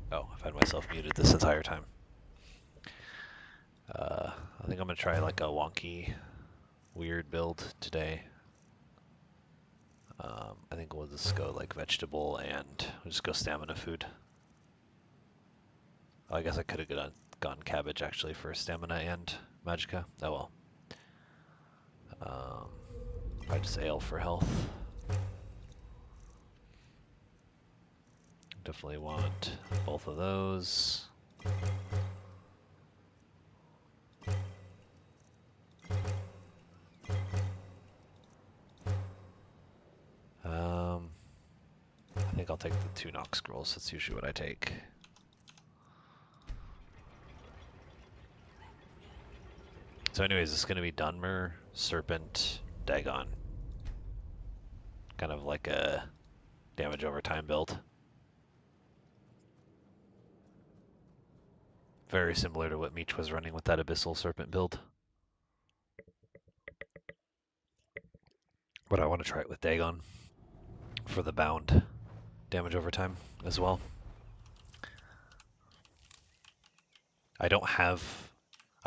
Oh, I've had myself muted this entire time. I think I'm gonna try like a wonky, weird build today. I think we'll just go like vegetable and we'll just go stamina food. Oh, I guess I could have gone cabbage actually for stamina and magicka. Oh well. I just ale for health. Definitely want both of those. I think I'll take the 2 Nox scrolls. That's usually what I take. So anyways, it's going to be Dunmer, Serpent, Dagon. Kind of like a damage over time build. Very similar to what Meech was running with that Abyssal Serpent build. But I want to try it with Dagon for the bound damage over time as well. I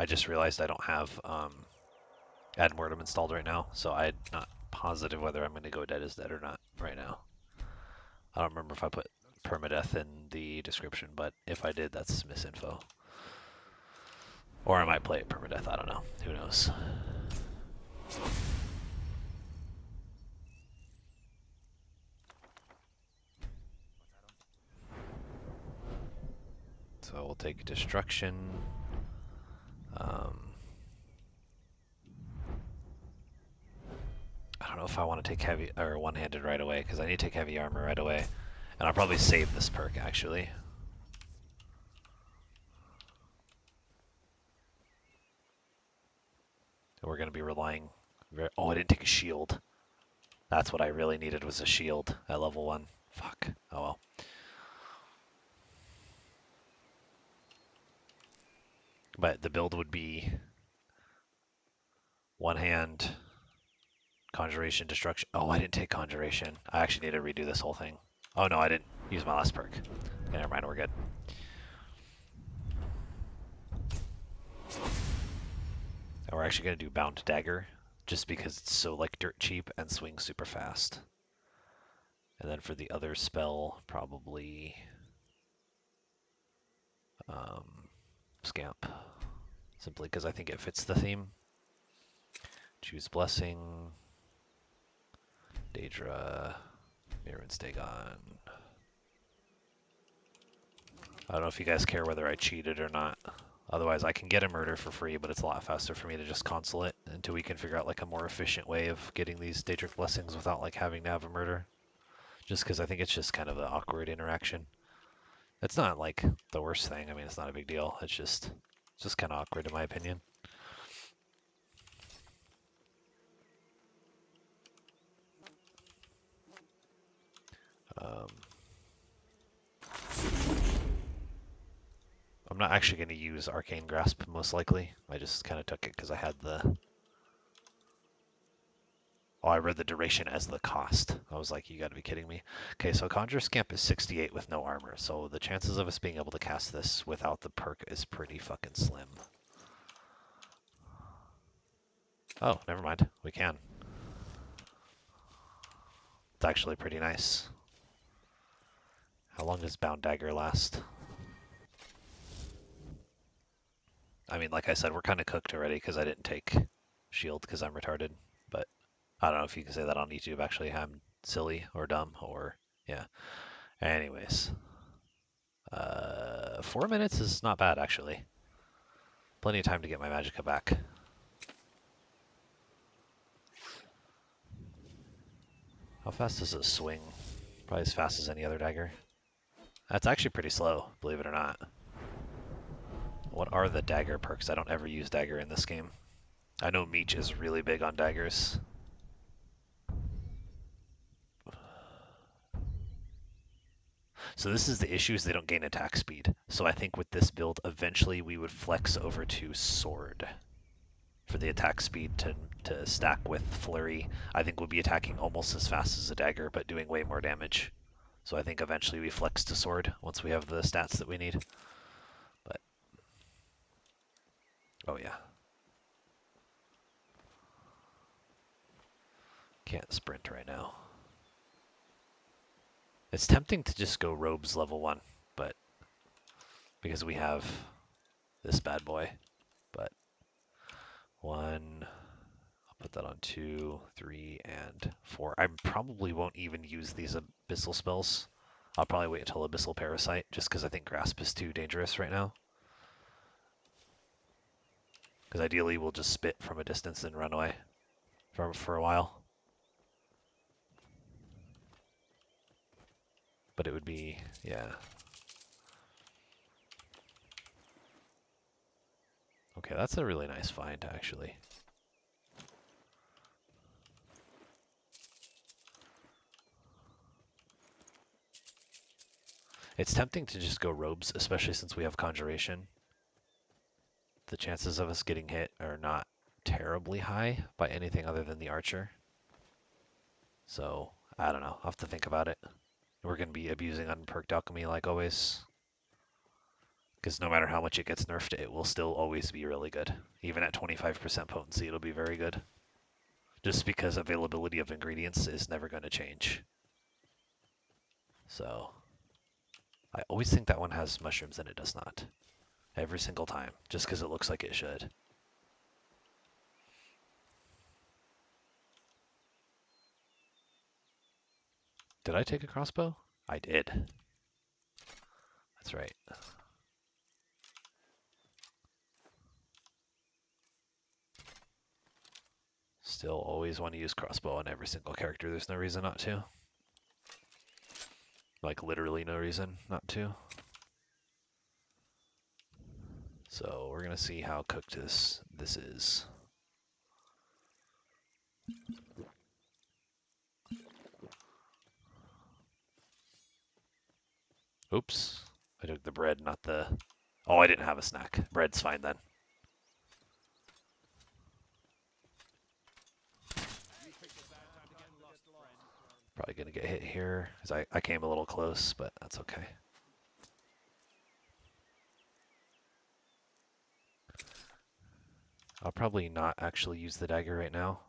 just realized I don't have Ad Mortem installed right now, so I'm not positive whether I'm going to go Dead is Dead or not right now. I don't remember if I put permadeath in the description, but if I did, that's misinfo. Or I might play it permadeath, I don't know. Who knows? So we'll take destruction. I don't know if I want to take heavy or one-handed right away, because I need to take heavy armor right away. And I'll probably save this perk, actually. We're going to be relying... Oh, I didn't take a shield. That's what I really needed, was a shield at level 1. Fuck. Oh well. But the build would be one hand, conjuration, destruction. Oh, I didn't take conjuration. I actually need to redo this whole thing. Oh no, I didn't use my last perk. Okay, never mind, we're good. And we're actually going to do bound dagger, just because it's so like dirt cheap and swings super fast. And then for the other spell, probably scamp, simply because I think it fits the theme. Choose blessing, Daedra, Mirren Dagon. I don't know if you guys care whether I cheated or not. Otherwise, I can get a murder for free, but it's a lot faster for me to just console it until we can figure out like a more efficient way of getting these Daedric blessings without like having to have a murder. Just because I think it's just kind of an awkward interaction. It's not like the worst thing. I mean, it's not a big deal. It's just kind of awkward in my opinion. I'm not actually going to use Arcane Grasp, most likely. I just kind of took it because I had the... Oh, I read the duration as the cost. I was like, you gotta be kidding me. Okay, so Conjure Scamp is 68 with no armor, so the chances of us being able to cast this without the perk is pretty fucking slim. Oh, never mind. We can. It's actually pretty nice. How long does Bound Dagger last? I mean, like I said, we're kind of cooked already because I didn't take shield because I'm retarded, but I don't know if you can say that on YouTube. Actually, I'm silly or dumb or, yeah. Anyways. 4 minutes is not bad, actually. Plenty of time to get my magicka back. How fast does it swing? Probably as fast as any other dagger. That's actually pretty slow, believe it or not. What are the dagger perks? I don't ever use dagger in this game. I know Meech is really big on daggers. So this is the issue, is they don't gain attack speed. So I think with this build, eventually we would flex over to sword for the attack speed to stack with flurry. I think we'll be attacking almost as fast as a dagger, but doing way more damage. So I think eventually we flex to sword once we have the stats that we need. But, oh yeah. Can't sprint right now. It's tempting to just go robes level 1, but because we have this bad boy. But 1, I'll put that on 2, 3, and 4. I probably won't even use these abyssal spells. I'll probably wait until Abyssal Parasite, just because I think Grasp is too dangerous right now. Because ideally we'll just spit from a distance and run away for a while. But it would be, yeah. Okay, that's a really nice find, actually. It's tempting to just go robes, especially since we have Conjuration. The chances of us getting hit are not terribly high by anything other than the archer. So, I don't know. I'll have to think about it. We're going to be abusing unperked alchemy like always. Because no matter how much it gets nerfed, it will still always be really good. Even at 25% potency, it'll be very good. Just because availability of ingredients is never going to change. So, I always think that one has mushrooms and it does not. Every single time, just because it looks like it should. Did I take a crossbow? I did. That's right. Still always want to use crossbow on every single character. There's no reason not to. Like literally no reason not to. So we're gonna see how cooked this is. Oops. I took the bread, not the... Oh, I didn't have a snack. Bread's fine then. Probably gonna get hit here, because I came a little close, but that's okay. I'll probably not actually use the dagger right now.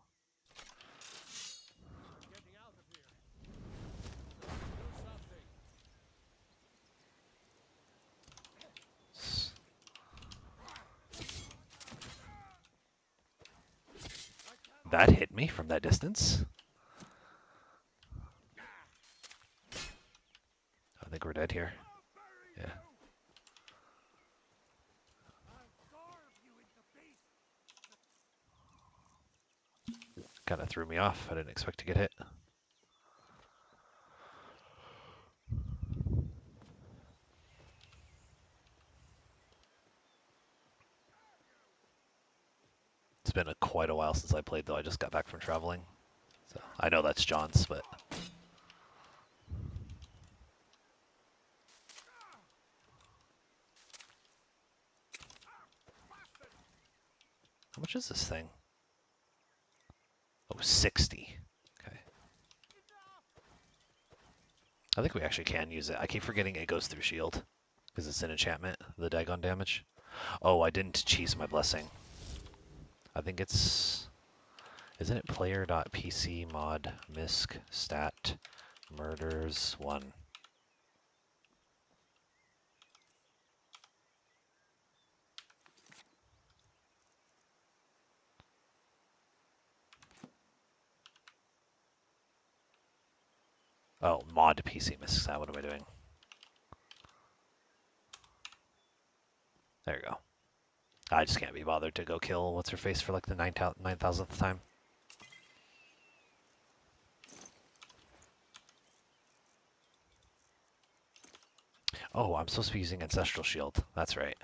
That hit me from that distance. I think we're dead here. Yeah. Kind of threw me off. I didn't expect to get hit. It's been quite a while since I played, though. I just got back from traveling. So I know that's John's, but... How much is this thing? Oh, 60. Okay. I think we actually can use it. I keep forgetting it goes through shield, because it's an enchantment, the dagon damage. Oh, I didn't cheese my blessing. I think it's... Isn't it player.pc mod misc stat murders 1? Oh, mod PC misc stat. What am I doing? There you go. I just can't be bothered to go kill what's her face for like the 9,000th time. Oh, I'm supposed to be using Ancestral Shield. That's right.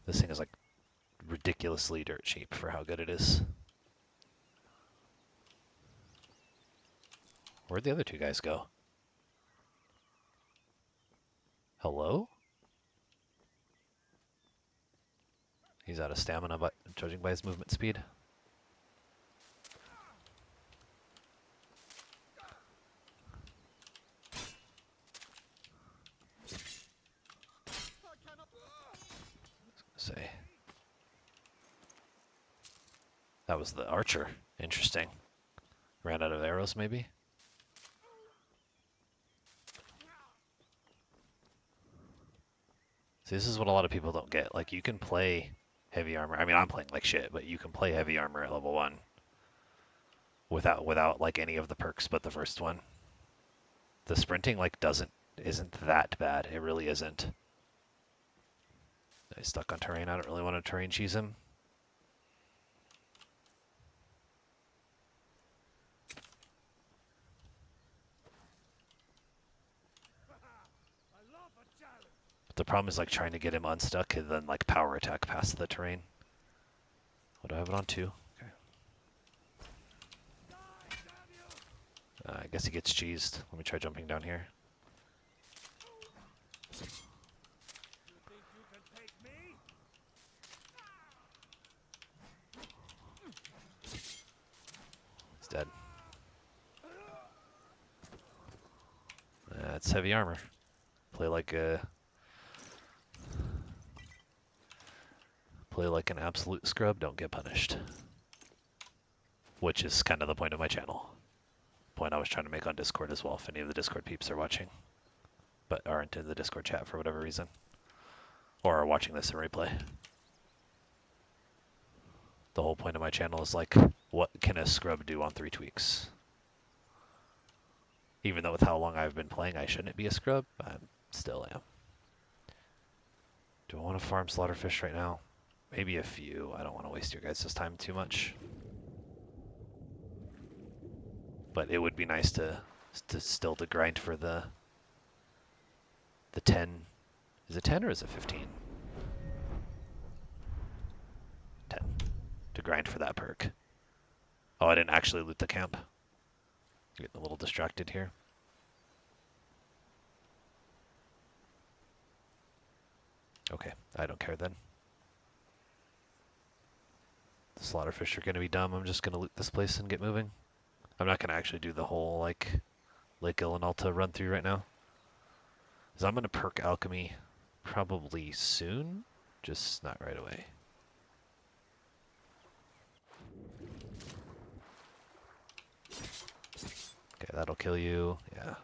This thing is like ridiculously dirt cheap for how good it is. Where'd the other two guys go? Hello? He's out of stamina, but judging by his movement speed. Say. That was the archer. Interesting. Ran out of arrows, maybe? See, this is what a lot of people don't get. Like, you can play heavy armor. I mean, I'm playing like shit, but you can play heavy armor at level 1 without like any of the perks but the first one. The sprinting like isn't that bad. It really isn't. He's stuck on terrain. I don't really want to terrain cheese him. But the problem is like trying to get him unstuck and then like power attack past the terrain. What do I have it on 2? Okay. I guess he gets cheesed. Let me try jumping down here. He's dead. That's heavy armor. Play like an absolute scrub, don't get punished. Which is kind of the point of my channel. Point I was trying to make on Discord as well, if any of the Discord peeps are watching. But aren't in the Discord chat for whatever reason. Or are watching this in replay. The whole point of my channel is like, what can a scrub do on 3 tweaks? Even though with how long I've been playing, I shouldn't be a scrub, I still am. Do I want to farm slaughterfish right now? Maybe a few. I don't want to waste your guys' time too much. But it would be nice to still to grind for the 10. Is it 10 or is it 15? 10. To grind for that perk. Oh, I didn't actually loot the camp. Getting a little distracted here. Okay, I don't care then. The slaughterfish are going to be dumb. I'm just going to loot this place and get moving. I'm not going to actually do the whole, like, Lake Ilinalta run through right now. Because I'm going to perk alchemy probably soon, just not right away. Okay, that'll kill you. Yeah.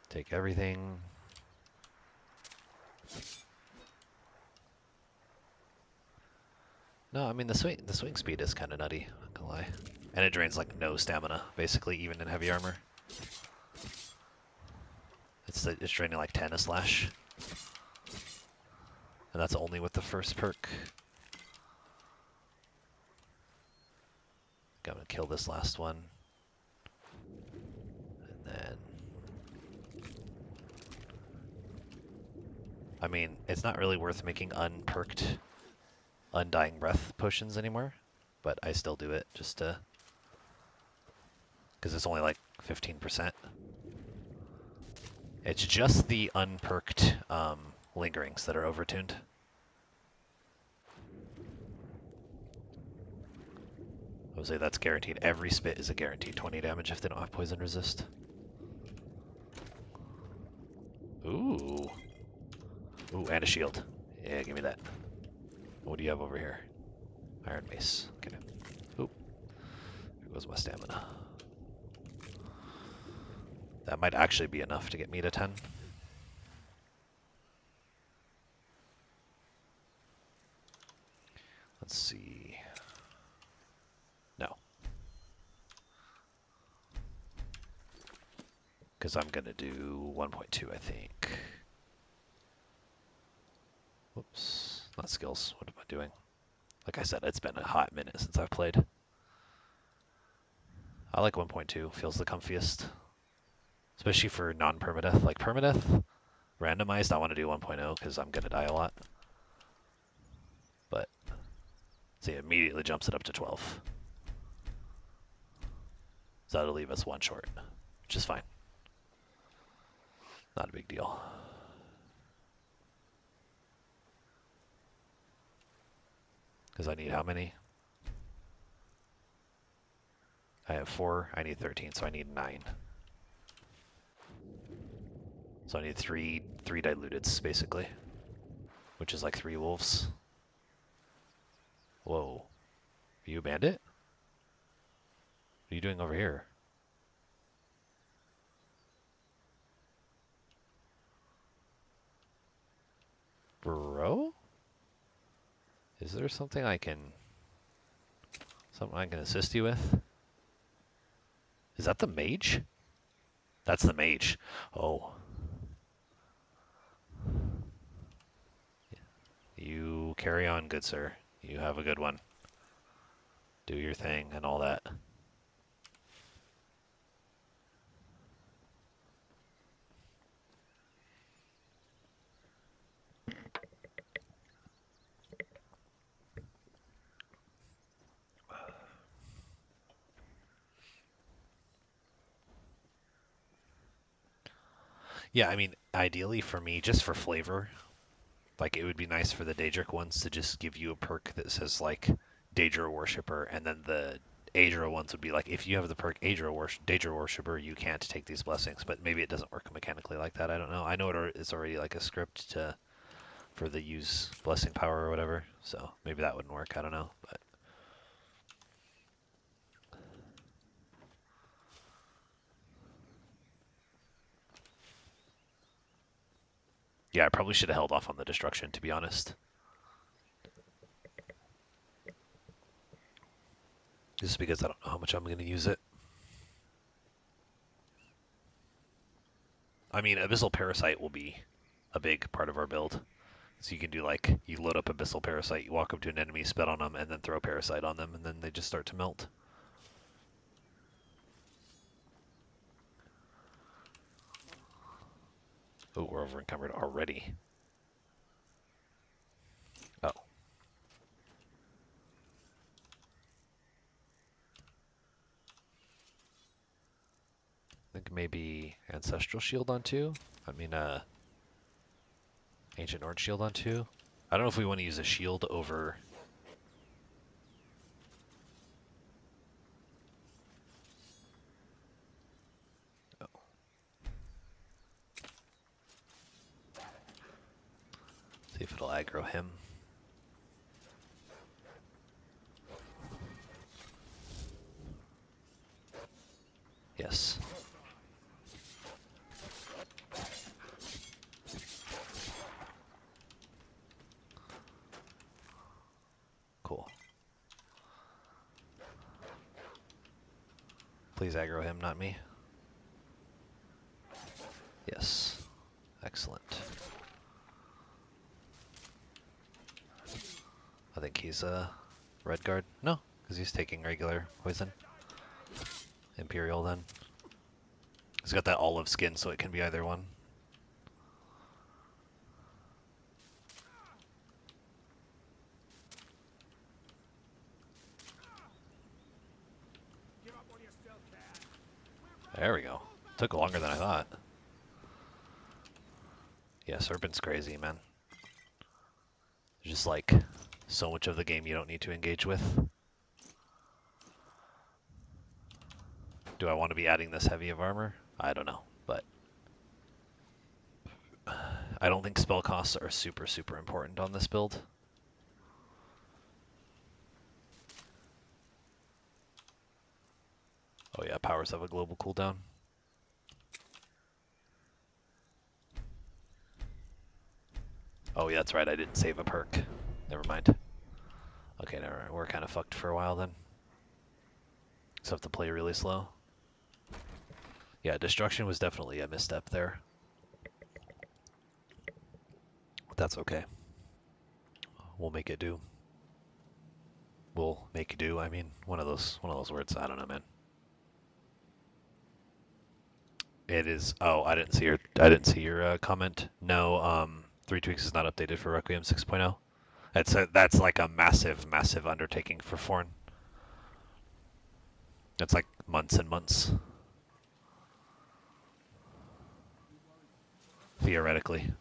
Take everything. No, I mean the swing speed is kind of nutty, not gonna lie. And it drains like no stamina, basically, even in heavy armor. It's draining like 10 a slash. And that's only with the first perk. Okay, I'm gonna kill this last one. And then... I mean, it's not really worth making unperked Undying Breath potions anymore, but I still do it just to... because it's only like 15%. It's just the unperked lingerings that are overtuned. I would say that's guaranteed. Every spit is a guaranteed 20 damage if they don't have poison resist. Ooh. Ooh, and a shield. Yeah, give me that. What do you have over here? Iron mace. Okay. Oop. There goes my stamina. That might actually be enough to get me to 10. Let's see. No. Because I'm going to do 1.2, I think. Whoops. Not skills. What am I doing? Like I said, it's been a hot minute since I've played. I like 1.2. Feels the comfiest. Especially for non-permadeath. Like permadeath, randomized, I want to do 1.0 because I'm going to die a lot. But, see, it immediately jumps it up to 12. So that'll leave us one short, which is fine. Not a big deal. Because I need how many? I have 4, I need 13, so I need 9. So I need three diluteds, basically. Which is like 3 wolves. Whoa. Are you a bandit? What are you doing over here? Bro? Is there something I can assist you with? Is that the mage? That's the mage. Oh. You carry on, good sir. You have a good one. Do your thing and all that. Yeah, I mean, ideally for me, just for flavor, like it would be nice for the Daedric ones to just give you a perk that says like Daedra Worshipper, and then the Aedra ones would be like, if you have the perk Daedra Worshipper, you can't take these blessings, but maybe it doesn't work mechanically like that, I don't know. I know it's already like a script for the use blessing power or whatever, so maybe that wouldn't work, I don't know, but... Yeah, I probably should have held off on the destruction, to be honest. Just because I don't know how much I'm going to use it. I mean, Abyssal Parasite will be a big part of our build. So you can do like, you load up Abyssal Parasite, you walk up to an enemy, spit on them, and then throw Parasite on them, and then they just start to melt. Oh, we're over encumbered already. Oh. I think maybe Ancestral Shield on 2. I mean, Ancient Nord Shield on 2. I don't know if we want to use a shield over... Oh. See if it'll aggro him. Yes. Cool. Please aggro him, not me. Yes. Excellent. I think he's a red guard. No, because he's taking regular poison. Imperial then. He's got that olive skin, so it can be either one. There we go. Took longer than I thought. Yeah, Serpent's crazy, man. Just like so much of the game you don't need to engage with. Do I want to be adding this heavy of armor? I don't know, but I don't think spell costs are super, super important on this build. Oh yeah, powers have a global cooldown. Oh yeah, that's right, I didn't save a perk. Never mind. Okay, never mind. We're kind of fucked for a while then. Just have to play really slow. Yeah, destruction was definitely a misstep there. But that's okay. We'll make it do. We'll make it do. I mean, one of those words. I don't know, man. It is. Oh, I didn't see your comment. No, 3 tweaks is not updated for Requiem 6.0. That's like a massive, massive undertaking for Forn. That's like months and months. Theoretically.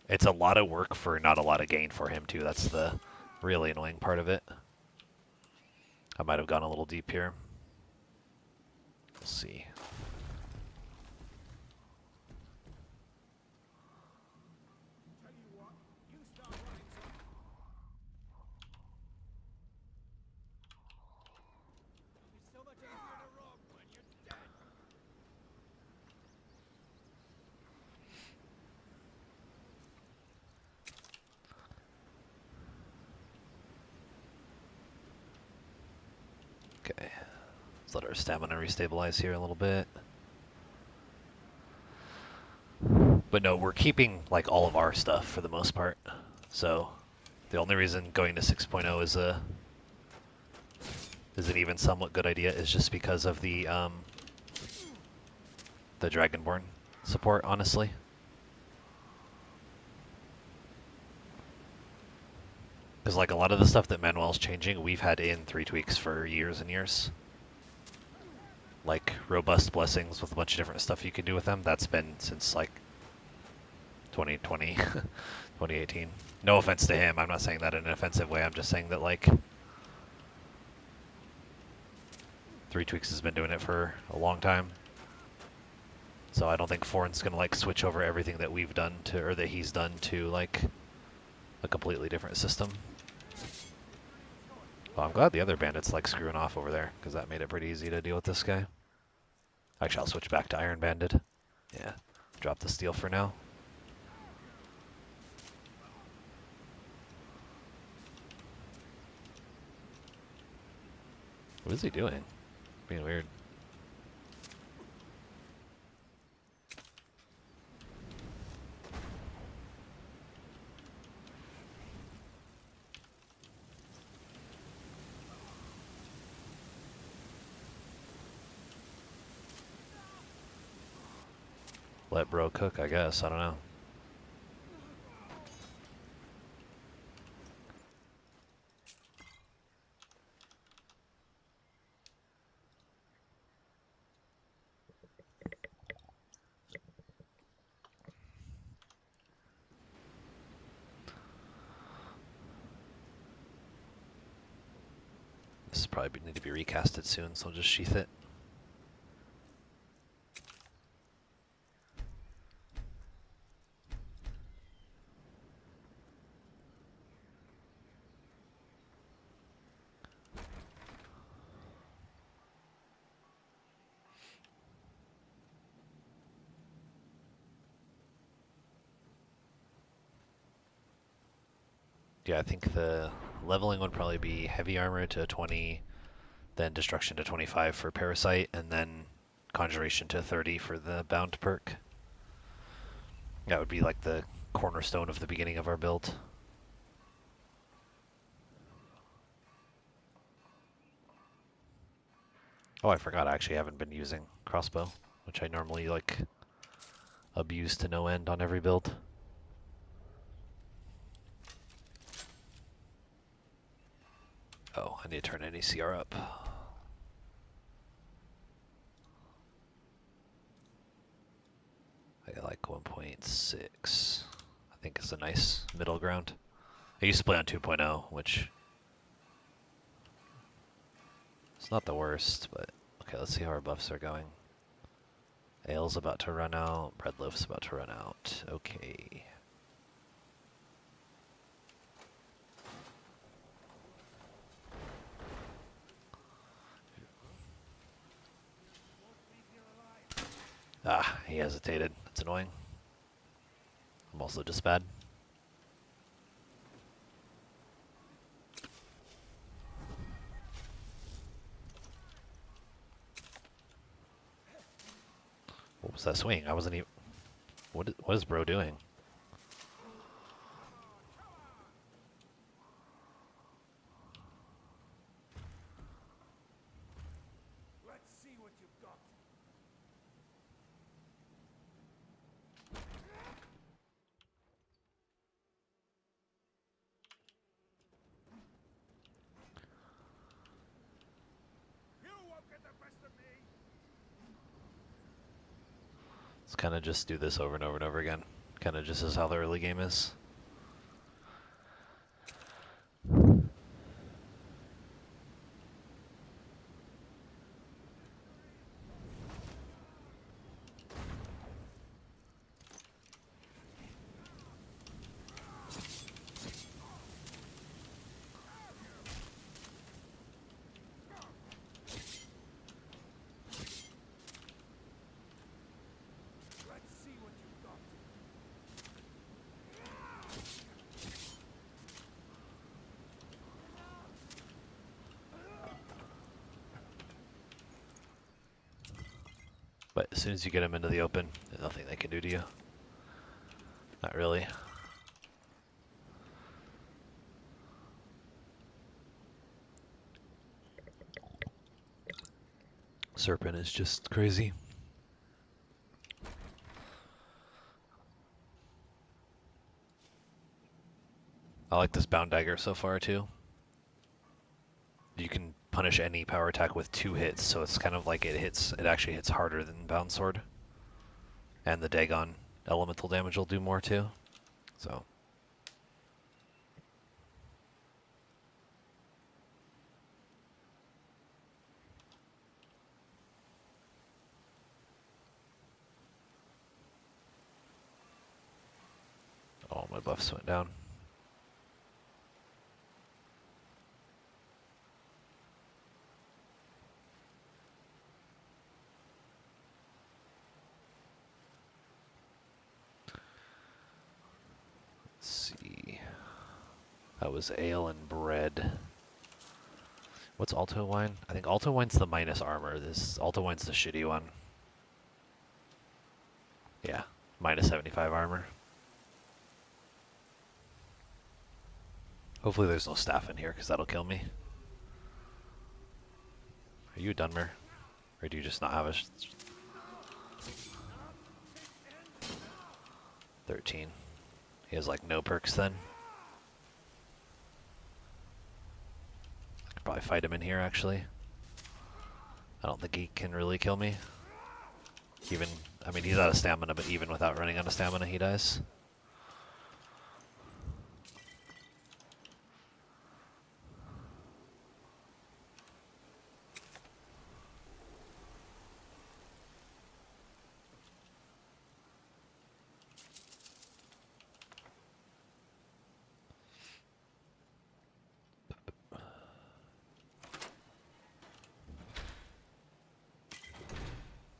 It's a lot of work for not a lot of gain for him too. That's the really annoying part of it. I might have gone a little deep here. We'll see. Okay, let's let our stamina restabilize here a little bit. But no, we're keeping like all of our stuff for the most part. So the only reason going to 6.0 is an even somewhat good idea is just because of the Dragonborn support, honestly. Because like a lot of the stuff that Manuel's changing, we've had in 3 tweaks for years and years. Like robust blessings with a bunch of different stuff you can do with them. That's been since like 2020, 2018. No offense to him, I'm not saying that in an offensive way, I'm just saying that like 3 tweaks has been doing it for a long time. So I don't think Forn's gonna like switch over everything that we've done to, or that he's done to like a completely different system. Well, I'm glad the other bandit's like screwing off over there, because that made it pretty easy to deal with this guy. Actually, I'll switch back to Iron Bandit. Yeah, drop the steel for now. What is he doing? Being weird. Let bro cook, I guess. I don't know. This probably need to be recasted soon, so I'll just sheath it. Yeah, I think the leveling would probably be heavy armor to 20, then destruction to 25 for parasite, and then conjuration to 30 for the bound perk. That would be like the cornerstone of the beginning of our build. Oh, I forgot I actually haven't been using crossbow, which I normally like abuse to no end on every build. Oh, I need to turn NACR up. I like 1.6. I think is a nice middle ground. I used to play on 2.0, which it's not the worst, but okay, let's see how our buffs are going. Ale's about to run out, bread loaf's about to run out. Okay. Ah, he hesitated. That's annoying. I'm also just bad. What was that swing? I wasn't even... What is bro doing? Let's see what you've got. You won't get the best of me. Let's kind of just do this over and over and over again. Kind of just as how the early game is. Let's see what you've got. But as soon as you get them into the open, there's nothing they can do to you. Not really. Serpent is just crazy. I like this bound dagger so far too. You can punish any power attack with 2 hits, so it's kind of like it actually hits harder than bound sword. And the Dagon elemental damage will do more too. So oh, my buffs went down. Let's see. That was ale and bread. What's Alto Wine? I think Alto Wine's the minus armor. This Alto Wine's the shitty one. Yeah, minus 75 armor. Hopefully there's no staff in here, because that'll kill me. Are you a Dunmer? Or do you just not have a... 13. He has like no perks then. I could probably fight him in here actually. I don't think he can really kill me. Even, I mean, he's out of stamina, but even without running out of stamina, he dies.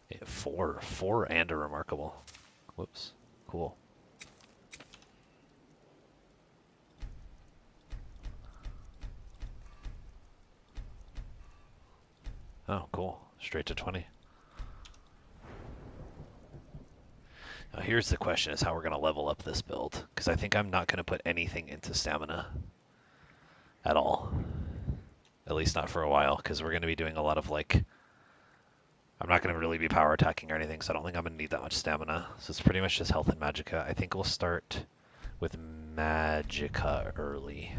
Yeah, four and a remarkable. Whoops, cool. Oh, cool. Straight to 20. Now here's the question, is how we're going to level up this build. Because I think I'm not going to put anything into stamina at all. At least not for a while, because we're going to be doing a lot of like... I'm not going to really be power attacking or anything, so I don't think I'm going to need that much stamina. So it's pretty much just health and magicka. I think we'll start with magicka early.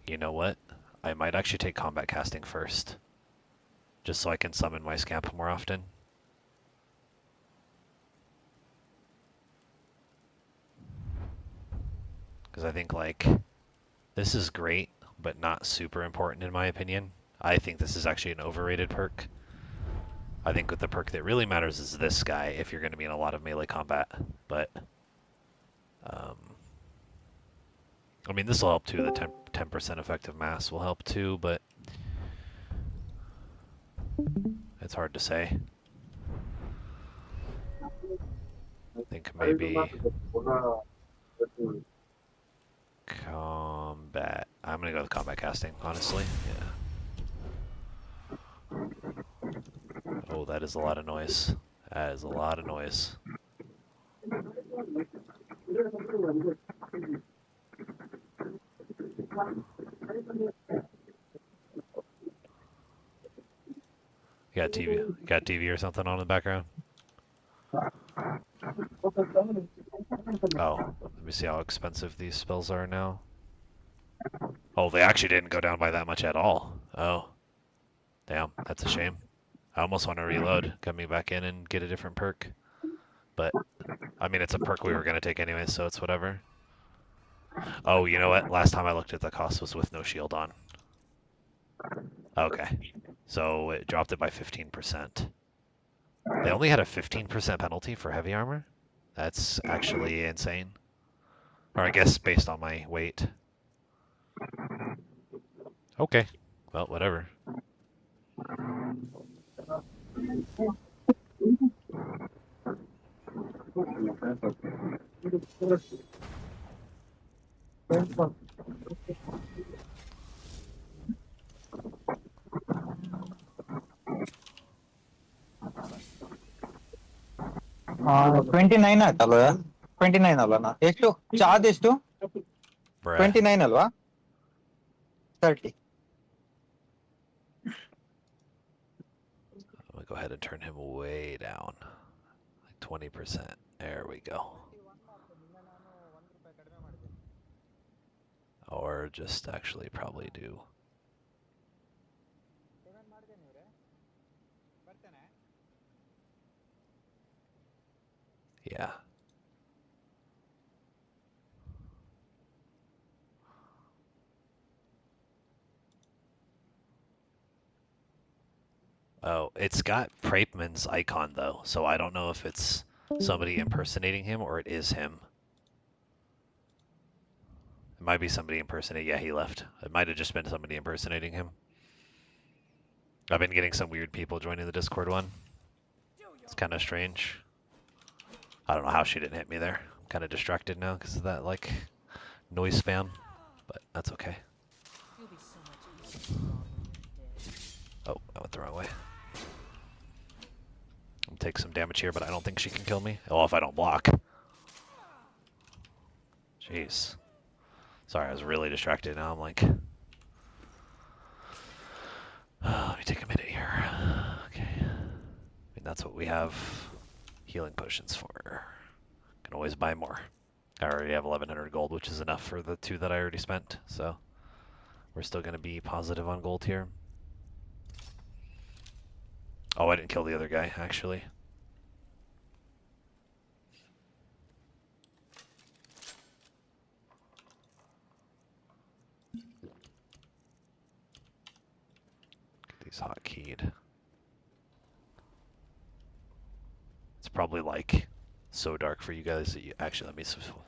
You know what? I might actually take combat casting first. Just so I can summon my scamp more often. Because I think, like, this is great, but not super important in my opinion. I think this is actually an overrated perk. I think the perk that really matters is this guy if you're going to be in a lot of melee combat. But, I mean, this will help too. The 10% effective mass will help too, but it's hard to say. I think maybe combat. I'm going to go with combat casting, honestly. Yeah. Oh, that is a lot of noise. That is a lot of noise. You got TV or something on in the background? Oh, let me see how expensive these spells are now. Oh, they actually didn't go down by that much at all. Oh, damn, that's a shame. I almost want to reload, coming back in and get a different perk. But, I mean, it's a perk we were going to take anyway, so it's whatever. Oh, you know what? Last time I looked at the cost was with no shield on. Okay, so it dropped it by 15%. They only had a 15% penalty for heavy armor? That's actually insane. Or I guess based on my weight. Okay, well, whatever. Twenty nine ಆಯ್ತಲ್ವ 29 ಅಲ್ವಾ ಎಷ್ಟು charge ಎಷ್ಟು Bruh. 29 ಅಲ್ವಾ 30 I'm gonna go ahead and turn him way down. Like 20%. There we go. Or just actually probably do. Yeah. Oh, it's got Prapeman's icon though, so I don't know if it's somebody impersonating him or it is him. It might be somebody impersonating. Yeah, he left. It might have just been somebody impersonating him. I've been getting some weird people joining the Discord one. It's kind of strange. I don't know how she didn't hit me there. I'm kind of distracted now because of that, like, noise spam. But that's okay. Oh, I went the wrong way. I'll take some damage here, but I don't think she can kill me. Oh, if I don't block. Jeez. Sorry, I was really distracted. Now I'm like... let me take a minute here. Okay. I mean, that's what we have healing potions for? Can always buy more. I already have 1100 gold, which is enough for the 2 that I already spent, so we're still going to be positive on gold here. Oh, I didn't kill the other guy, actually. Get these hotkeyed. It's probably like so dark for you guys that you actually, let me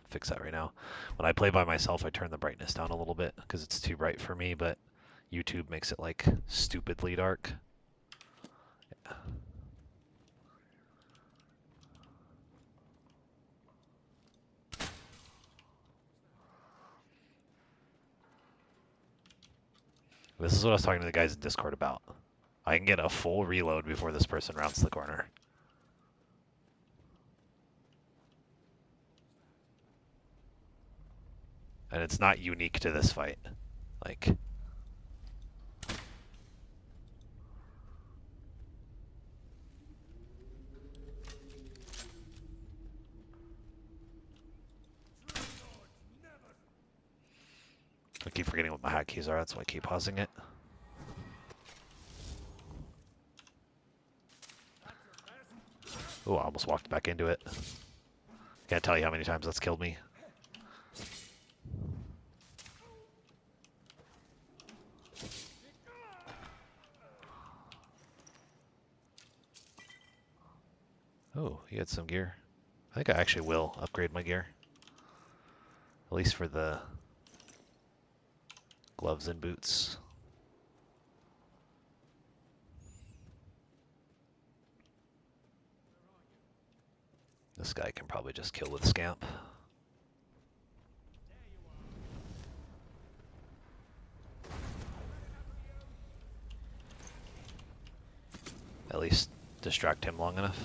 fix that right now. When I play by myself, I turn the brightness down a little bit because it's too bright for me, but YouTube makes it like stupidly dark. This is what I was talking to the guys in Discord about. I can get a full reload before this person rounds the corner. And it's not unique to this fight. Like, I keep forgetting what my hotkeys are, that's why I keep pausing it. Oh, I almost walked back into it. Can't tell you how many times that's killed me. Oh, he had some gear. I think I actually will upgrade my gear. At least for the gloves and boots. This guy can probably just kill with Scamp. At least distract him long enough.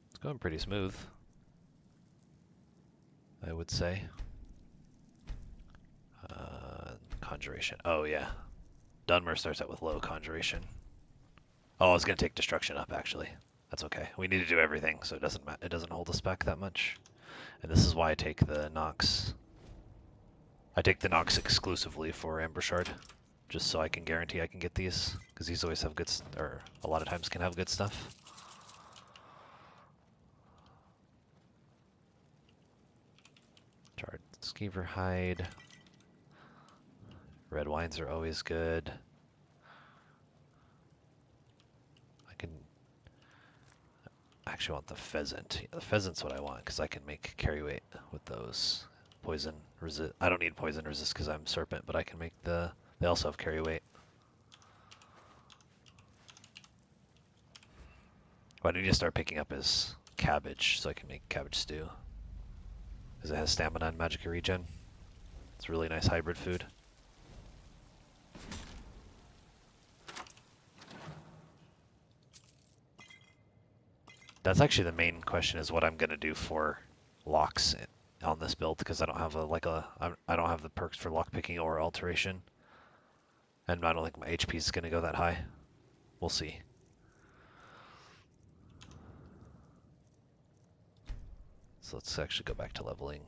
It's going pretty smooth, I would say. Conjuration. Oh yeah, Dunmer starts out with low conjuration. Oh, I was gonna take destruction up actually. That's okay. We need to do everything, so it doesn't hold us back that much. And this is why I take the Nox. I take the Nox exclusively for Amber Shard, just so I can guarantee I can get these, because these always have good, or a lot of times can have good stuff. Charred Skeever Hide. Red wines are always good. I can actually want the pheasant. Yeah, the pheasant's what I want because I can make carry weight with those. Poison resist. I don't need poison resist because I'm serpent, but I can make the. They also have carry weight. What I need to start picking up is cabbage so I can make cabbage stew. Because it has stamina and magic regen. It's a really nice hybrid food. That's actually the main question: is what I'm gonna do for locks on this build because I don't have I don't have the perks for lock picking or alteration, and I don't think my HP is gonna go that high. We'll see. So let's actually go back to leveling.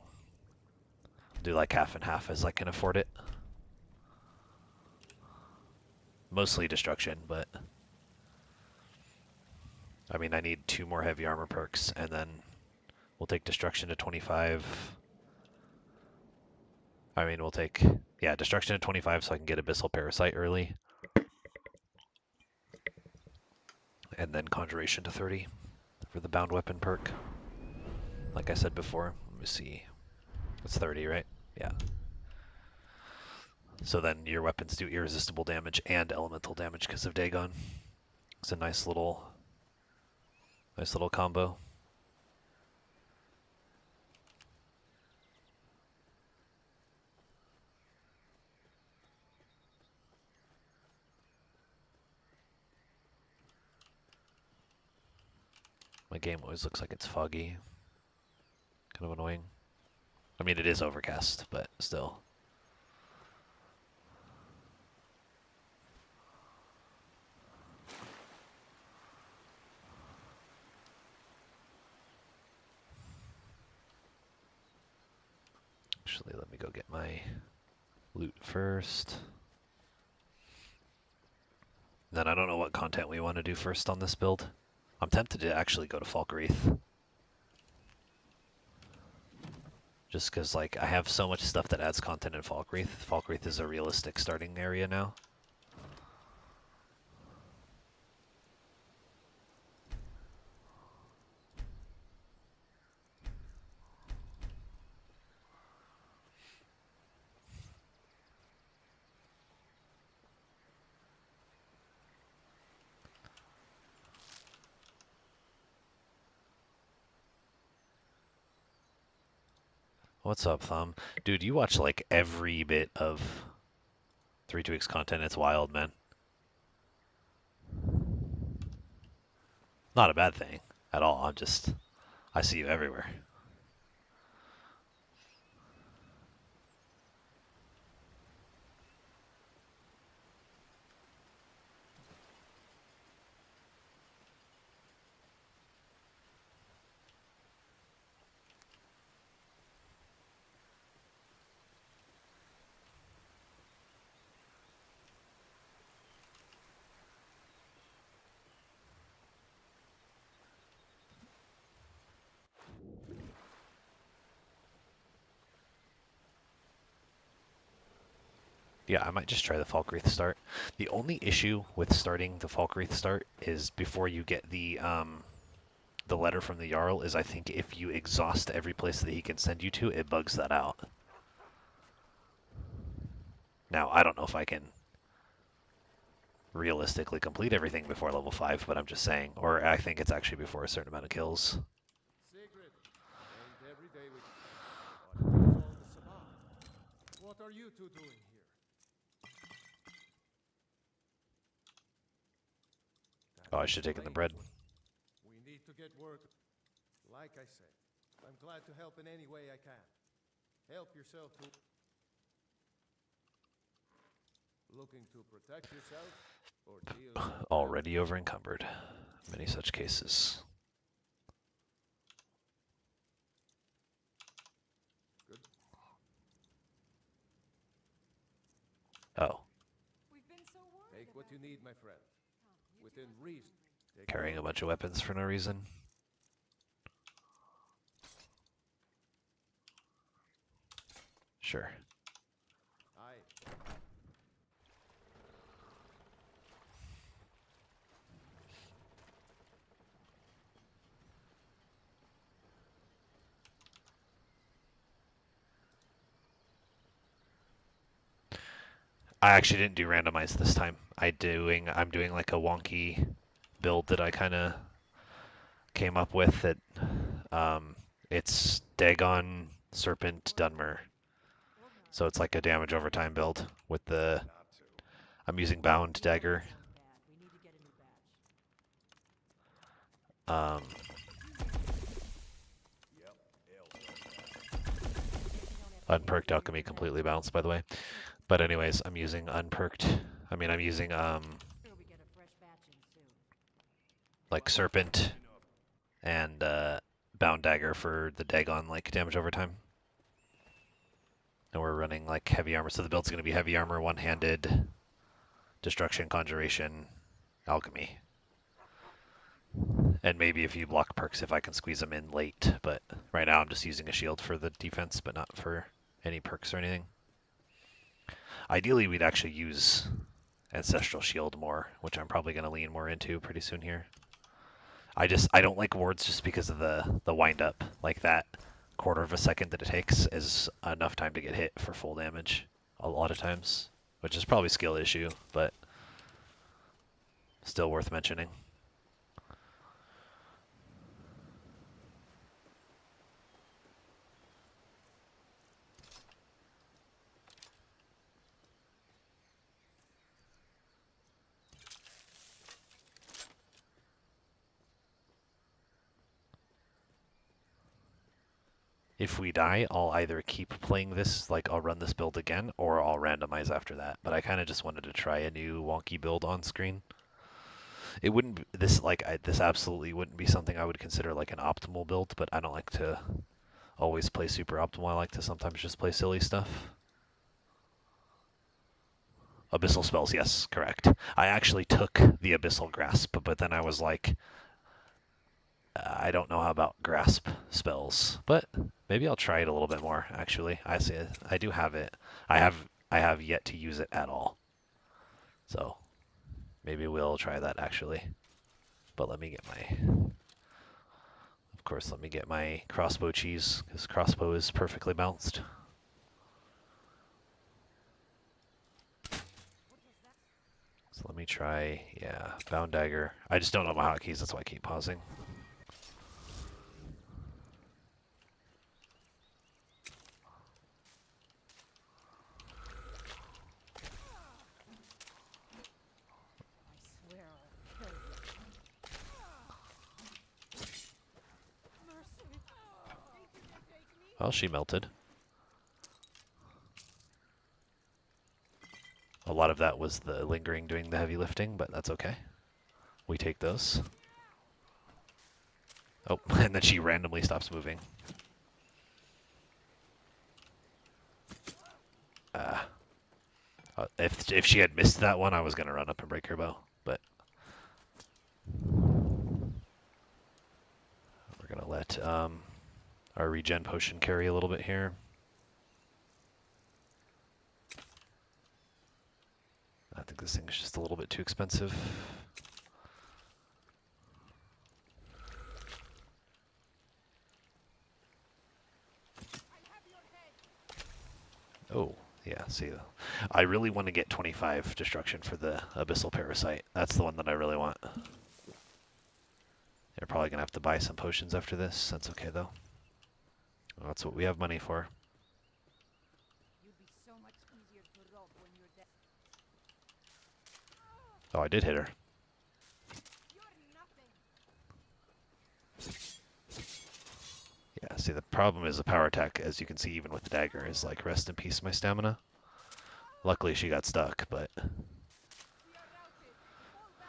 Do like half and half as I can afford it. Mostly destruction, but I mean I need 2 more heavy armor perks, and then we'll take destruction to 25. I mean we'll take, yeah, destruction to 25 so I can get abyssal parasite early. And then conjuration to 30 for the bound weapon perk. Like I said before, let me see. It's 30, right? Yeah. So then your weapons do irresistible damage and elemental damage because of Dagon. It's a nice little combo. My game always looks like it's foggy. Kind of annoying. I mean, it is overcast, but still. Actually, let me go get my loot first. Then I don't know what content we want to do first on this build. I'm tempted to actually go to Falkreath. Just because, like, I have so much stuff that adds content in Falkreath. Falkreath is a realistic starting area now. What's up, Thumb? Dude, you watch, like, every bit of 3 Tweaks content. It's wild, man. Not a bad thing at all. I see you everywhere. Yeah, I might just try the Falkreath start. The only issue with starting the Falkreath start is before you get the letter from the Jarl is I think if you exhaust every place that he can send you to, it bugs that out. Now, I don't know if I can realistically complete everything before level 5, but I'm just saying. Or I think it's actually before a certain amount of kills. Secret. Ain't every day with you. But where's all the sabbat? What are you two doing here? Oh, I should have taken the bread. We need to get work. Like I said, I'm glad to help in any way I can. Help yourself to... Looking to protect yourself or deal... Already over encumbered. Many such cases. Good. Oh, We've been so worried Take what about you need, my friend. Within reason. Take carrying a bunch of weapons for no reason. Sure. Aye. I actually didn't do randomized this time. I'm doing like a wonky build that I kind of came up with that it's Dagon Serpent Dunmer. So it's like a damage over time build with the I'm using Bound Dagger. We need to get a new badge. Unperked alchemy completely balanced, by the way. But anyways, I'm using unperked. I'm using Sure we get a fresh batch in soon. like Serpent and Bound Dagger for the Dagon like damage over time. And we're running like heavy armor, so the build's gonna be heavy armor, one-handed, destruction, conjuration, alchemy. And maybe a few block perks if I can squeeze them in late, but right now I'm just using a shield for the defense, but not for any perks or anything. Ideally, we'd actually use Ancestral Shield more, which I'm probably going to lean more into pretty soon here. I don't like wards just because of the wind up. Like that quarter of a second that it takes is enough time to get hit for full damage a lot of times, which is probably a skill issue, but still worth mentioning. If we die, I'll either keep playing this, like I'll run this build again, or I'll randomize after that. But I kind of just wanted to try a new wonky build on screen. It wouldn't this absolutely wouldn't be something I would consider like an optimal build, but I don't like to always play super optimal. I like to sometimes just play silly stuff. Abyssal spells, yes, correct. I actually took the Abyssal Grasp, but then I was like, I don't know how about Grasp spells, but maybe I'll try it a little bit more, actually. I see it. I do have it. I have yet to use it at all. So maybe we'll try that, actually. But let me get of course, let me get my crossbow cheese, because crossbow is perfectly balanced. So let me try, yeah, Bound Dagger. I just don't know my hotkeys, that's why I keep pausing. I swear I'll kill you. Mercy. Think you can take me? Well, she melted. A lot of that was the lingering doing the heavy lifting, but that's okay. We take those. Oh, and then she randomly stops moving. If she had missed that one, I was going to run up and break her bow, but we're going to let our regen potion carry a little bit here. I think this thing's just a little bit too expensive. Oh, yeah, see, I really want to get 25 destruction for the Abyssal Parasite. That's the one that I really want. They're probably going to have to buy some potions after this. That's okay, though. Well, that's what we have money for. You'd be so much easier to rob when you're dead. Oh, I did hit her. You're nothing. Yeah, see, the problem is the power attack, as you can see, even with the dagger, is like, rest in peace, my stamina. Luckily, she got stuck, but... We are routed. Fall back.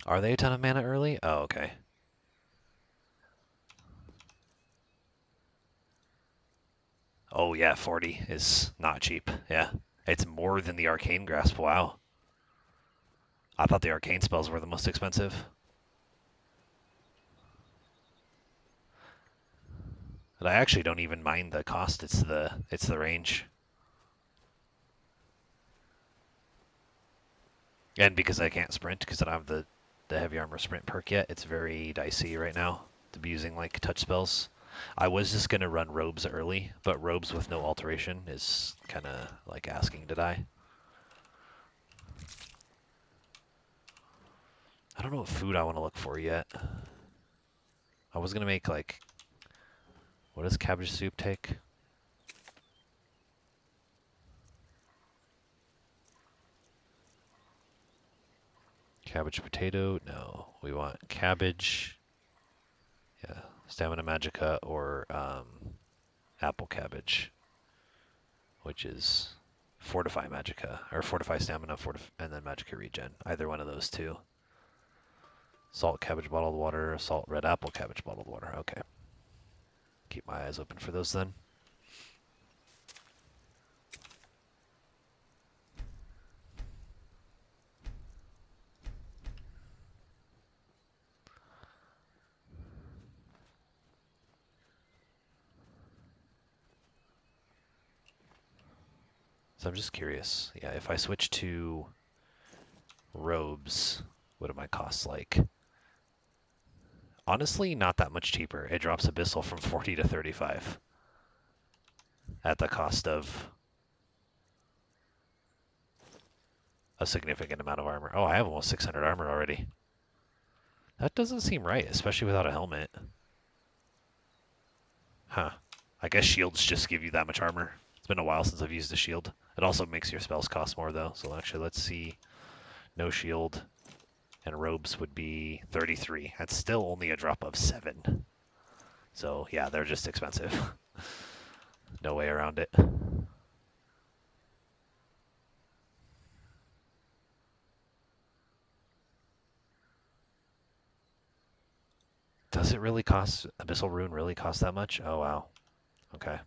Are they a ton of mana early? Oh, okay. Oh, yeah, 40 is not cheap. Yeah. It's more than the Arcane Grasp. Wow. I thought the Arcane spells were the most expensive. But I actually don't even mind the cost. It's the range. And because I can't sprint, because I don't have the heavy armor sprint perk yet, it's very dicey right now to be using like touch spells. I was just gonna run robes early, but robes with no alteration is kind of like asking to die. I don't know what food I want to look for yet. I was gonna make like, what does cabbage soup take? Cabbage potato? No, we want cabbage. Yeah, stamina magica or apple cabbage, which is fortify magica or fortify stamina, and then magica regen. Either one of those two. Salt cabbage bottled water, salt red apple cabbage bottled water. Okay. Keep my eyes open for those then. So I'm just curious. Yeah, if I switch to robes, what are my costs like? Honestly, not that much cheaper. It drops Abyssal from 40 to 35 at the cost of a significant amount of armor. Oh, I have almost 600 armor already. That doesn't seem right, especially without a helmet. Huh. I guess shields just give you that much armor. It's been a while since I've used a shield. It also makes your spells cost more though. So actually, let's see. No shield and robes would be 33. That's still only a drop of 7. So yeah, they're just expensive. No way around it. Does it really cost, Abyssal Rune really cost that much? Oh wow. Okay.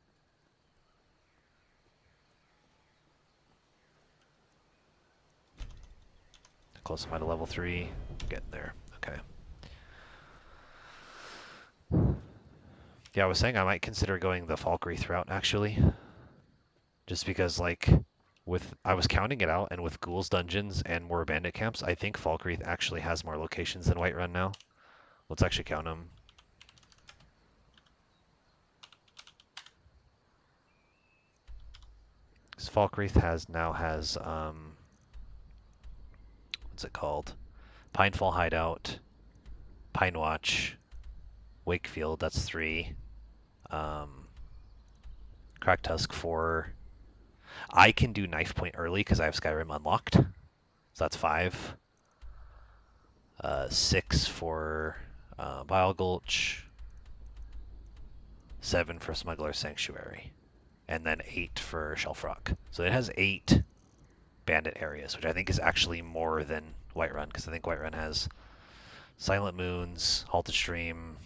Close am I to level 3? Getting there. Okay. Yeah, I was saying I might consider going the Falkreath route actually. Just because like I was counting it out, and with Ghouls dungeons and more bandit camps, I think Falkreath actually has more locations than Whiterun now. Let's actually count them. Because Falkreath now has what's it called? Pinefall Hideout, Pine Watch, Wakefield, that's 3. Crack Tusk 4. I can do Knife Point early because I have Skyrim unlocked. So that's 5. 6 for Bile Gulch. 7 for Smuggler's Sanctuary. And then 8 for Shelf Rock. So it has 8 bandit areas, which I think is actually more than Whiterun, because I think Whiterun has Silent Moons, Halted Stream.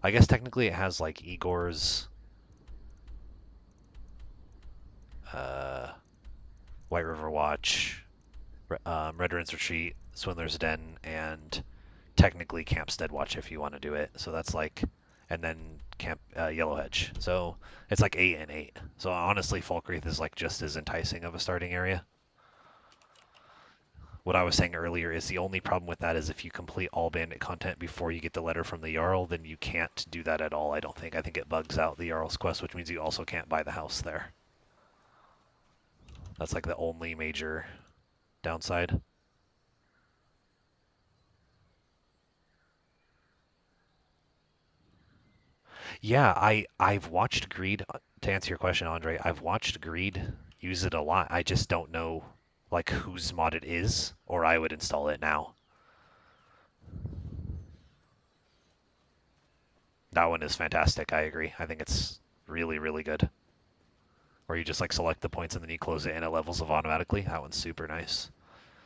I guess technically it has like Igor's, White River Watch, Red Ruin's Retreat, Swindler's Den, and technically Camp's Dead Watch if you want to do it. So that's like, and then Camp Yellow Hedge. So it's like 8 and 8. So honestly, Falkreath is like just as enticing of a starting area. What I was saying earlier is the only problem with that is if you complete all bandit content before you get the letter from the Jarl, then you can't do that at all, I don't think. I think it bugs out the Jarl's quest, which means you also can't buy the house there. That's like the only major downside. Yeah, I've watched Greed, to answer your question, Andre, I've watched Greed use it a lot. I just don't know like whose mod it is, or I would install it now. That one is fantastic, I agree. I think it's really, really good. Where you just like select the points and then you close it and it levels them automatically. That one's super nice.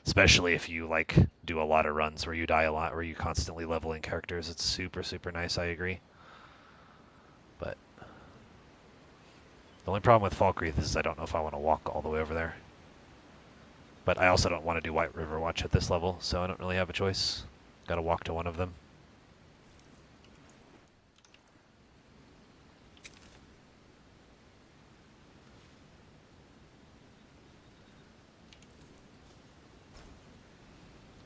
Especially if you like do a lot of runs where you die a lot, where you constantly leveling characters. It's super, super nice, I agree. But the only problem with Falkreath is I don't know if I want to walk all the way over there. But I also don't want to do White River Watch at this level, so I don't really have a choice. Gotta walk to one of them.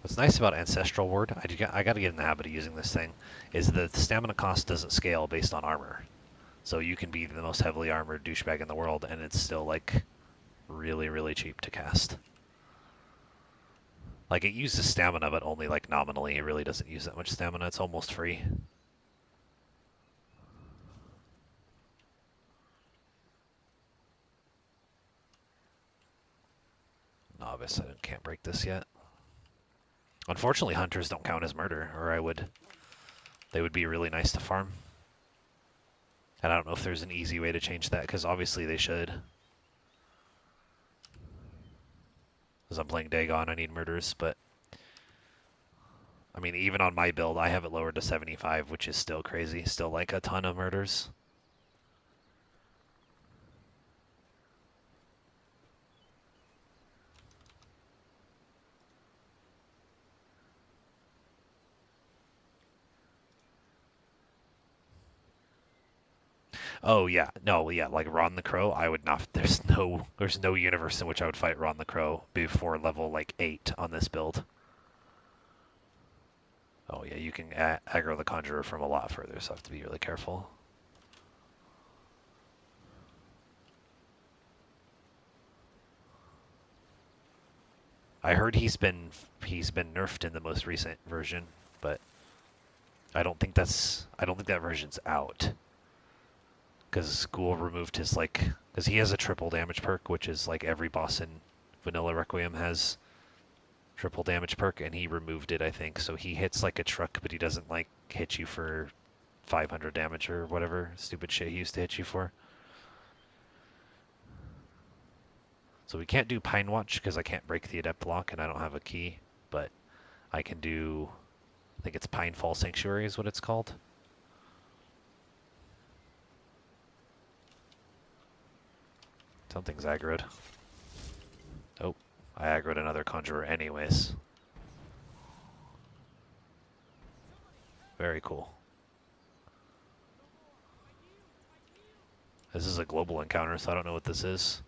What's nice about Ancestral Ward, I gotta get in the habit of using this thing, is that the stamina cost doesn't scale based on armor. So you can be the most heavily armored douchebag in the world, and it's still like really, really cheap to cast. Like it uses stamina, but only like nominally. It really doesn't use that much stamina. It's almost free. Novice, I can't break this yet. Unfortunately, hunters don't count as murder, or they would be really nice to farm. And I don't know if there's an easy way to change that, because obviously they should. Because I'm playing Dagon, I need murders, but I mean, even on my build, I have it lowered to 75, which is still crazy. Still like a ton of murders. Oh yeah, no, yeah, like Ron the Crow, I would not. There's no universe in which I would fight Ron the Crow before level like 8 on this build. Oh yeah, you can aggro the Conjurer from a lot further, so I have to be really careful. I heard he's been nerfed in the most recent version, but I don't think that version's out. because Ghoul removed his like, because he has a triple damage perk, which is like every boss in Vanilla Requiem has triple damage perk, and he removed it, I think. So he hits like a truck, but he doesn't like hit you for 500 damage or whatever stupid shit he used to hit you for. So we can't do Pine Watch because I can't break the Adept lock and I don't have a key, but I can do, I think it's Pinefall Sanctuary is what it's called. Something's aggroed. Oh, I aggroed another Conjurer anyways. Very cool. This is a global encounter, so I don't know what this is.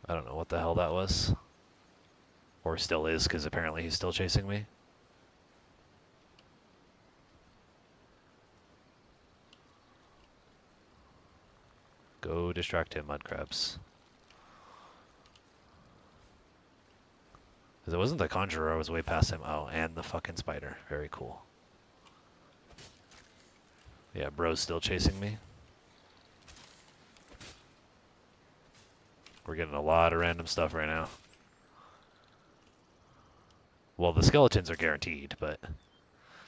I don't know what the hell that was. Or still is, because apparently he's still chasing me. Go distract him, Mudcrabs. Because it wasn't the Conjurer, I was way past him. Oh, and the fucking spider. Very cool. Yeah, bro's still chasing me. We're getting a lot of random stuff right now. Well, the skeletons are guaranteed, but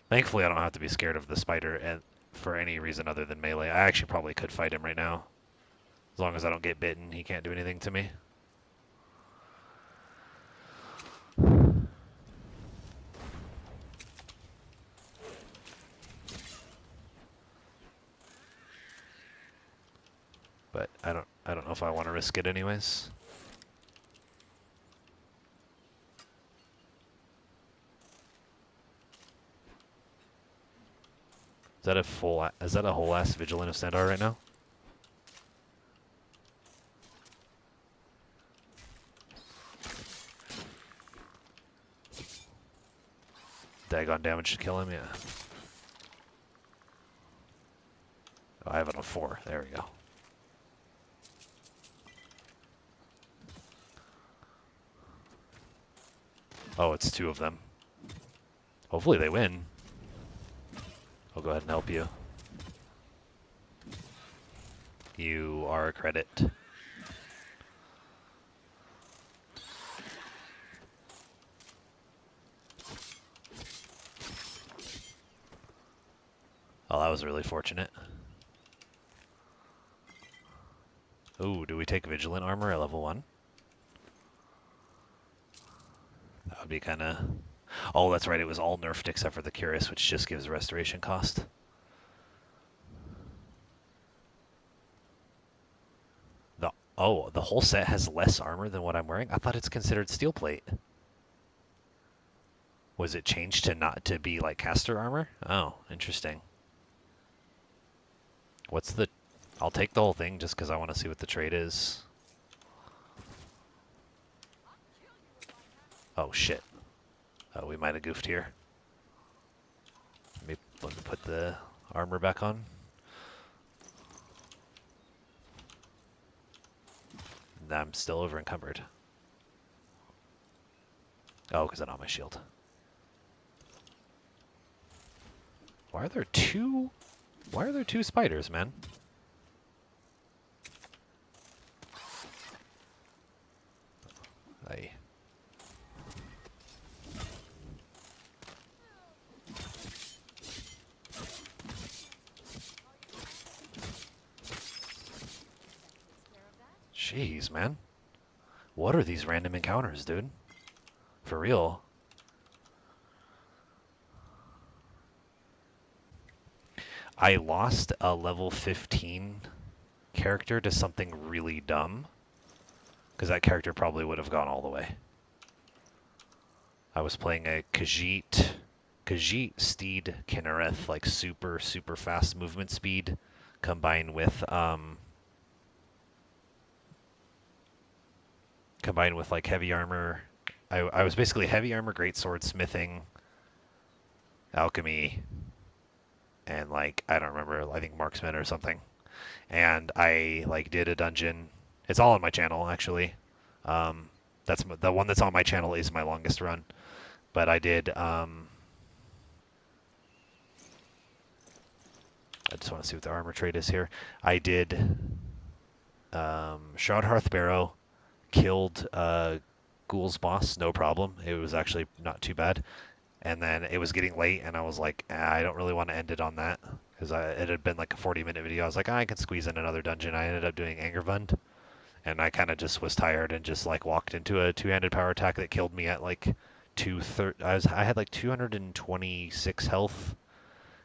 thankfully I don't have to be scared of the spider and for any reason other than melee. I actually probably could fight him right now. As long as I don't get bitten, he can't do anything to me. But I don't know if I want to risk it anyways. Is that a whole ass Vigilant of Sandar right now? Dagon damage should kill him, yeah. Oh, I have it on 4. There we go. Oh, it's 2 of them. Hopefully they win. I'll go ahead and help you. You are a credit. Oh, that was really fortunate. Ooh, do we take Vigilant Armor at level 1? That would be kind of... Oh, that's right, it was all nerfed except for the Curious, which just gives restoration cost. The whole set has less armor than what I'm wearing? I thought it's considered steel plate. Was it changed to not to be like caster armor? Oh, interesting. What's the... I'll take the whole thing just because I want to see what the trade is. Oh, shit. Oh, we might have goofed here. Let me put the armor back on. I'm still over encumbered. Oh, because I don't have my shield. Why are there two spiders, man? Aye. Jeez, man. What are these random encounters, dude? For real. I lost a level 15 character to something really dumb. Because that character probably would have gone all the way. I was playing a Khajiit Steed Kinnereth, like super fast movement speed, combined with like heavy armor. I was basically heavy armor, great sword, smithing, alchemy, and like I don't remember, I think marksman or something. And I like did a dungeon. It's all on my channel actually. Um, the one that's on my channel is my longest run. But I did. I just want to see what the armor trait is here. I did Shroud Hearth Barrow, killed Ghoul's boss, no problem. It was actually not too bad. And then it was getting late, and I was like, I don't really want to end it on that because it had been like a 40-minute video. I was like, I can squeeze in another dungeon. I ended up doing Angervund, and I kind of just was tired and just like walked into a two-handed power attack that killed me at like I had like 226 health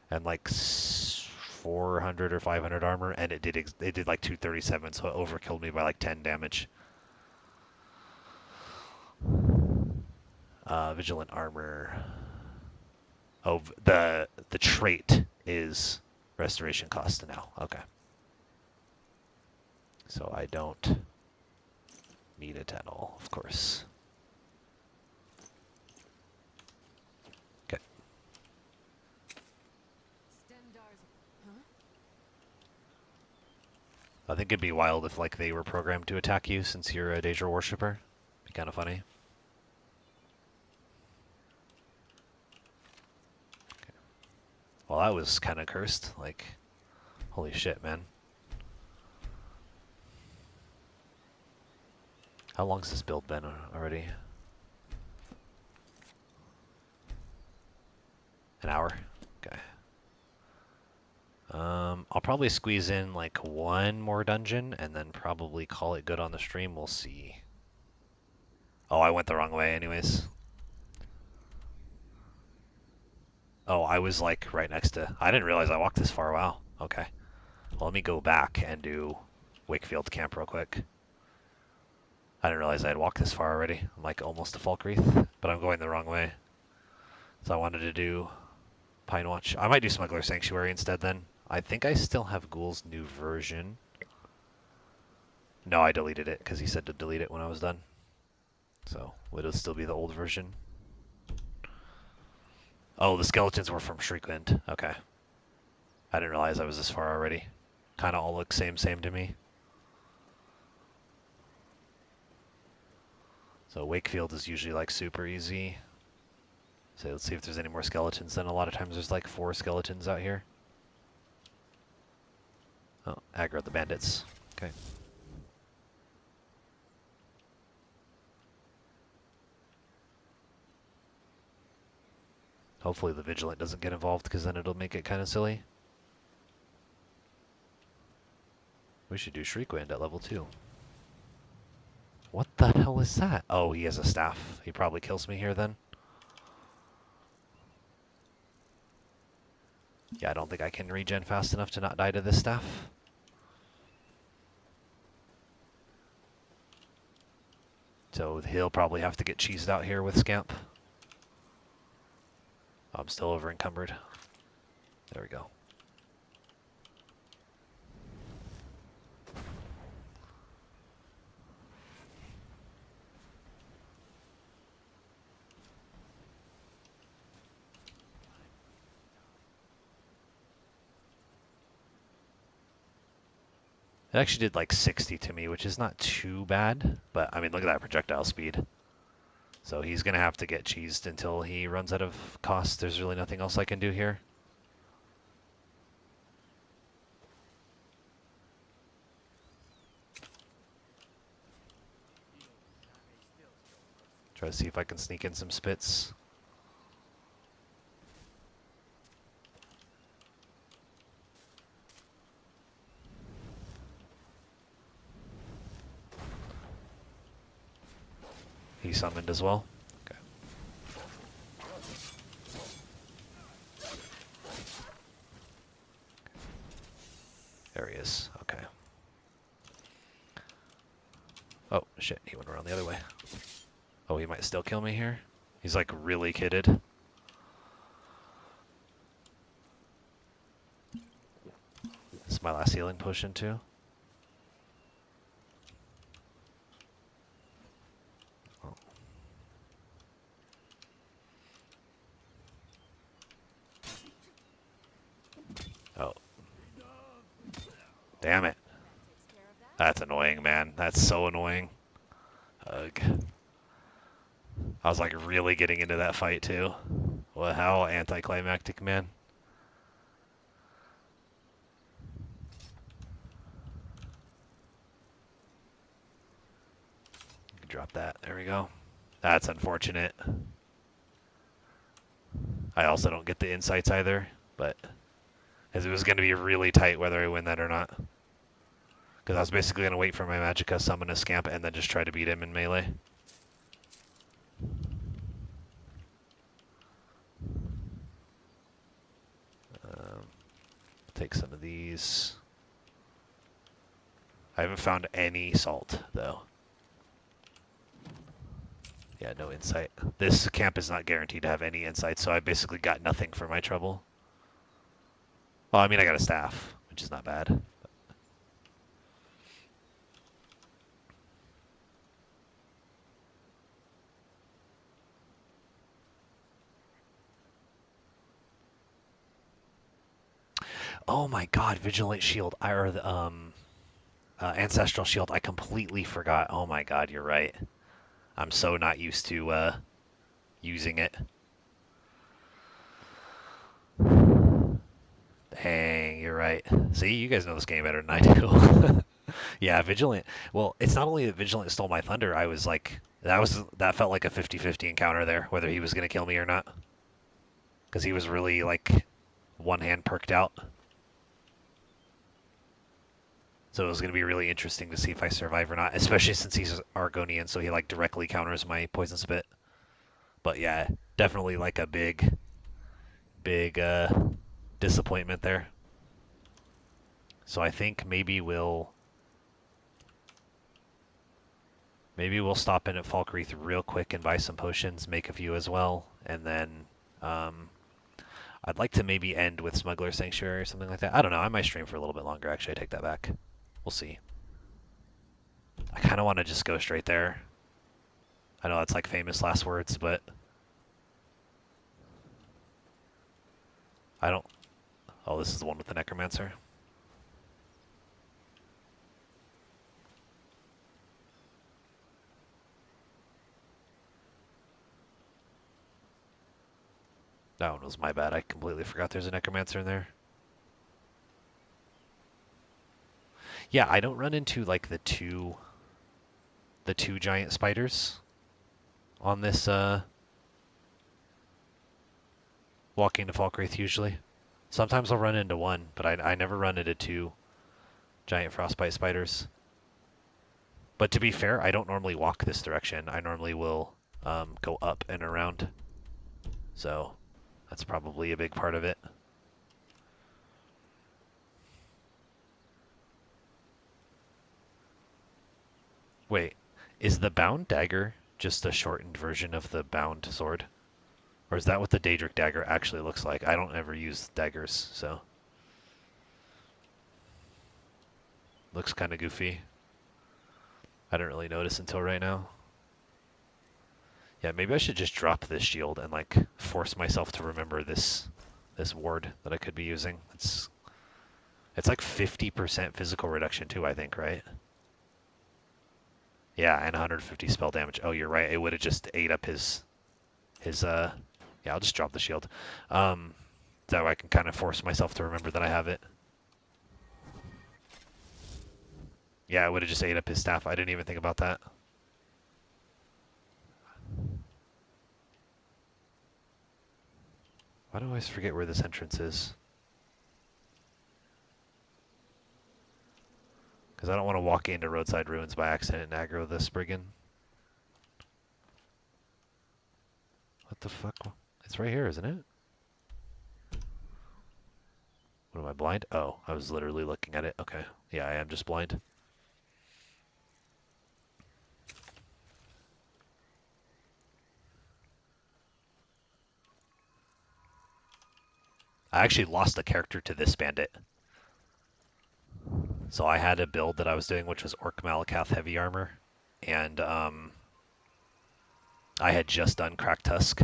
and like 400 or 500 armor, and it did like 237, so it overkilled me by like 10 damage. Vigilant armor. Oh, the trait is restoration cost now. Okay. So I don't need it at all, of course. Okay. I think it'd be wild if like they were programmed to attack you since you're a Daedra worshipper. Be kind of funny. Okay. Well, that was kind of cursed. Like, holy shit, man. How long's this build been already? An hour? Okay. I'll probably squeeze in like one more dungeon and then probably call it good on the stream. We'll see. Oh, I went the wrong way anyways. Oh, I was like right next to... I didn't realize I walked this far. Wow. Okay. Well, let me go back and do Wakefield Camp real quick. I didn't realize I had walked this far already. I'm like almost to Falkreath, but I'm going the wrong way. So I wanted to do Pine Watch. I might do Smuggler Sanctuary instead then. I think I still have Ghoul's new version. No, I deleted it because he said to delete it when I was done. So it'll still be the old version. Oh, the skeletons were from Shriekwind. Okay. I didn't realize I was this far already. Kind of all look same to me. So Wakefield is usually like super easy. So let's see if there's any more skeletons. Then a lot of times there's like 4 skeletons out here. Oh, aggro the bandits. Okay. Hopefully the Vigilant doesn't get involved because then it'll make it kind of silly. We should do Shriekwind at level 2. What the hell is that? Oh, he has a staff. He probably kills me here then. Yeah, I don't think I can regen fast enough to not die to this staff. So he'll probably have to get cheesed out here with Scamp. I'm still over encumbered. There we go. It actually did like 60 to me, which is not too bad. But I mean, look at that projectile speed. So he's going to have to get cheesed until he runs out of cost. There's really nothing else I can do here. Try to see if I can sneak in some spits. He summoned as well. Okay. There he is. Okay. Oh, shit. He went around the other way. Oh, he might still kill me here. He's like really kitted. This is my last healing potion too. Oh. Damn it. That takes care of that. That's annoying, man. That's so annoying. Ugh. I was like really getting into that fight too. Well, how anticlimactic, man. Drop that. There we go. That's unfortunate. I also don't get the insights either, but because it was going to be really tight whether I win that or not. Because I was basically going to wait for my Magicka, summon a Scamp, and then just try to beat him in melee. Take some of these. I haven't found any salt, though. Yeah, no insight. This camp is not guaranteed to have any insight, so I basically got nothing for my trouble. Well, I mean, I got a staff, which is not bad. Oh my god, Vigilant Shield, or the, Ancestral Shield, I completely forgot. Oh my god, you're right. I'm so not used to, using it. Dang, you're right. See, you guys know this game better than I do. Yeah, Vigilant. Well, it's not only that Vigilant stole my thunder, I was like, that felt like a 50-50 encounter there, whether he was going to kill me or not. Because he was really, like, one hand perked out. So it was going to be really interesting to see if I survive or not, especially since he's Argonian, so he, like, directly counters my Poison Spit. But yeah, definitely, like, a big, disappointment there. So I think maybe we'll stop in at Falkreath real quick and buy some potions, make a few as well, and then I'd like to maybe end with Smuggler Sanctuary or something like that. I don't know. I might stream for a little bit longer. Actually, I take that back. We'll see. I kind of want to just go straight there. I know that's like famous last words, but I don't. Oh, this is the one with the Necromancer. That one was my bad. I completely forgot there's a Necromancer in there. Yeah, I don't run into like the two giant spiders on this walking to Falkreath usually. Sometimes I'll run into one, but I never run into two giant frostbite spiders. But to be fair, I don't normally walk this direction. I normally will go up and around. So that's probably a big part of it. Wait, is the bound dagger just a shortened version of the bound sword? Or is that what the Daedric dagger actually looks like? I don't ever use daggers, so. Looks kind of goofy. I didn't really notice until right now. Yeah, maybe I should just drop this shield and like force myself to remember this ward that I could be using. It's like 50% physical reduction too, I think, right? Yeah, and 150 spell damage. Oh, you're right. It would have just ate up his yeah, I'll just drop the shield. That way I can kind of force myself to remember that I have it. Yeah, it would have just ate up his staff. I didn't even think about that. Why do I always forget where this entrance is? Because I don't want to walk into Roadside Ruins by accident and aggro this brigand. What the fuck? It's right here, isn't it? What am I, blind? Oh, I was literally looking at it. Okay. Yeah, I am just blind. I actually lost a character to this bandit. So I had a build that I was doing, which was Orc Malakath Heavy Armor. And I had just done Crack Tusk.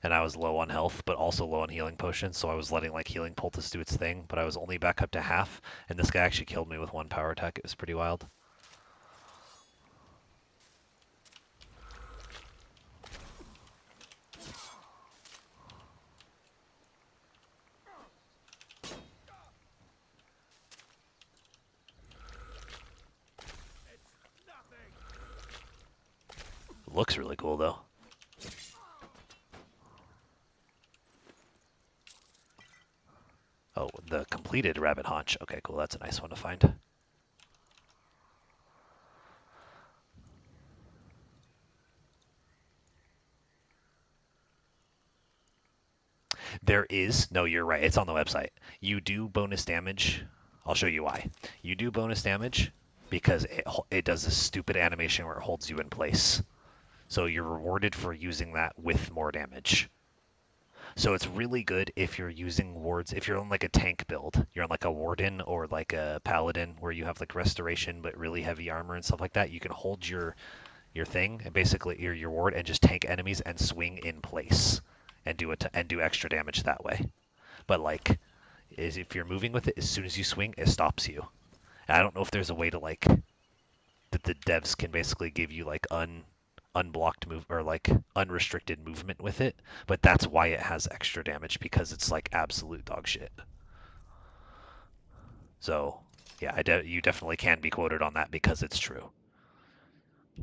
and I was low on health, but also low on healing potions, so I was letting like healing poultice do its thing, but I was only back up to half, and this guy actually killed me with one power attack. It was pretty wild. Looks really cool though. Oh, the completed rabbit haunch. Okay, cool. That's a nice one to find. There is, no, you're right. It's on the website. You do bonus damage. I'll show you why. You do bonus damage because it does this stupid animation where it holds you in place. So you're rewarded for using that with more damage. So it's really good if you're using wards. If you're on like a tank build, you're on like a warden or like a paladin where you have like restoration but really heavy armor and stuff like that. You can hold your thing and basically your ward and just tank enemies and swing in place and do it and do extra damage that way. But like, is if you're moving with it, as soon as you swing, it stops you. And I don't know if there's a way to like that the devs can basically give you like unblocked move or like unrestricted movement with it, but that's why it has extra damage because it's like absolute dog shit. So yeah, you definitely can be quoted on that because it's true.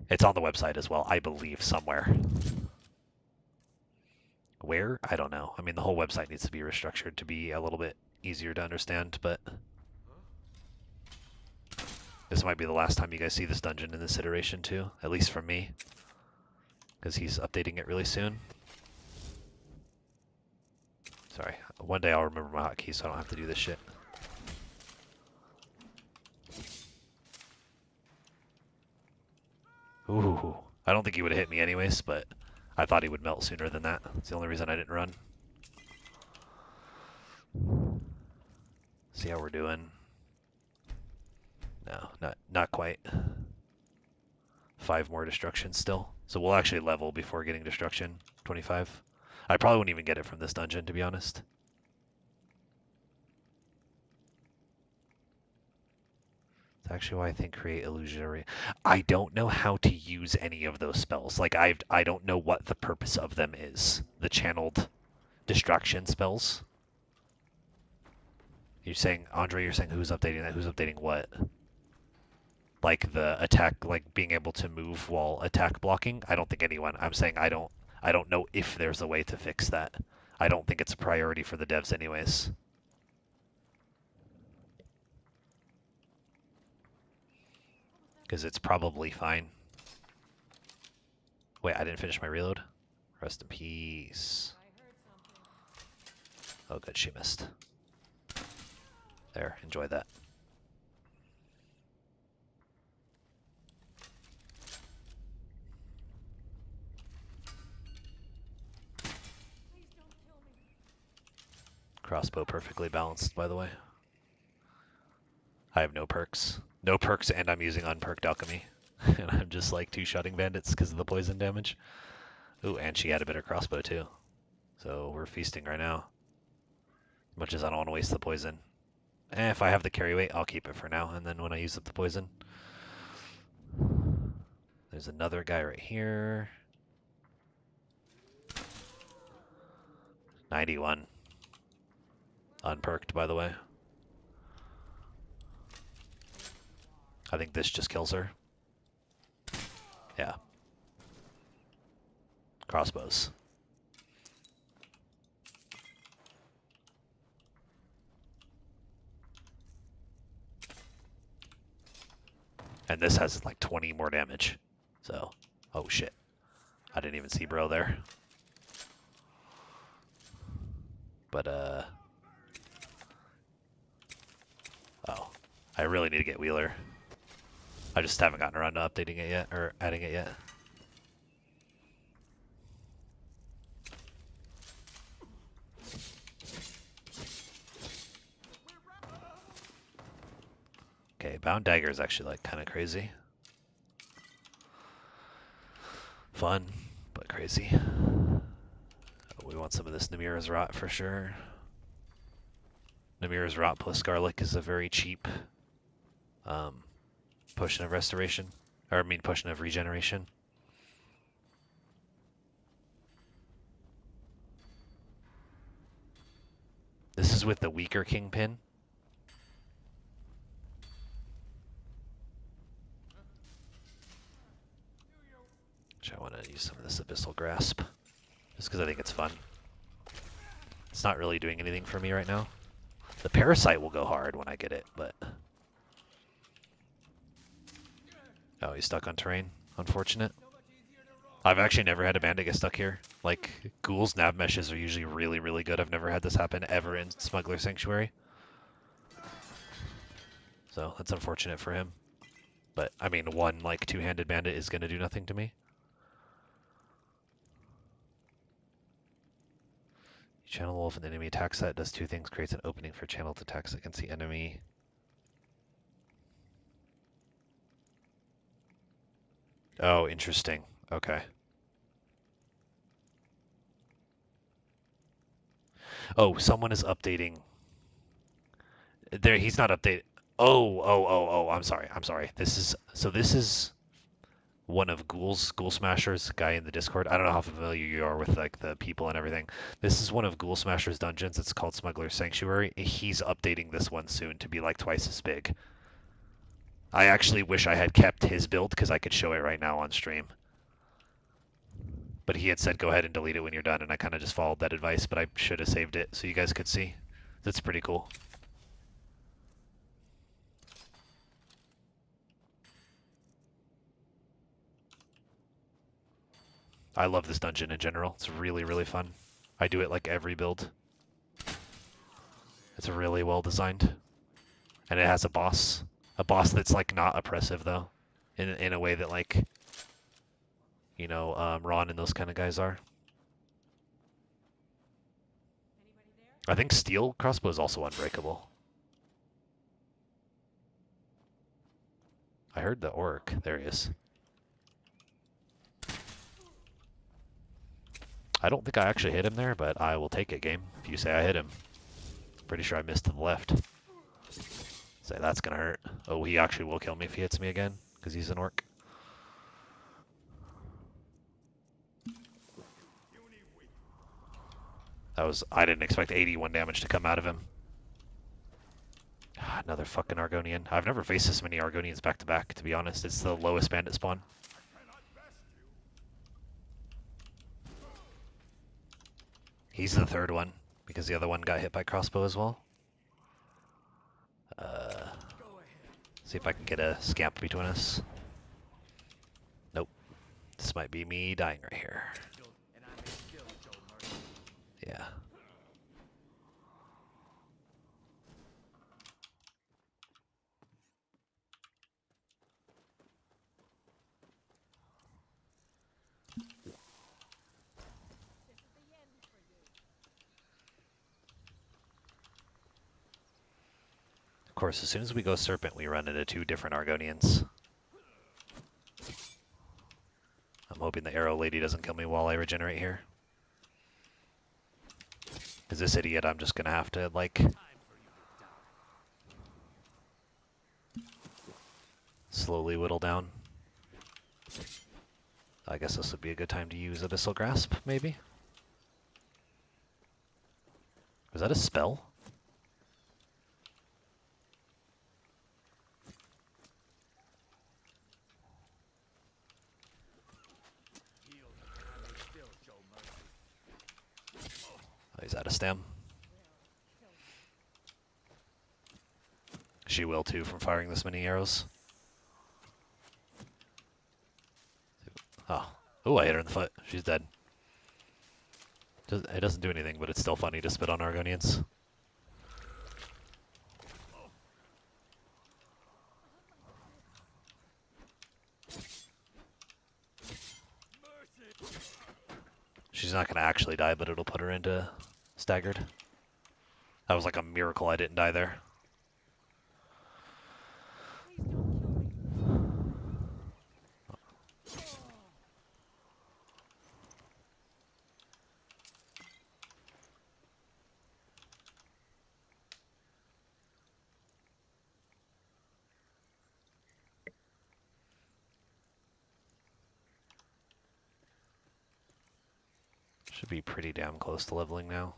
It's on the website as well, I believe, somewhere. Where? I don't know. I mean, the whole website needs to be restructured to be a little bit easier to understand, but this might be the last time you guys see this dungeon in this iteration too, at least from me, because he's updating it really soon. Sorry, one day I'll remember my hotkeys so I don't have to do this shit. Ooh, I don't think he would have hit me anyways, but I thought he would melt sooner than that. That's the only reason I didn't run. See how we're doing. No, not quite. 5 more destruction still. So we'll actually level before getting destruction. 25. I probably wouldn't even get it from this dungeon, to be honest. That's actually why I think create illusionary. I don't know how to use any of those spells. Like I don't know what the purpose of them is. The channeled distraction spells. You're saying, Andre, you're saying who's updating that? Who's updating what? Like the attack, like being able to move while attack blocking? I don't think anyone. I'm saying I don't know if there's a way to fix that. I don't think it's a priority for the devs anyways. Because it's probably fine. Wait, I didn't finish my reload? Rest in peace. Oh good, she missed. There, enjoy that. Crossbow perfectly balanced, by the way. I have no perks. No perks, and I'm using unperked alchemy. And I'm just like two-shotting bandits because of the poison damage. Ooh, and she had a better crossbow too. So we're feasting right now. As much as I don't want to waste the poison. If I have the carry weight, I'll keep it for now, and then when I use up the poison. There's another guy right here. 91. Unperked, by the way. I think this just kills her. Yeah. Crossbows. And this has like 20 more damage. So, oh shit. I didn't even see bro there. But, oh. I really need to get Wheeler. I just haven't gotten around to updating it yet, or adding it yet. Okay, Bound Dagger is actually like kind of crazy. Fun, but crazy. We want some of this Namira's Rot for sure. Namira's Rot plus Garlic is a very cheap potion of restoration. Or I mean potion of regeneration. This is with the weaker Kingpin. Which I want to use some of this Abyssal Grasp. Just because I think it's fun. It's not really doing anything for me right now. The Parasite will go hard when I get it, but... Oh, he's stuck on terrain. Unfortunate. I've actually never had a bandit get stuck here. Like, Ghoul's nav meshes are usually really, really good. I've never had this happen ever in Smuggler Sanctuary. So, that's unfortunate for him. But, I mean, one, like, two-handed bandit is going to do nothing to me. You channel wolf, an enemy attacks that does two things. Creates an opening for channeled attacks against the enemy. Oh, interesting. Okay. Oh, someone is updating. There, he's not updated. Oh, I'm sorry. This is one of Ghoul Smasher's guy in the Discord. I don't know how familiar you are with like the people and everything. This is one of Ghoul Smasher's dungeons. It's called Smuggler's Sanctuary. He's updating this one soon to be like twice as big. I actually wish I had kept his build because I could show it right now on stream. But he had said go ahead and delete it when you're done, and I kind of just followed that advice, but I should have saved it so you guys could see. That's pretty cool. I love this dungeon in general. It's really, really fun. I do it like every build. It's really well designed. And it has a boss. A boss that's like not oppressive though. In a way that like, you know, Ron and those kind of guys are. I think steel crossbow is also unbreakable. I heard the orc. There he is. I don't think I actually hit him there, but I will take it, game, if you say I hit him. Pretty sure I missed to the left. Say that's gonna hurt. Oh, he actually will kill me if he hits me again, because he's an orc. I didn't expect 81 damage to come out of him. Another fucking Argonian. I've never faced this many Argonians back to back, to be honest. It's the lowest bandit spawn. He's the third one, because the other one got hit by crossbow as well. See if I can get a scamp between us. Nope. This might be me dying right here. Yeah. Of course, as soon as we go Serpent, we run into two different Argonians. I'm hoping the arrow lady doesn't kill me while I regenerate here. Because this idiot, I'm just gonna have to, like... slowly whittle down. I guess this would be a good time to use Abyssal Grasp, maybe? Was that a spell? Oh, he's out of stem. She will too from firing this many arrows. Oh. Ooh, I hit her in the foot. She's dead. It doesn't do anything, but it's still funny to spit on Argonians. She's not going to actually die, but it'll put her into staggered. That was like a miracle I didn't die there. Should be pretty damn close to leveling now.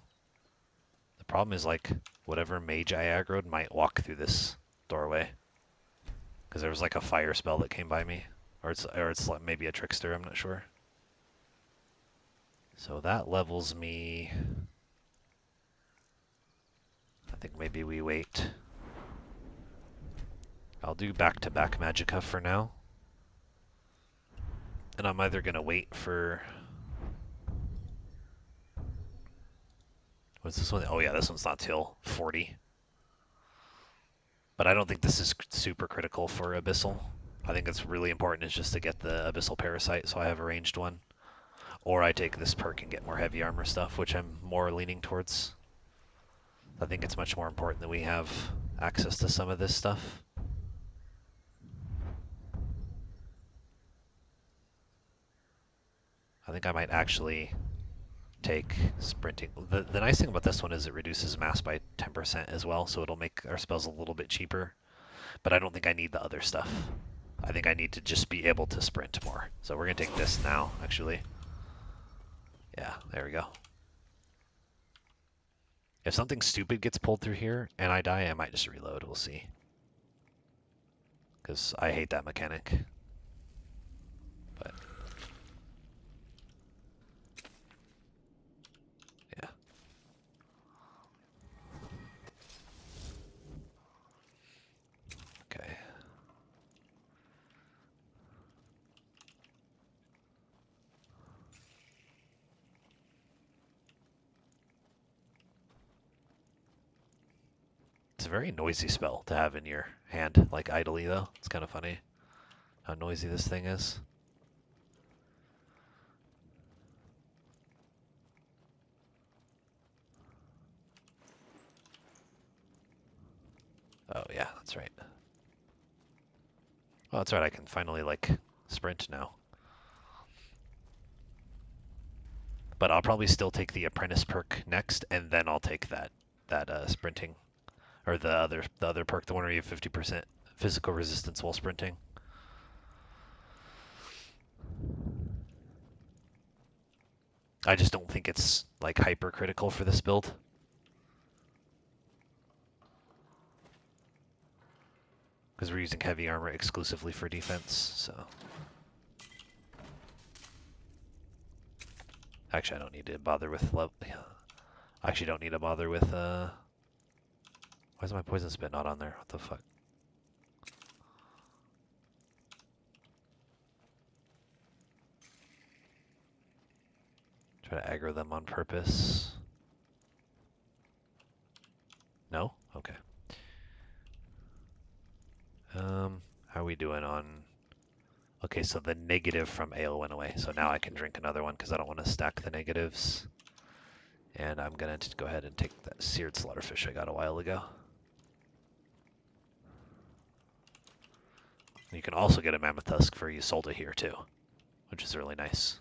The problem is, like, whatever mage I aggroed might walk through this doorway. Because there was like a fire spell that came by me. Or it's like maybe a trickster, I'm not sure. So that levels me. I think maybe we wait. I'll do back-to-back magicka for now. And I'm either going to wait for... What's this one? Oh yeah, this one's not till 40. But I don't think this is super critical for Abyssal. I think it's really important is just to get the Abyssal Parasite, so I have a ranged one. Or I take this perk and get more heavy armor stuff, which I'm more leaning towards. I think it's much more important that we have access to some of this stuff. I think I might actually take sprinting. The nice thing about this one is it reduces mass by 10% as well, so it'll make our spells a little bit cheaper. But I don't think I need the other stuff. I think I need to just be able to sprint more. So we're going to take this now, actually. Yeah, there we go. If something stupid gets pulled through here and I die, I might just reload. We'll see. Because I hate that mechanic. But yeah. Okay. It's a very noisy spell to have in your hand, like idly though. It's kind of funny how noisy this thing is. Oh yeah, that's right. Well, that's right, I can finally like sprint now. But I'll probably still take the apprentice perk next, and then I'll take that sprinting. Or the other perk, the one where you have 50% physical resistance while sprinting. I just don't think it's like hyper critical for this build. Because we're using heavy armor exclusively for defense, so. Actually, I don't need to bother with level. I actually don't need to bother with why is my poison spit not on there? What the fuck? Try to aggro them on purpose. No? Okay. How are we doing on... Okay, so the negative from ale went away, so now I can drink another one because I don't want to stack the negatives. And I'm gonna just go ahead and take that seared slaughterfish I got a while ago. You can also get a mammoth tusk for Isolde here too, which is really nice.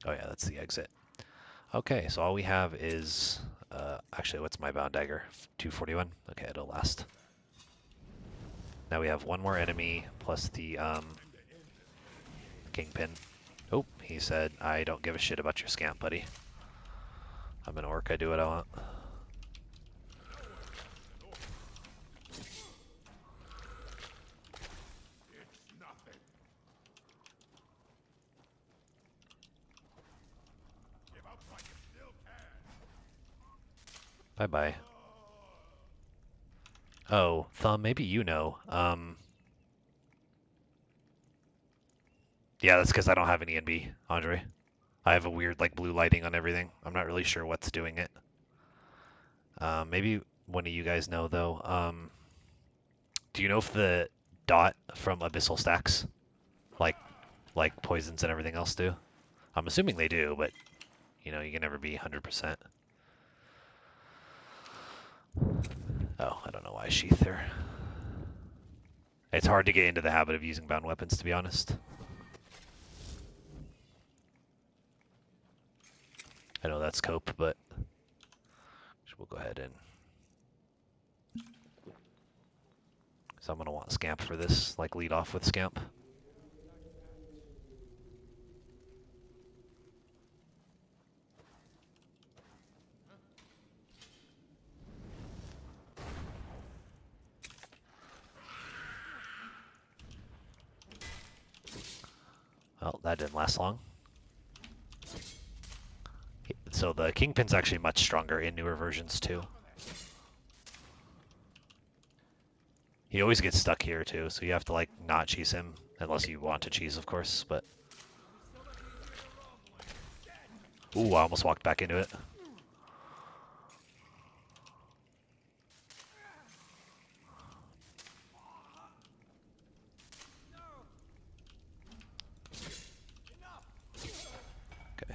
Oh yeah, that's the exit. Okay, so all we have is, actually, what's my bound dagger? 241? Okay, it'll last. Now we have one more enemy, plus the kingpin. Oh, he said, I don't give a shit about your scamp, buddy. I'm an orc, I do what I want. Bye-bye. Oh, Thumb, maybe you know. Yeah, that's because I don't have any NB, Andre. I have a weird, like, blue lighting on everything. I'm not really sure what's doing it. Maybe one of you guys know, though. Do you know if the dot from Abyssal stacks? Like poisons and everything else do? I'm assuming they do, but, you know, you can never be 100%. Oh, I don't know why I sheath there. It's hard to get into the habit of using bound weapons, to be honest. I know that's cope, but we'll go ahead and... So I'm going to want Scamp for this, like lead off with Scamp. Well, that didn't last long. So the Kingpin's actually much stronger in newer versions too. He always gets stuck here too, so you have to like not cheese him, unless you want to cheese, of course, but... Ooh, I almost walked back into it. Okay.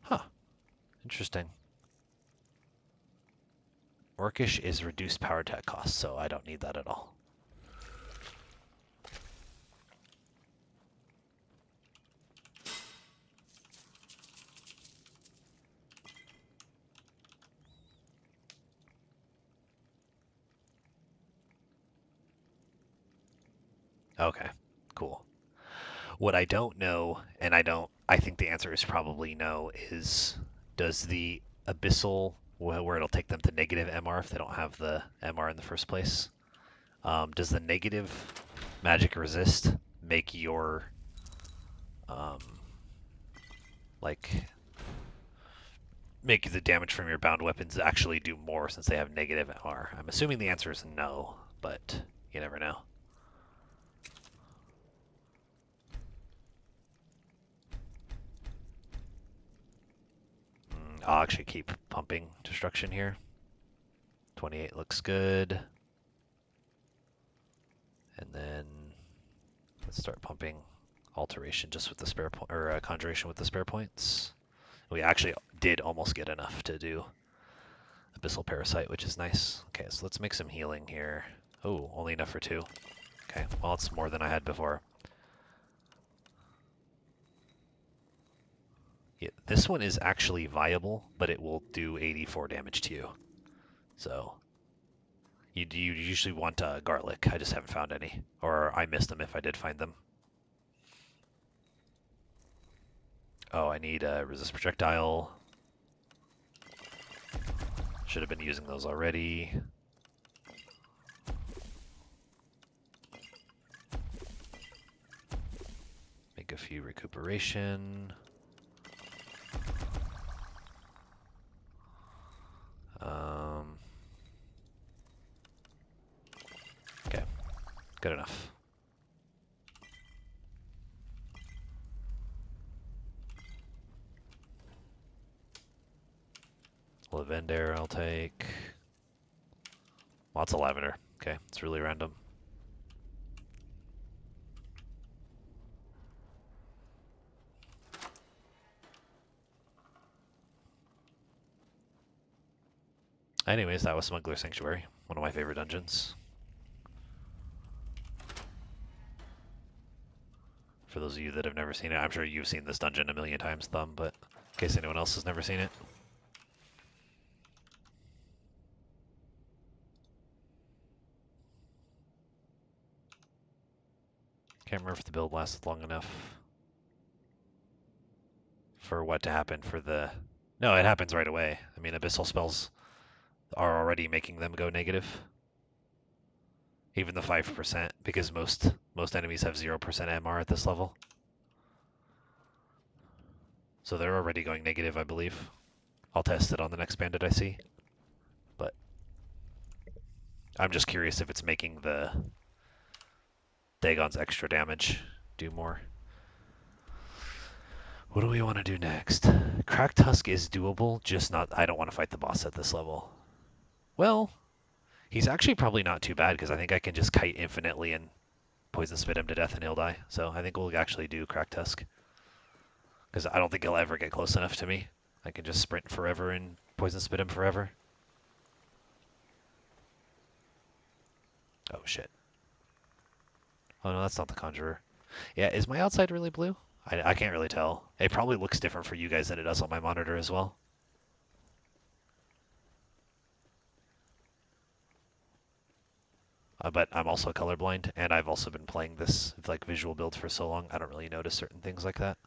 Huh. Interesting. Orcish is reduced power attack cost, so I don't need that at all. Okay, cool. What I don't know, and I think the answer is probably no, is does the Abyssal, where it'll take them to negative MR if they don't have the MR in the first place, does the negative magic resist make your, um, like, make the damage from your bound weapons actually do more since they have negative MR? I'm assuming the answer is no, but you never know. I'll actually keep pumping destruction here. 28 looks good. And then let's start pumping alteration just with the spare point, or conjuration with the spare points. We actually did almost get enough to do abyssal parasite, which is nice. Okay, so let's make some healing here. Oh, only enough for 2. Okay, well, it's more than I had before. Yeah, this one is actually viable, but it will do 84 damage to you. So you usually want garlic. I just haven't found any, or I missed them if I did find them. Oh, I need a resist projectile. Should have been using those already. Make a few recuperation. Okay, good enough. Lavender I'll take. Lots of lavender. Okay, it's really random. Anyways, that was Smuggler Sanctuary, one of my favorite dungeons. For those of you that have never seen it, I'm sure you've seen this dungeon a million times, Thumb, but in case anyone else has never seen it. Can't remember if the build lasted long enough for what to happen for the... No, it happens right away. I mean, abyssal spells are already making them go negative. Even the 5%, because most enemies have 0% MR at this level. So they're already going negative, I believe. I'll test it on the next bandit I see. But I'm just curious if it's making the Dagon's extra damage do more. What do we want to do next? Cracked Husk is doable, just not... I don't want to fight the boss at this level. Well, he's actually probably not too bad, because I think I can just kite infinitely and poison spit him to death and he'll die. So I think we'll actually do Cracked Husk. Because I don't think he'll ever get close enough to me. I can just sprint forever and poison spit him forever. Oh shit. Oh no, that's not the Conjurer. Yeah, is my outside really blue? I can't really tell. It probably looks different for you guys than it does on my monitor as well. But I'm also colorblind, and I've also been playing this like visual build for so long, I don't really notice certain things like that.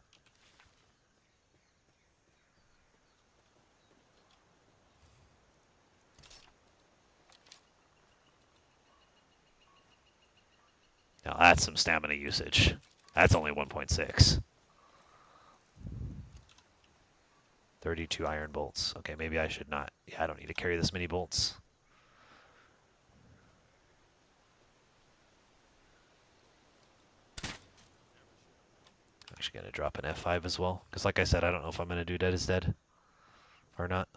that's some stamina usage. That's only 1.6. 32 iron bolts. Okay, maybe I should not. Yeah, I don't need to carry this many bolts. I'm actually going to drop an F5 as well. Because like I said, I don't know if I'm going to do Dead is Dead or not.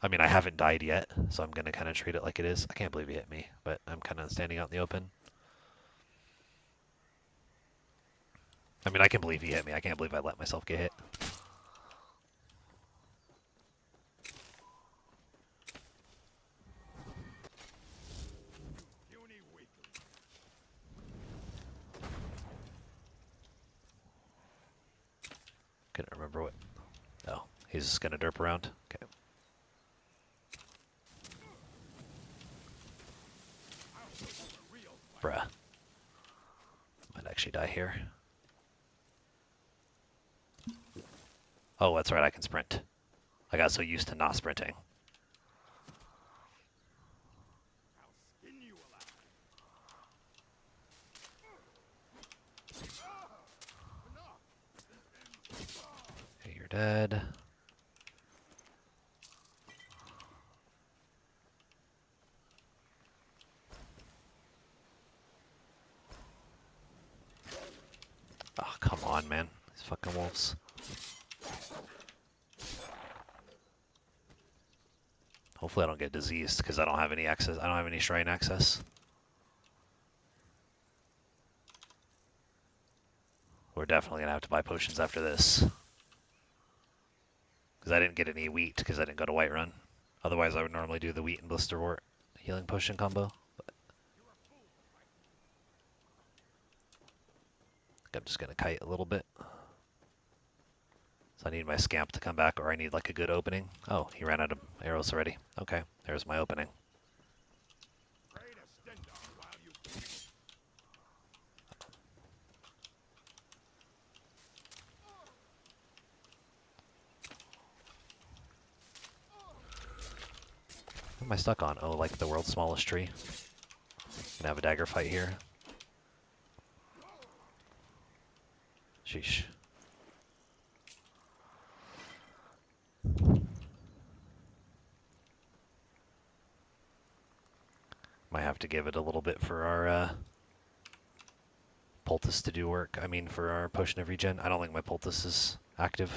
I mean, I haven't died yet, so I'm going to kind of treat it like it is. I can't believe he hit me, but I'm kind of standing out in the open. I mean, I can believe he hit me. I can't believe I let myself get hit. Couldn't remember what. Oh, he's just gonna derp around. Okay. Bruh. Might actually die here. Oh, that's right, I can sprint. I got so used to not sprinting. Okay, you're dead. Oh, come on, man. These fucking wolves. Hopefully I don't get diseased, because I don't have any access. I don't have any shrine access. We're definitely going to have to buy potions after this. Because I didn't get any wheat, because I didn't go to Whiterun. Otherwise I would normally do the wheat and blisterwort healing potion combo. But I'm just going to kite a little bit. So I need my scamp to come back, or I need like a good opening. Oh, he ran out of arrows already. Okay, there's my opening. What am I stuck on? Oh, like the world's smallest tree. Gonna have a dagger fight here. Sheesh. Might have to give it a little bit for our poultice to do work. I mean, for our potion of regen. I don't think my poultice is active.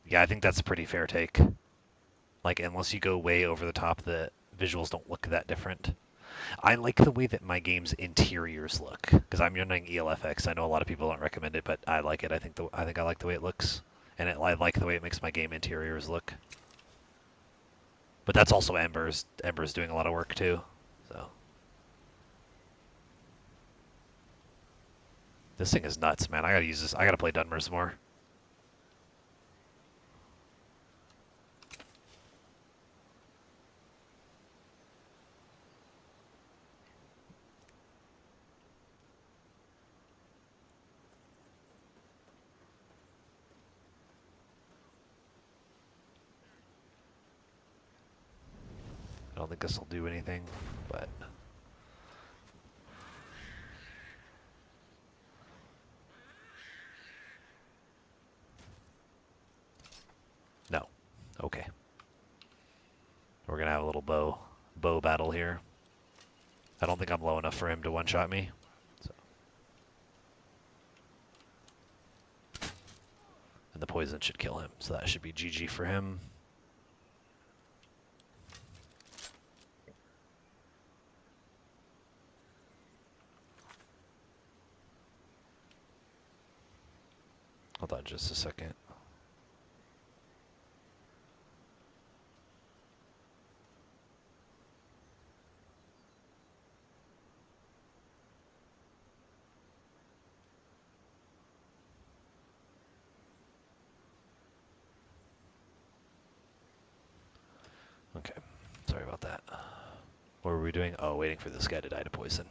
Yeah, I think that's a pretty fair take. Like, unless you go way over the top, the visuals don't look that different. I like the way that my game's interiors look, because I'm running ELFX. I know a lot of people don't recommend it, but I like it. I think I like the way it looks, and I like the way it makes my game interiors look. But that's also Ember's. Ember's doing a lot of work too, so. This thing is nuts, man. I gotta use this. I gotta play Dunmers more. I don't think this will do anything, but. No. Okay. We're gonna have a little bow battle here. I don't think I'm low enough for him to one-shot me. So. And the poison should kill him, so that should be GG for him. Hold on just a second. Okay, sorry about that. What were we doing? Oh, waiting for this guy to die to poison.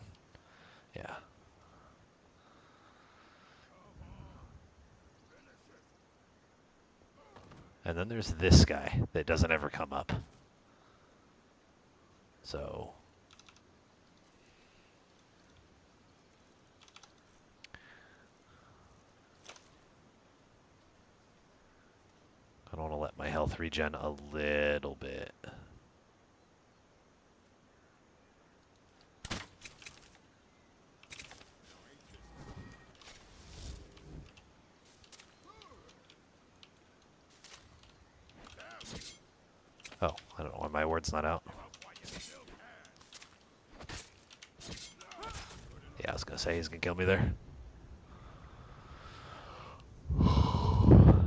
Yeah. And then there's this guy that doesn't ever come up. So I don't want to let my health regen a little bit. Oh, I don't know why my word's not out. Yeah, I was gonna say he's gonna kill me there.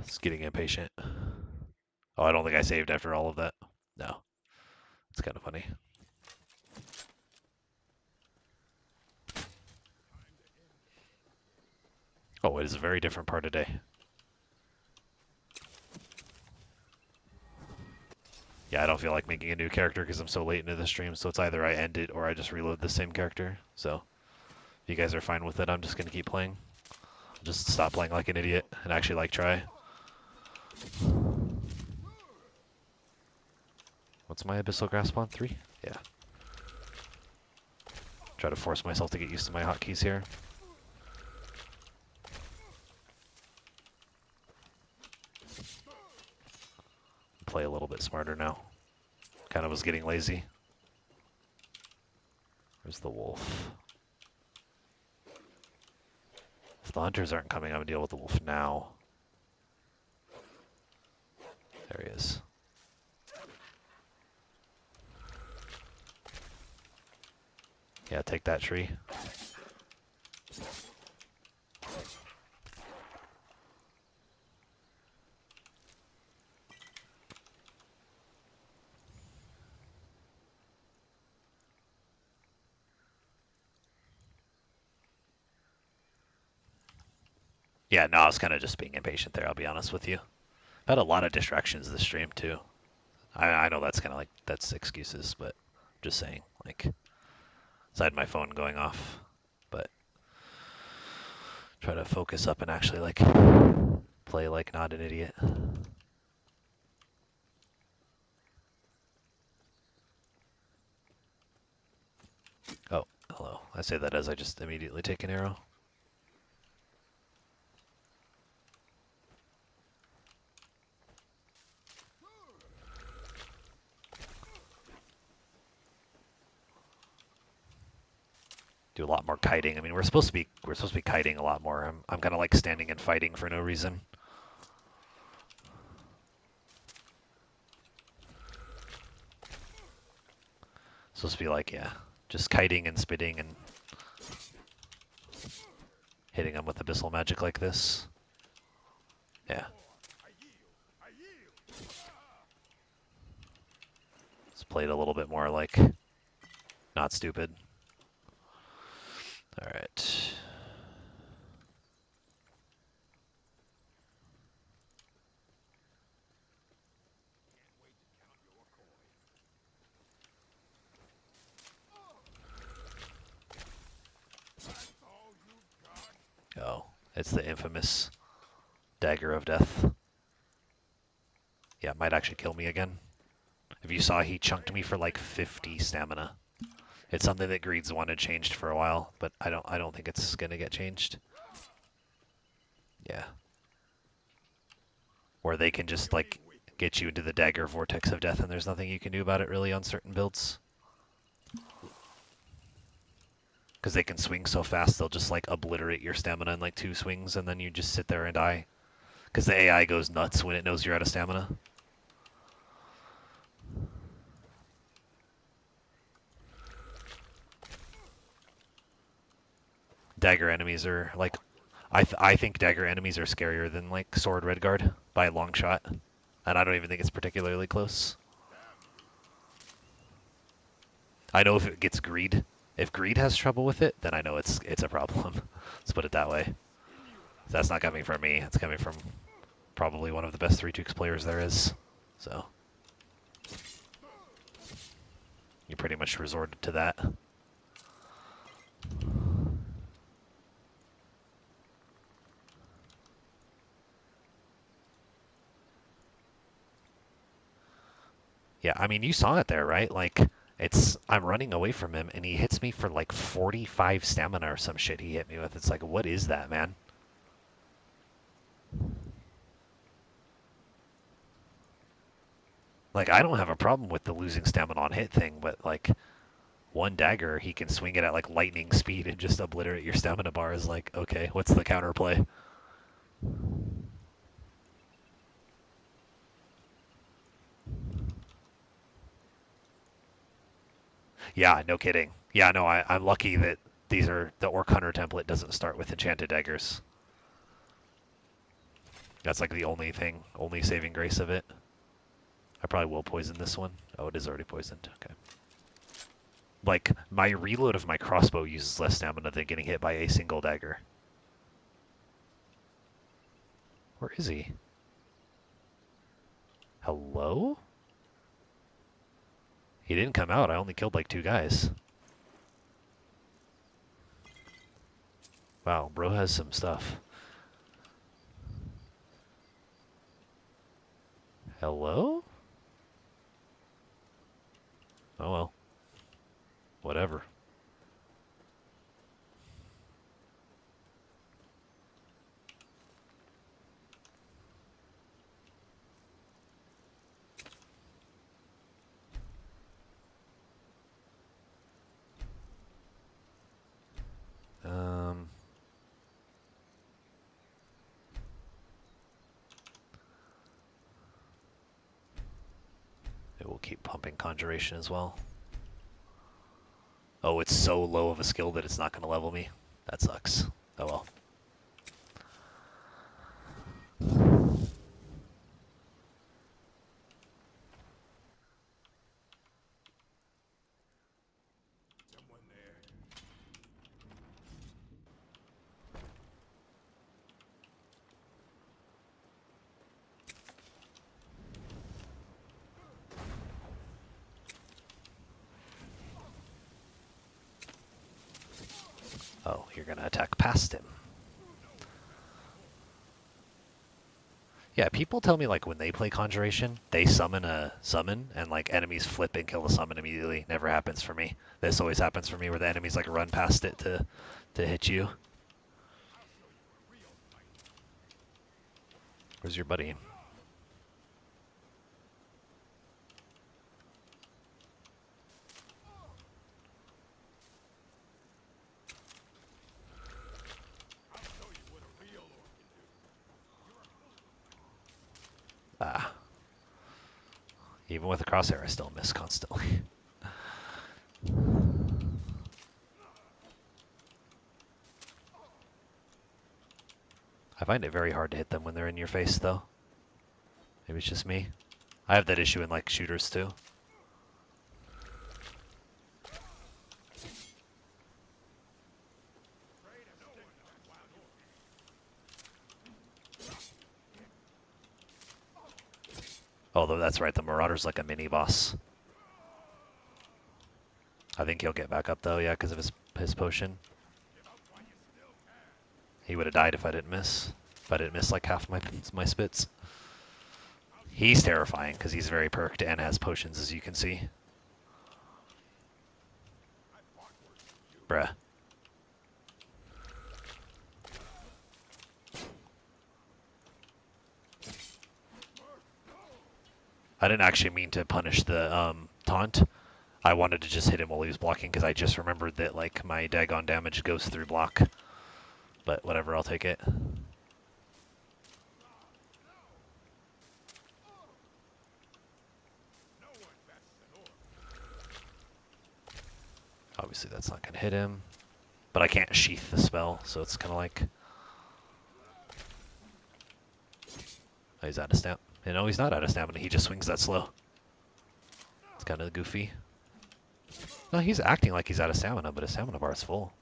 It's getting impatient. Oh, I don't think I saved after all of that. No. It's kind of funny. Oh, it is a very different part of day. Yeah, I don't feel like making a new character because I'm so late into the stream, so it's either I end it or I just reload the same character. So, if you guys are fine with it, I'm just going to keep playing. I'll just stop playing like an idiot and actually like try. What's my Abyssal Grasp on? 3? Yeah. Try to force myself to get used to my hotkeys here. Play a little bit smarter now. Kind of was getting lazy. Where's the wolf? If the hunters aren't coming, I'm going to deal with the wolf now. There he is. Yeah, take that tree. Yeah, no, I was kind of just being impatient there, I'll be honest with you. I've had a lot of distractions this stream, too. I know that's kind of like, that's excuses, but just saying, like, aside my phone going off, but try to focus up and actually, like, play like not an idiot. Oh, hello. I say that as I just immediately take an arrow. Do a lot more kiting. I mean, we're supposed to be kiting a lot more. I'm kind of like standing and fighting for no reason. Supposed to be like, yeah, just kiting and spitting and hitting them with abyssal magic like this. Yeah. Let's play it a little bit more like not stupid. All right. Oh, it's the infamous dagger of death. Yeah, it might actually kill me again. If you saw, he chunked me for like 50 stamina. It's something that Greed's wanted changed for a while, but I don't think it's gonna get changed. Yeah. Or they can just like get you into the dagger vortex of death and there's nothing you can do about it really on certain builds. Because they can swing so fast, they'll just like obliterate your stamina in like 2 swings and then you just sit there and die. Because the AI goes nuts when it knows you're out of stamina. Dagger enemies are like, I think dagger enemies are scarier than like sword Redguard by a long shot, and I don't even think it's particularly close. I know if it gets Greed, if Greed has trouble with it, then I know it's a problem. Let's put it that way. That's not coming from me. It's coming from probably one of the best 3-2 players there is. So you pretty much resorted to that. Yeah, I mean, you saw it there, right? Like, I'm running away from him, and he hits me for like 45 stamina or some shit he hit me with. It's like, what is that, man? Like, I don't have a problem with the losing stamina on hit thing, but like, one dagger, he can swing it at like lightning speed and just obliterate your stamina bar is like, okay, what's the counterplay? Yeah, no kidding. Yeah, no, I'm lucky that the Orc Hunter template doesn't start with enchanted daggers. That's like the only saving grace of it. I probably will poison this one. Oh, it is already poisoned. Okay. Like, my reload of my crossbow uses less stamina than getting hit by a single dagger. Where is he? Hello? He didn't come out. I only killed like 2 guys. Wow, bro has some stuff. Hello? Oh well. Whatever. Um... It will keep pumping Conjuration as well. Oh, it's so low of a skill that it's not going to level me. That sucks. Oh well. Someone there. Oh, you're going to attack past him. Yeah, people tell me like when they play Conjuration, they summon a summon and like enemies flip and kill the summon immediately. Never happens for me. This always happens for me where the enemies like run past it to hit you. Where's your buddy? Ah. Even with a crosshair, I still miss constantly. I find it very hard to hit them when they're in your face, though. Maybe it's just me. I have that issue in like shooters too. Although that's right, the Marauder's like a mini boss. I think he'll get back up though, yeah, because of his potion. He would have died if I didn't miss. If I didn't miss like half my spits. He's terrifying because he's very perked and has potions, as you can see. Bruh. I didn't actually mean to punish the taunt. I wanted to just hit him while he was blocking because I just remembered that like my daggone damage goes through block. But whatever, I'll take it. Obviously that's not going to hit him. But I can't sheath the spell, so it's kind of like... Oh, he's out of stamina. No, he's not out of stamina. He just swings that slow. It's kind of goofy. No, he's acting like he's out of stamina, but his stamina bar is full.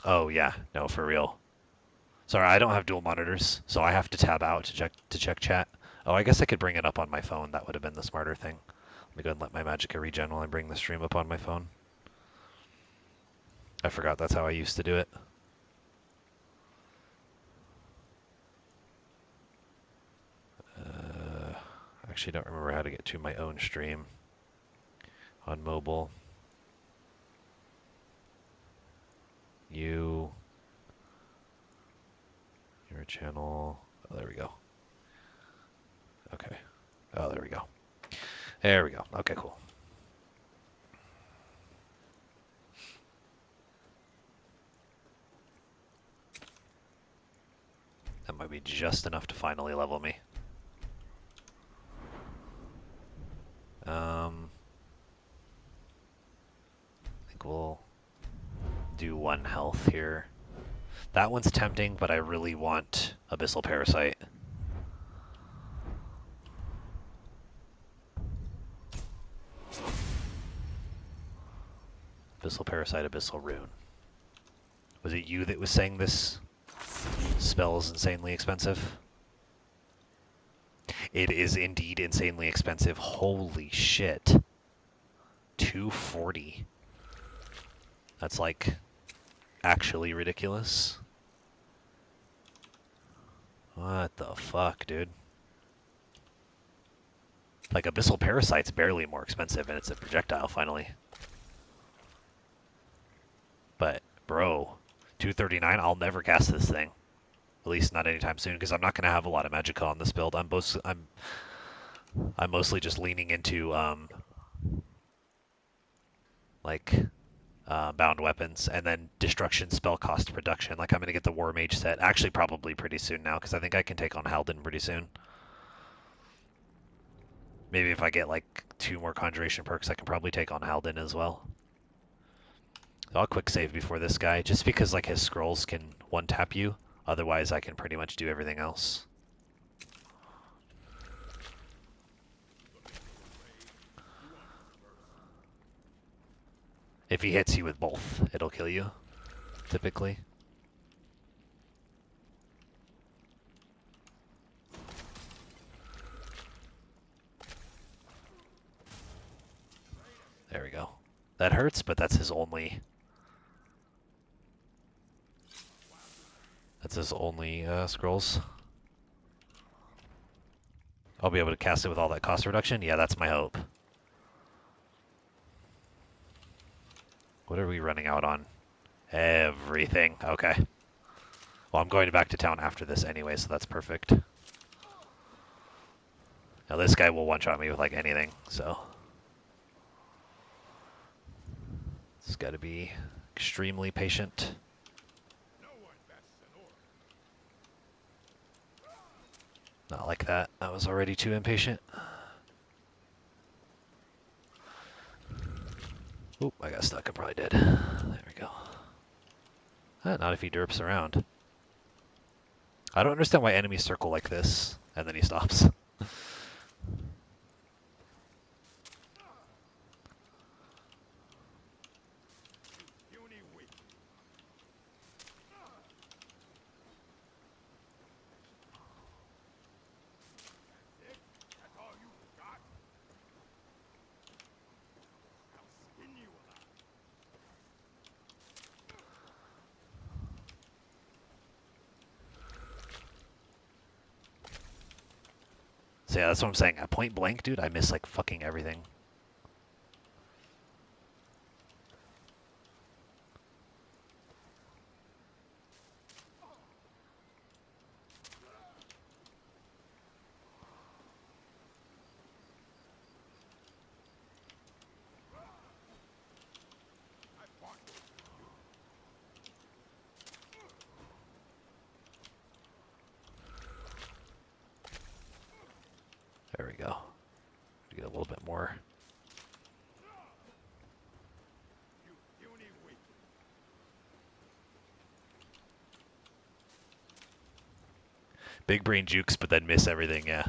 Oh yeah, no, for real. Sorry, I don't have dual monitors, so I have to tab out to check chat. Oh, I guess I could bring it up on my phone. That would have been the smarter thing. Let me go and let my magicka regen while I bring the stream up on my phone. I forgot that's how I used to do it. Actually don't remember how to get to my own stream on mobile. Your channel. Oh, there we go. Okay. Oh, there we go. There we go. Okay, cool. That might be just enough to finally level me. I think we'll do 1 health here. That one's tempting, but I really want Abyssal Parasite. Abyssal Parasite, Abyssal Rune. Was it you that was saying this spell is insanely expensive? It is indeed insanely expensive. Holy shit. 240. That's like actually ridiculous. What the fuck, dude? Like Abyssal Parasite's barely more expensive and it's a projectile finally. But bro, 239, I'll never cast this thing. At least not anytime soon, because I'm not going to have a lot of magicka on this build. I'm mostly just leaning into bound weapons and then destruction spell cost production. Like I'm going to get the War Mage set actually probably pretty soon now, because I think I can take on Halden pretty soon. Maybe if I get like 2 more conjuration perks, I can probably take on Halden as well. So I'll quick save before this guy, just because like his scrolls can one-tap you. Otherwise, I can pretty much do everything else. If he hits you with both, it'll kill you, typically. There we go. That hurts, but that's his only... That's his only scrolls. I'll be able to cast it with all that cost reduction? Yeah, that's my hope. What are we running out on? Everything. Okay. Well, I'm going back to town after this anyway, so that's perfect. Now this guy will one-shot me with like anything, so... Just gotta be extremely patient. Not like that. I was already too impatient. Oop, I got stuck. I'm probably dead. There we go. Not if he derps around. I don't understand why enemies circle like this, and then he stops. So yeah, that's what I'm saying. At point blank, dude, I miss like fucking everything. There we go. Get a little bit more. Big brain jukes, but then miss everything, yeah.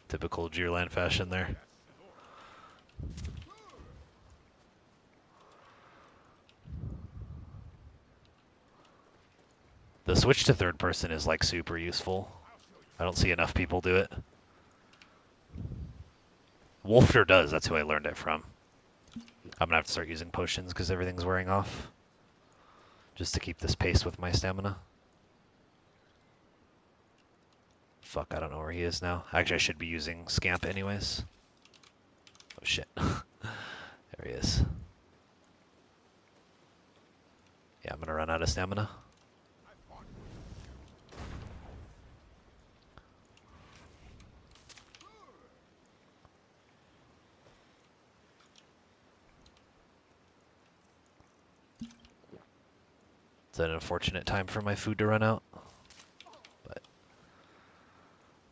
Typical Gearland fashion there. The switch to third person is like super useful. I don't see enough people do it. Wolfter does. That's who I learned it from. I'm gonna have to start using potions because everything's wearing off. Just to keep this pace with my stamina. Fuck, I don't know where he is now. Actually, I should be using Scamp anyways. Oh shit. There he is. Yeah, I'm gonna run out of stamina. It's an unfortunate time for my food to run out. But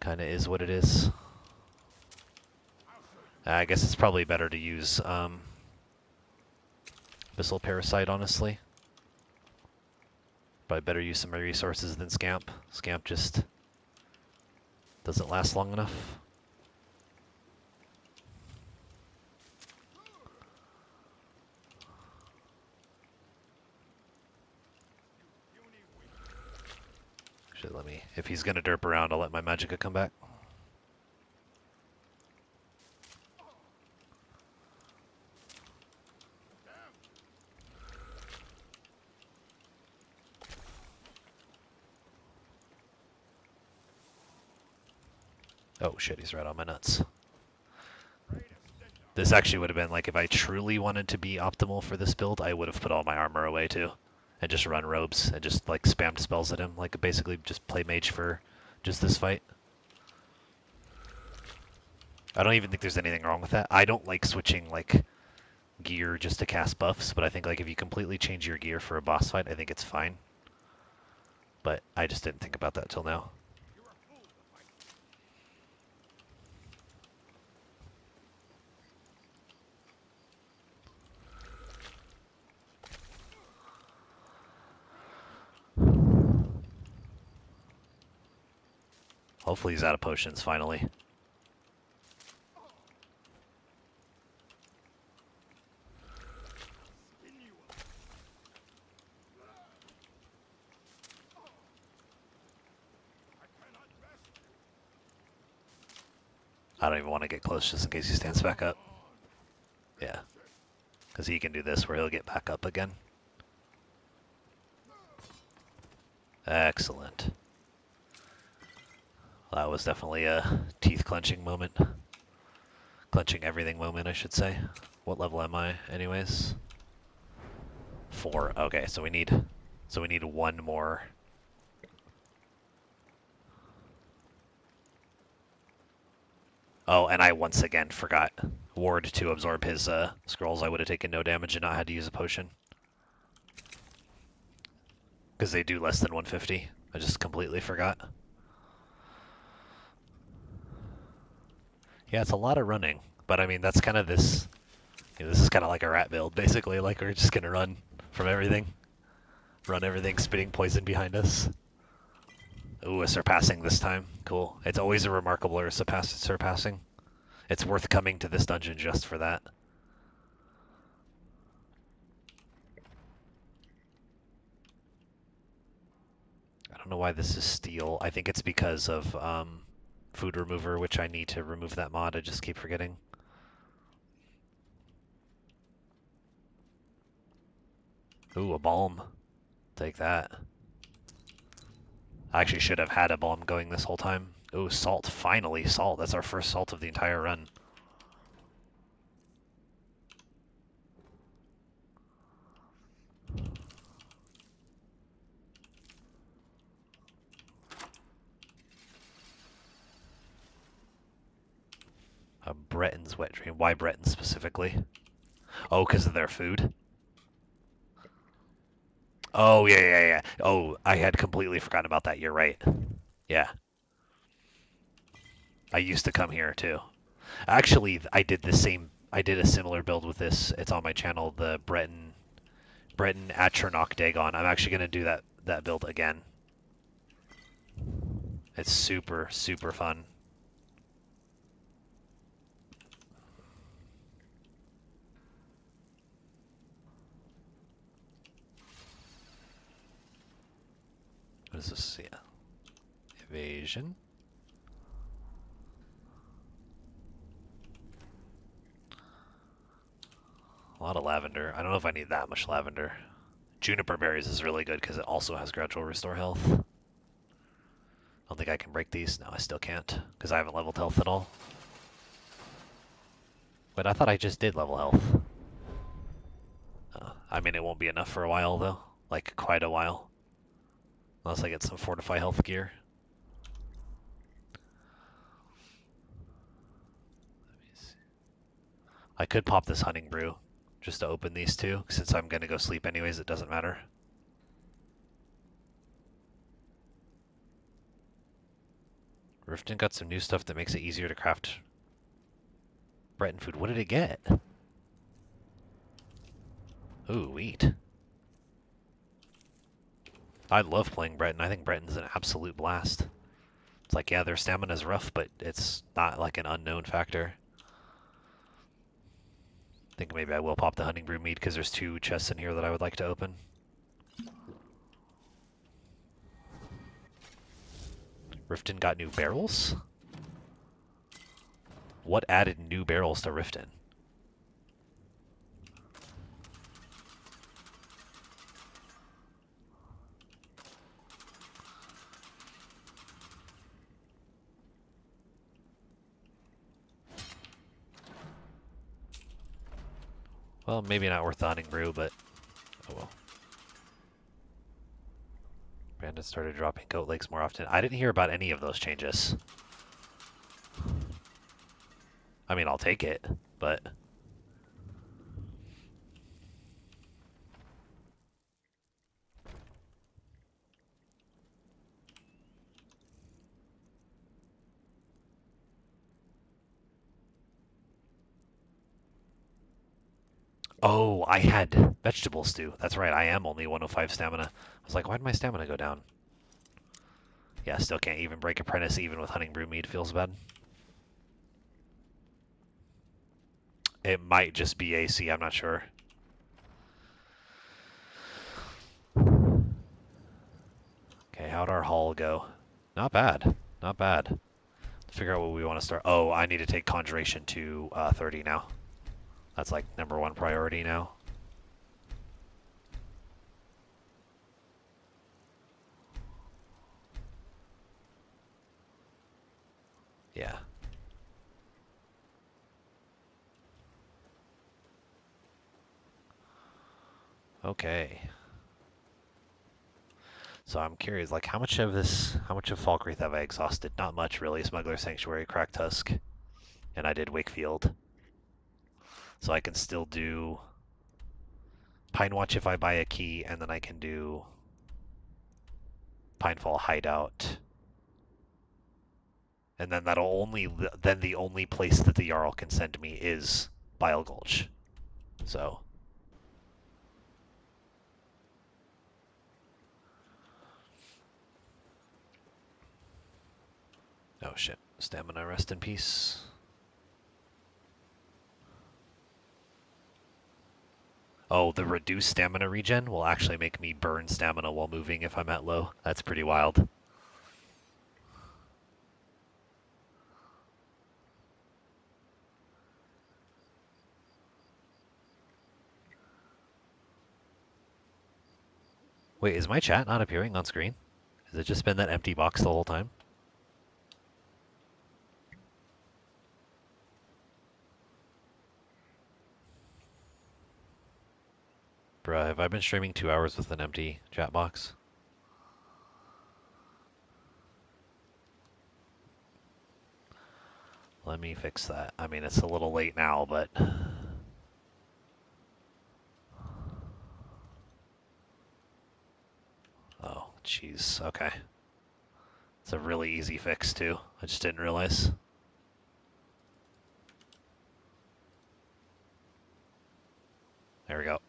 kinda is what it is. I guess it's probably better to use Abyssal Parasite, honestly. Probably better use some resources than Scamp. Scamp just doesn't last long enough. Actually, let me, if he's gonna derp around, I'll let my Magicka come back. Oh shit, he's right on my nuts. This actually would have been like, if I truly wanted to be optimal for this build, I would have put all my armor away too. And just run robes and just like spammed spells at him, like basically just play mage for just this fight. I don't even think there's anything wrong with that. I don't like switching like gear just to cast buffs, but I think like if you completely change your gear for a boss fight, I think it's fine. But I just didn't think about that till now. Hopefully he's out of potions finally. I don't even want to get close just in case he stands back up. Yeah. Because he can do this where he'll get back up again. Excellent. That was definitely a teeth clenching moment. Clenching everything moment, I should say. What level am I, anyways? 4. Okay, so we need one more. Oh, and I once again forgot Ward to absorb his scrolls. I would have taken no damage and not had to use a potion. Because they do less than 150. I just completely forgot. Yeah, it's a lot of running. But I mean, that's kind of this... You know, this is kind of like a rat build, basically. Like, we're just going to run from everything. Run everything, spitting poison behind us. Ooh, a surpassing this time. Cool. It's always a remarkable or surpassing. It's worth coming to this dungeon just for that. I don't know why this is steel. I think it's because of food remover, which I need to remove that mod. I just keep forgetting. Ooh, a balm. Take that. I actually should have had a balm going this whole time. Ooh, salt. Finally, salt. That's our first salt of the entire run. A Breton's wet dream. Why Breton specifically? Oh, because of their food? Oh, yeah. Oh, I had completely forgotten about that. You're right. Yeah. I used to come here too. Actually, I did a similar build with this. It's on my channel, the Breton Atronach Dagon. I'm actually gonna do that build again. It's super, super fun. What is this? Yeah. Evasion. A lot of lavender. I don't know if I need that much lavender. Juniper berries is really good because it also has gradual restore health. I don't think I can break these. No, I still can't because I haven't leveled health at all. But I thought I just did level health. I mean, it won't be enough for a while though. Like, quite a while. Unless I get some fortify health gear. I could pop this hunting brew just to open these two. Since I'm going to go sleep anyways, it doesn't matter. Riften got some new stuff that makes it easier to craft Breton food. What did it get? Ooh, wheat. I love playing Breton. I think Breton's an absolute blast. It's like, yeah, their stamina's rough, but it's not like an unknown factor. I think maybe I will pop the hunting brew mead because there's 2 chests in here that I would like to open. Riften got new barrels? What added new barrels to Riften? Well, maybe not worth the hunting brew, but oh well. Bandits started dropping goat legs more often. I didn't hear about any of those changes. I mean, I'll take it, but... Oh, I had vegetable stew. That's right, I am only 105 stamina. I was like, why did my stamina go down? Yeah, still can't even break apprentice even with hunting brew mead. Feels bad. It might just be AC, I'm not sure. Okay, how'd our haul go? Not bad. Not bad. Figure out what we want to start. Oh, I need to take conjuration to 30 now. That's like #1 priority now. Yeah. Okay. So I'm curious, like, how much of Falkreath have I exhausted? Not much, really. Smuggler Sanctuary, Cracked Tusk, and I did Wakefield. So I can still do Pine Watch if I buy a key, and then I can do Pinefall Hideout. And then then the only place that the Jarl can send me is Bile Gulch. So... Oh shit. Stamina, rest in peace. Oh, the reduced stamina regen will actually make me burn stamina while moving if I'm at low. That's pretty wild. Wait, is my chat not appearing on screen? Has it just been that empty box the whole time? Bruh, have I been streaming 2 hours with an empty chat box? Let me fix that. I mean, it's a little late now, but... Oh, jeez. Okay. It's a really easy fix, too. I just didn't realize. There we go.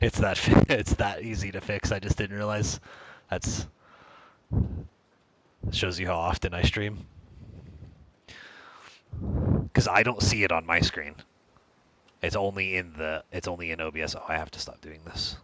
It's that easy to fix. I just didn't realize. That shows you how often I stream. Because I don't see it on my screen. It's only in OBS. Oh, I have to stop doing this.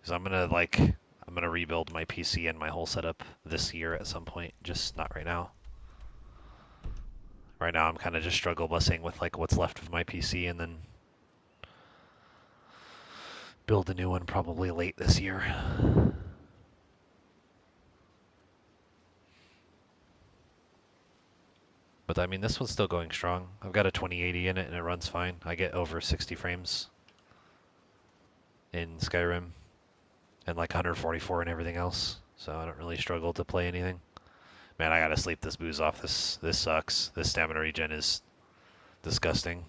Because I'm gonna rebuild my PC and my whole setup this year at some point, just not right now. Right now I'm kind of just struggle bussing with like what's left of my PC and then build a new one probably late this year. But I mean, this one's still going strong. I've got a 2080 in it and it runs fine. I get over 60 frames in Skyrim and like 144 and everything else. So I don't really struggle to play anything. Man, I gotta sleep this booze off. This sucks. This stamina regen is disgusting.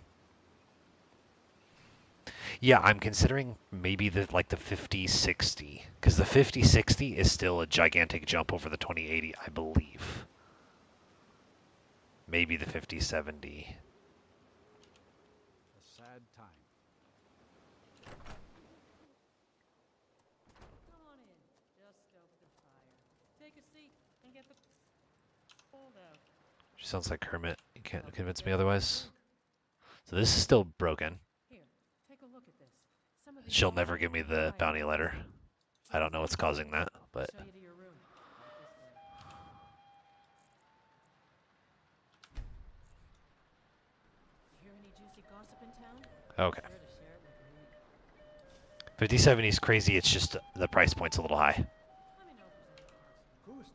Yeah, I'm considering maybe the 5060 because the 5060 is still a gigantic jump over the 2080, I believe. Maybe the 5070. A sad time. Come on in. Just stoke the fire. Take a seat and get the cold out. She sounds like Kermit. You can't convince me otherwise. So this is still broken. Here, take a look at this. Some of these She'll walls never are give me made the of bounty iron. letter. I don't know what's causing that, but Show you to your room. Right this way. You hear any juicy gossip in town? okay. Sure to share it with me. 5070 is crazy. It's just the price point's a little high. Let me know if there's any cars.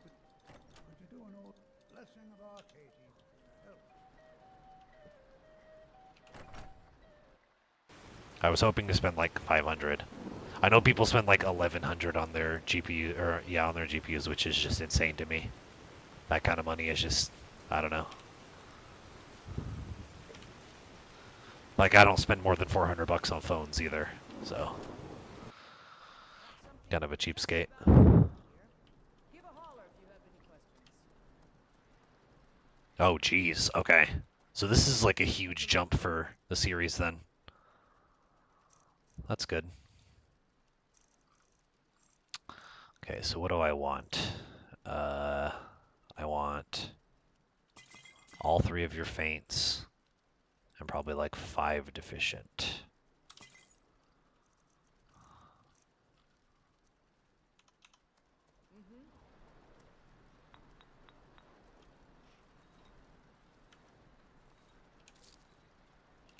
Could you do an old blessing of our Katie? Help. I was hoping to spend like 500. I know people spend like 1100 on their GPU or yeah, on their GPUs, which is just insane to me. That kind of money is just, I don't know. Like I don't spend more than 400 bucks on phones either, so kind of a cheapskate. Give a holler if you have any questions. Oh geez, okay. So this is like a huge jump for the series then. That's good. Okay, so what do I want? I want all 3 of your feints and probably like 5 deficient.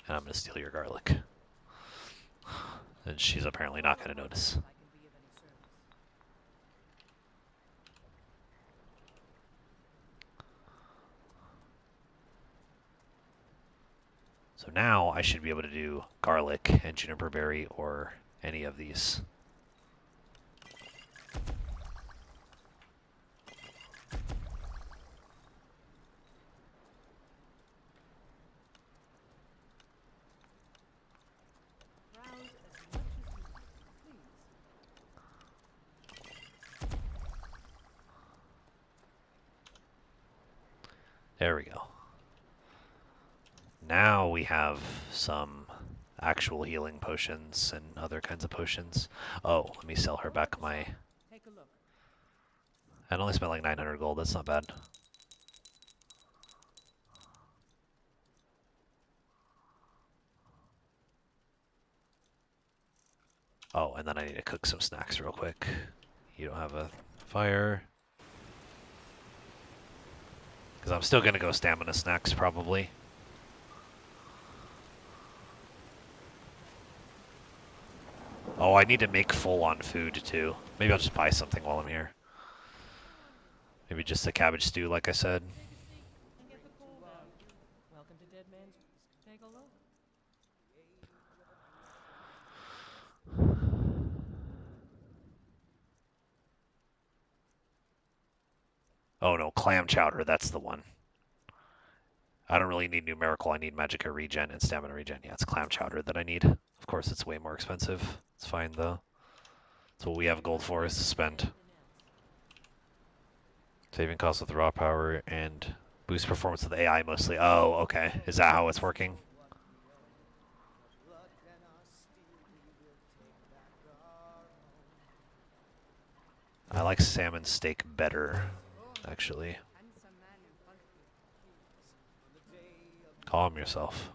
And I'm going to steal your garlic. And she's apparently not going to notice. I can be of any service. So now I should be able to do garlic and juniper berry or any of these. Browse as much as you please. There we go. Now we have some actual healing potions and other kinds of potions. Oh, let me sell her back my... Take a look. I only spent like 900 gold, that's not bad. Oh, and then I need to cook some snacks real quick. You don't have a fire. Because I'm still going to go stamina snacks, probably. Oh, I need to make full-on food, too. Maybe I'll just buy something while I'm here. Maybe just a cabbage stew, like I said. Take a seat and get the cold out. Welcome to Dead Man's. Take a look. Oh no, clam chowder, that's the one. I don't really need numerical, I need magicka regen and stamina regen. Yeah, it's clam chowder that I need. Of course, it's way more expensive. It's fine, though. That's what we have gold for, is to spend. Saving costs with raw power and boost performance of the AI mostly. Oh, okay. Is that how it's working? I like salmon steak better, actually. Calm yourself.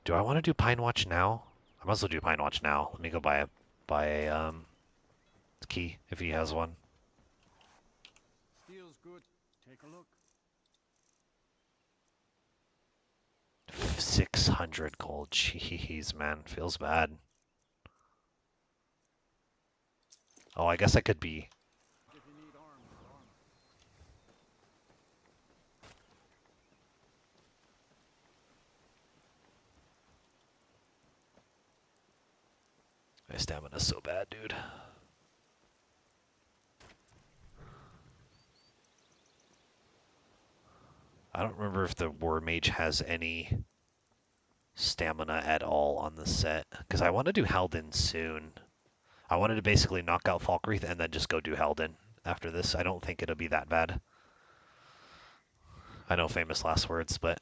Do I want to do Pine Watch now? I might as well do Pine Watch now. Let me go buy a key if he has one. Steel's good. Take a look. 600 gold. Jeez, man, feels bad. Oh, I guess I could be. If you need arms or armor. My stamina's so bad, dude. I don't remember if the War Mage has any stamina at all on the set, because I want to do Halden soon. I wanted to basically knock out Falkreath and then just go do Halden after this. I don't think it'll be that bad. I know famous last words, but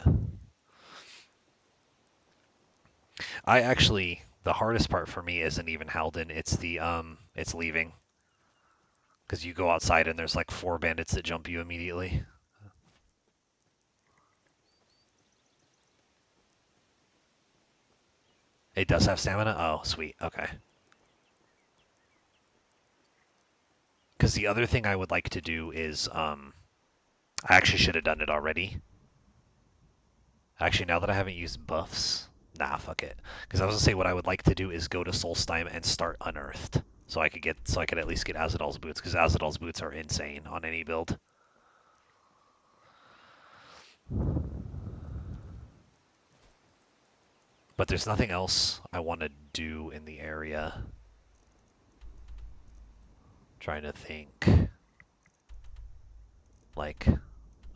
I actually, the hardest part for me isn't even Halden, it's it's leaving. Because you go outside and there's like 4 bandits that jump you immediately. It does have stamina? Oh, sweet. Okay. Because the other thing I would like to do is, I actually should have done it already. Actually, now that I haven't used buffs, nah, fuck it. Because I was gonna say what I would like to do is go to Solstheim and start Unearthed, so I could at least get Azadal's boots, because Azadal's boots are insane on any build. But there's nothing else I want to do in the area. Trying to think. Like,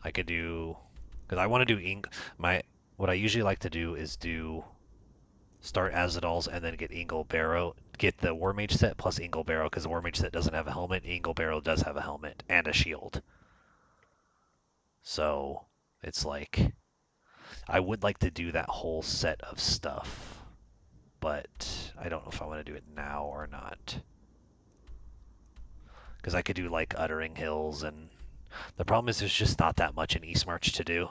I could do, because I want to do what I usually like to do is start Azadal's and then get Ingle Barrow, get the War Mage set plus Ingle Barrow, because the War Mage set doesn't have a helmet, Ingle Barrow does have a helmet and a shield. So it's like, I would like to do that whole set of stuff, but I don't know if I want to do it now or not. Because I could do like Uttering Hills, and the problem is there's just not that much in Eastmarch to do.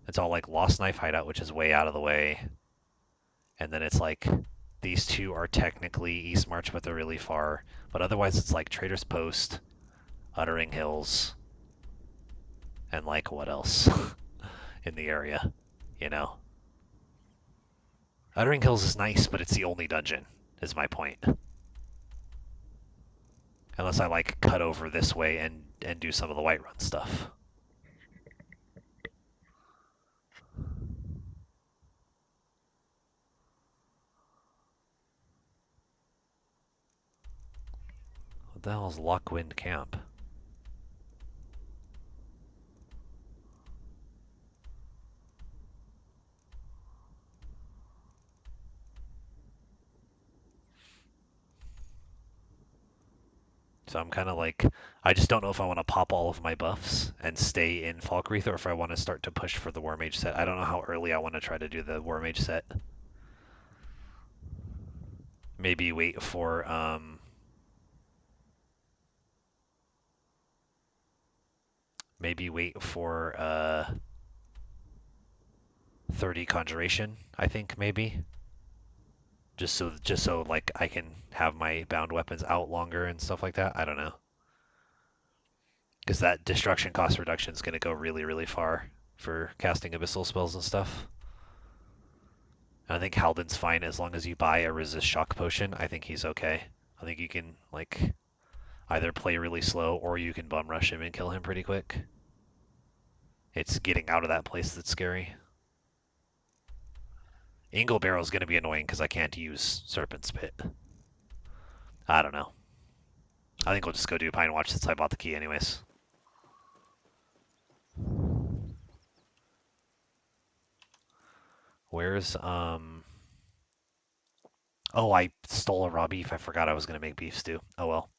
It's all like Lost Knife Hideout, which is way out of the way. And then it's like, these two are technically Eastmarch, but they're really far. But otherwise it's like Trader's Post, Uttering Hills, and like what else in the area, you know? Uttering Hills is nice, but it's the only dungeon, is my point. Unless I like cut over this way and do some of the Whiterun stuff. What the hell is Lockwind Camp? So I'm kind of like, I just don't know if I want to pop all of my buffs and stay in Falkreath, or if I want to start to push for the War Mage set. I don't know how early I want to try to do the War Mage set. Maybe wait for, maybe wait for, 30 Conjuration, I think, maybe. Just so like I can have my bound weapons out longer and stuff like that. I don't know. Because that destruction cost reduction is going to go really, really far for casting abyssal spells and stuff. I think Halden's fine as long as you buy a resist shock potion. I think he's okay. I think you can like either play really slow or you can bum rush him and kill him pretty quick. It's getting out of that place that's scary. Ingle Barrow is going to be annoying because I can't use Serpent's Pit. I don't know. I think we'll just go do Pine Watch since I bought the key anyways. Where's, oh, I stole a raw beef. I forgot I was going to make beef stew. Oh well.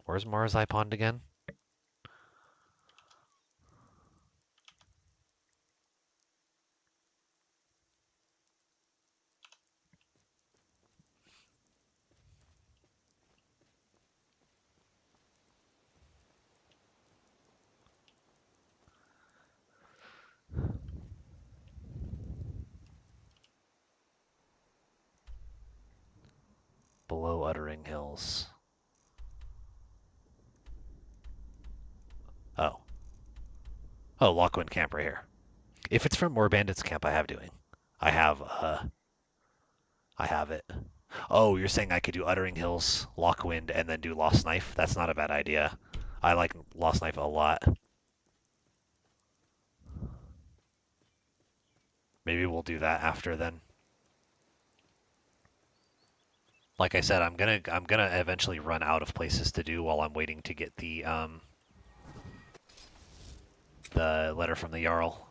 Where's Marzai Pond again? Oh, Uttering Hills. Oh. Oh, Lockwind Camp right here. If it's from More Bandits Camp, I have it. Oh, you're saying I could do Uttering Hills, Lockwind, and then do Lost Knife? That's not a bad idea. I like Lost Knife a lot. Maybe we'll do that after then. Like I said, I'm gonna eventually run out of places to do while I'm waiting to get the letter from the Jarl.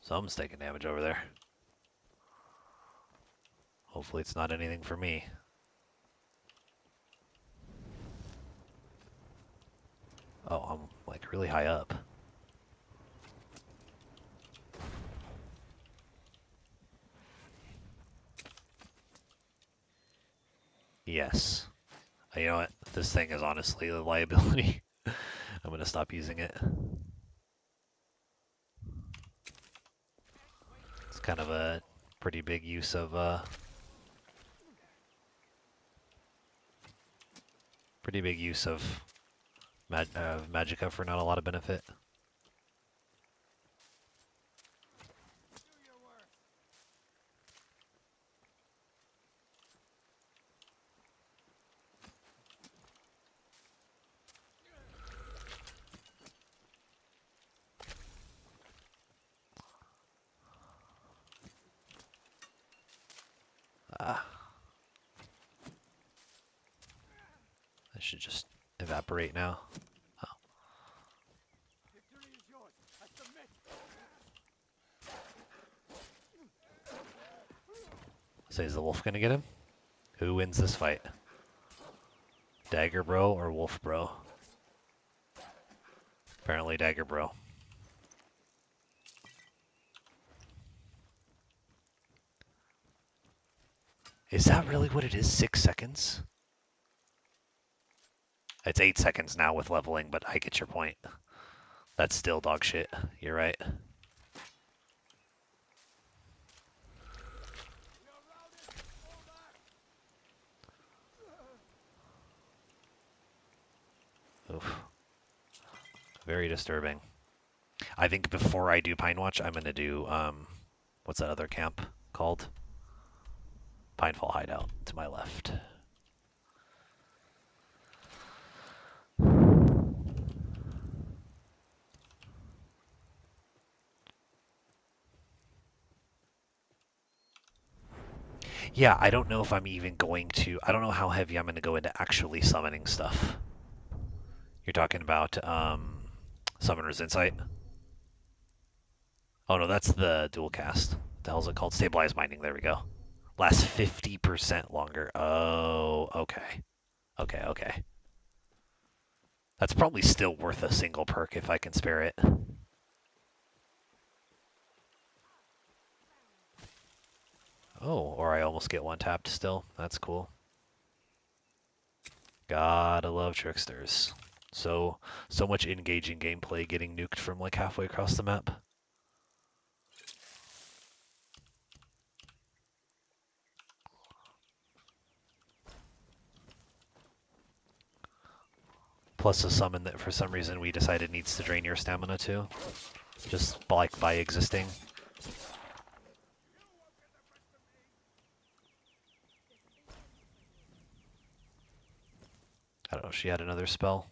Someone's taking damage over there. Hopefully it's not anything for me. Oh, I'm like really high up. Yes. You know what? This thing is honestly a liability. I'm gonna stop using it. It's kind of a pretty big use of magicka for not a lot of benefit. Ah, I should just evaporate now. Oh. So is the wolf gonna get him? Who wins this fight? Dagger Bro or Wolf Bro? Apparently Dagger Bro. Is that really what it is? 6 seconds? It's 8 seconds now with leveling, but I get your point. That's still dog shit. You're right. Oof. Very disturbing. I think before I do Pine Watch, I'm gonna do what's that other camp called? Pinefall Hideout to my left. Yeah, I don't know if I'm even going to. I don't know how heavy I'm going to go into actually summoning stuff. You're talking about Summoner's Insight? Oh no, that's the dual cast. What the hell is it called? Stabilized Mining. There we go. Lasts 50% longer. Oh, okay. Okay. That's probably still worth a single perk if I can spare it. Oh, or I almost get one tapped still. That's cool. Gotta love tricksters. So much engaging gameplay getting nuked from like halfway across the map. Plus a summon that for some reason we decided needs to drain your stamina too. Just like by existing. I don't know, she had another spell.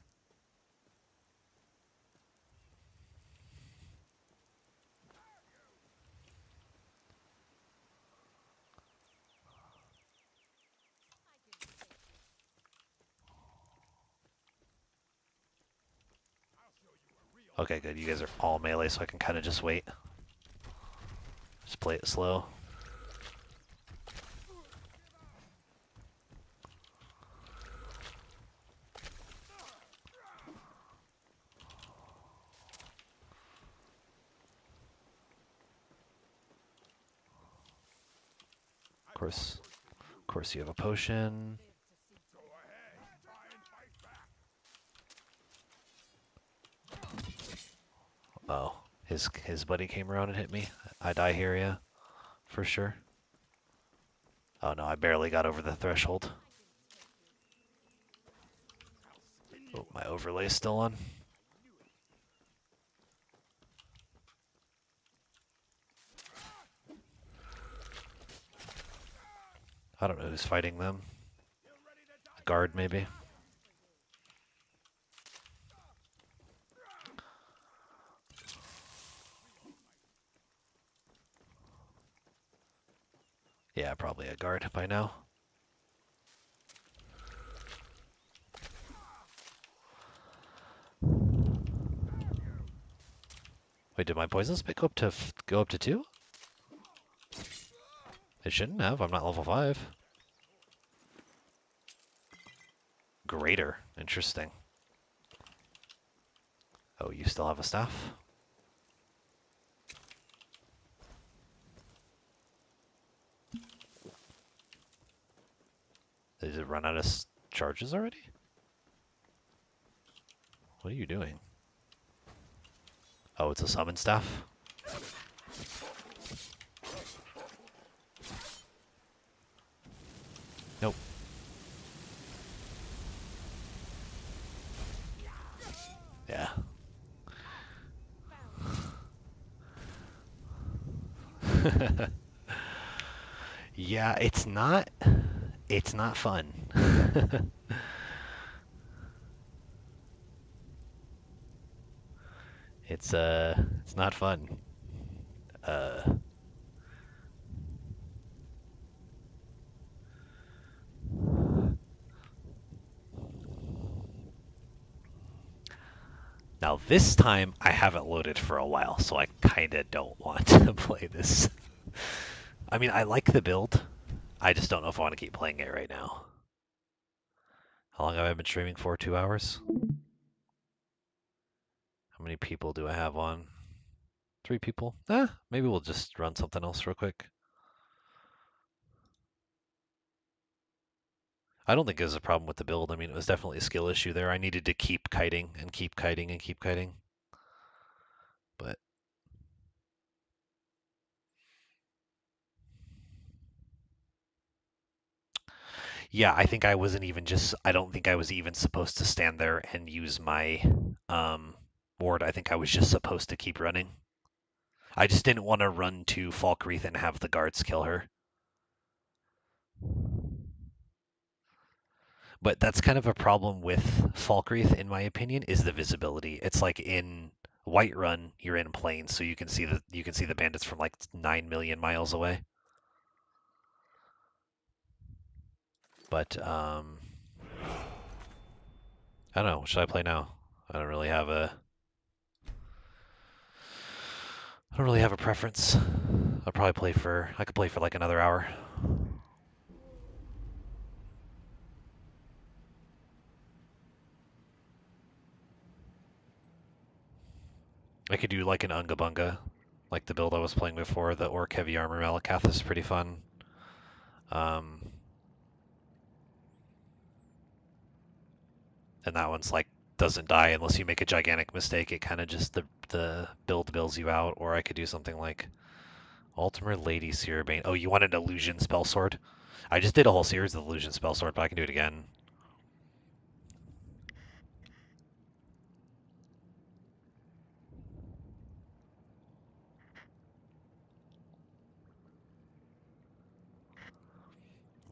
Okay, good. You guys are all melee, so I can kind of just wait. Just play it slow. Of course you have a potion. His buddy came around and hit me. I die here, yeah, for sure. Oh no, I barely got over the threshold. Oh, my overlay's still on. I don't know who's fighting them. Guard, maybe. Yeah, probably a guard by now. Wait, did my poison spit go up to 2? It shouldn't have. I'm not level 5. Greater. Interesting. Oh, you still have a staff? Did it run out of charges already? What are you doing? Oh, it's a summon staff? Nope. Yeah. Yeah, it's not fun. It's not fun. Uh Now this time I haven't loaded for a while, so I kinda don't want to play this. I mean, I like the build. I just don't know if I want to keep playing it right now. How long have I been streaming for? 2 hours? How many people do I have on? 3 people? Maybe we'll just run something else real quick. I don't think there's a problem with the build. I mean, it was definitely a skill issue there. I needed to keep kiting and keep kiting and keep kiting. But yeah, I think I wasn't even I don't think I was even supposed to stand there and use my ward. I think I was just supposed to keep running. I just didn't want to run to Falkreath and have the guards kill her. But that's kind of a problem with Falkreath, in my opinion, is the visibility. It's like in Whiterun, you're in plains, so you can see the bandits from like 9 million miles away. But I don't know. What should I play now? I don't really have a preference. I could play for like another hour. I could do like an Unga Bunga, like the build I was playing before. The Orc Heavy Armor Malakath is pretty fun. And that one's like doesn't die unless you make a gigantic mistake. It kind of just the build bills you out. Or I could do something like Ultimate Lady Seerbane. Oh, you want an Illusion Spell Sword? I just did a whole series of Illusion Spell Sword, but I can do it again.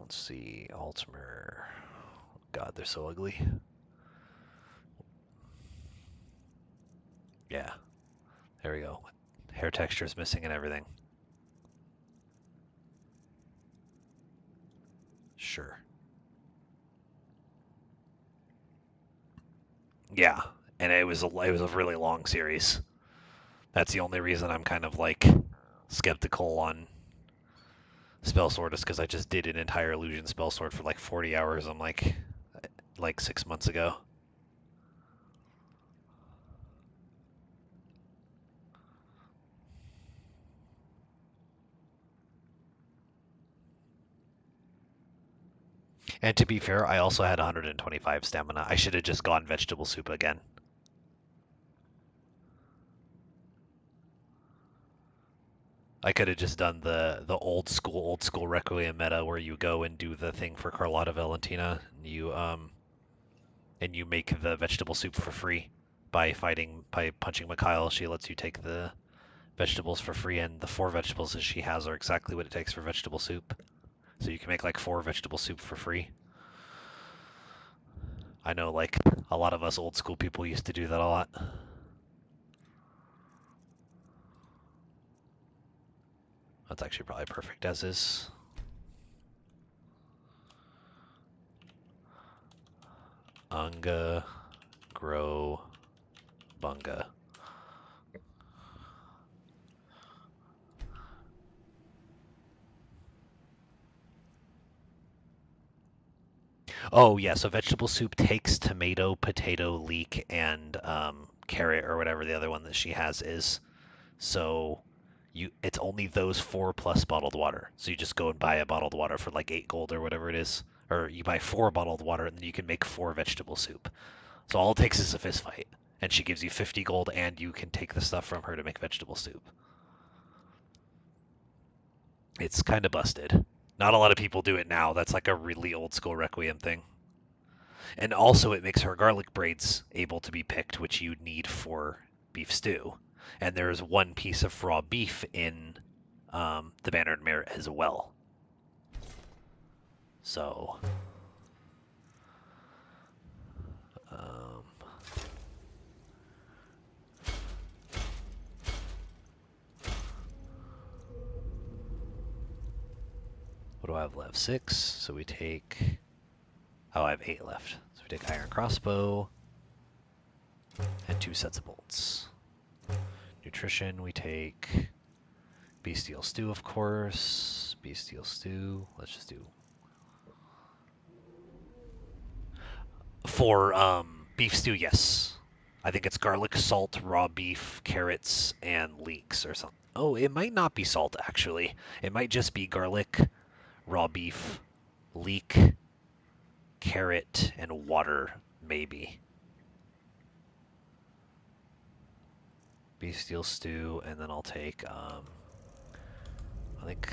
Let's see, Altimer. God, they're so ugly. Yeah, there we go. Hair texture is missing and everything. Sure. Yeah, and it was a really long series. That's the only reason I'm kind of like skeptical on Spell Sword is because I just did an entire Illusion Spell Sword for like 40 hours. I'm like 6 months ago. And to be fair, I also had 125 stamina. I should have just gone vegetable soup again. I could have just done the old school Requiem meta where you go and do the thing for Carlotta Valentina, and you make the vegetable soup for free by punching Mikhail. She lets you take the vegetables for free, and the 4 vegetables that she has are exactly what it takes for vegetable soup. So you can make like 4 vegetable soup for free. I know like a lot of us old school people used to do that a lot. That's actually probably perfect as is. Unga, grow, bunga. Oh yeah, so vegetable soup takes tomato, potato, leek, and carrot or whatever the other one that she has is. So it's only those 4 plus bottled water. So you just go and buy a bottled water for like 8 gold or whatever it is, or you buy 4 bottled water and then you can make 4 vegetable soup. So all it takes is a fist fight, and she gives you 50 gold, and you can take the stuff from her to make vegetable soup. It's kind of busted. Not a lot of people do it now. That's like a really old school Requiem thing. And also, it makes her garlic braids able to be picked, which you need for beef stew. And there's 1 piece of raw beef in the Banner and Merit as well. So, um, what do I have left? 6. So we take. Oh, I have 8 left. So we take iron crossbow and 2 sets of bolts. Nutrition, we take bestial stew, of course. Bestial stew. Let's just do for beef stew. Yes, I think it's garlic, salt, raw beef, carrots, and leeks or something. Oh, it might not be salt actually. It might just be garlic, raw beef, leek, carrot, and water, maybe. Bestial stew, and then I'll take, I think,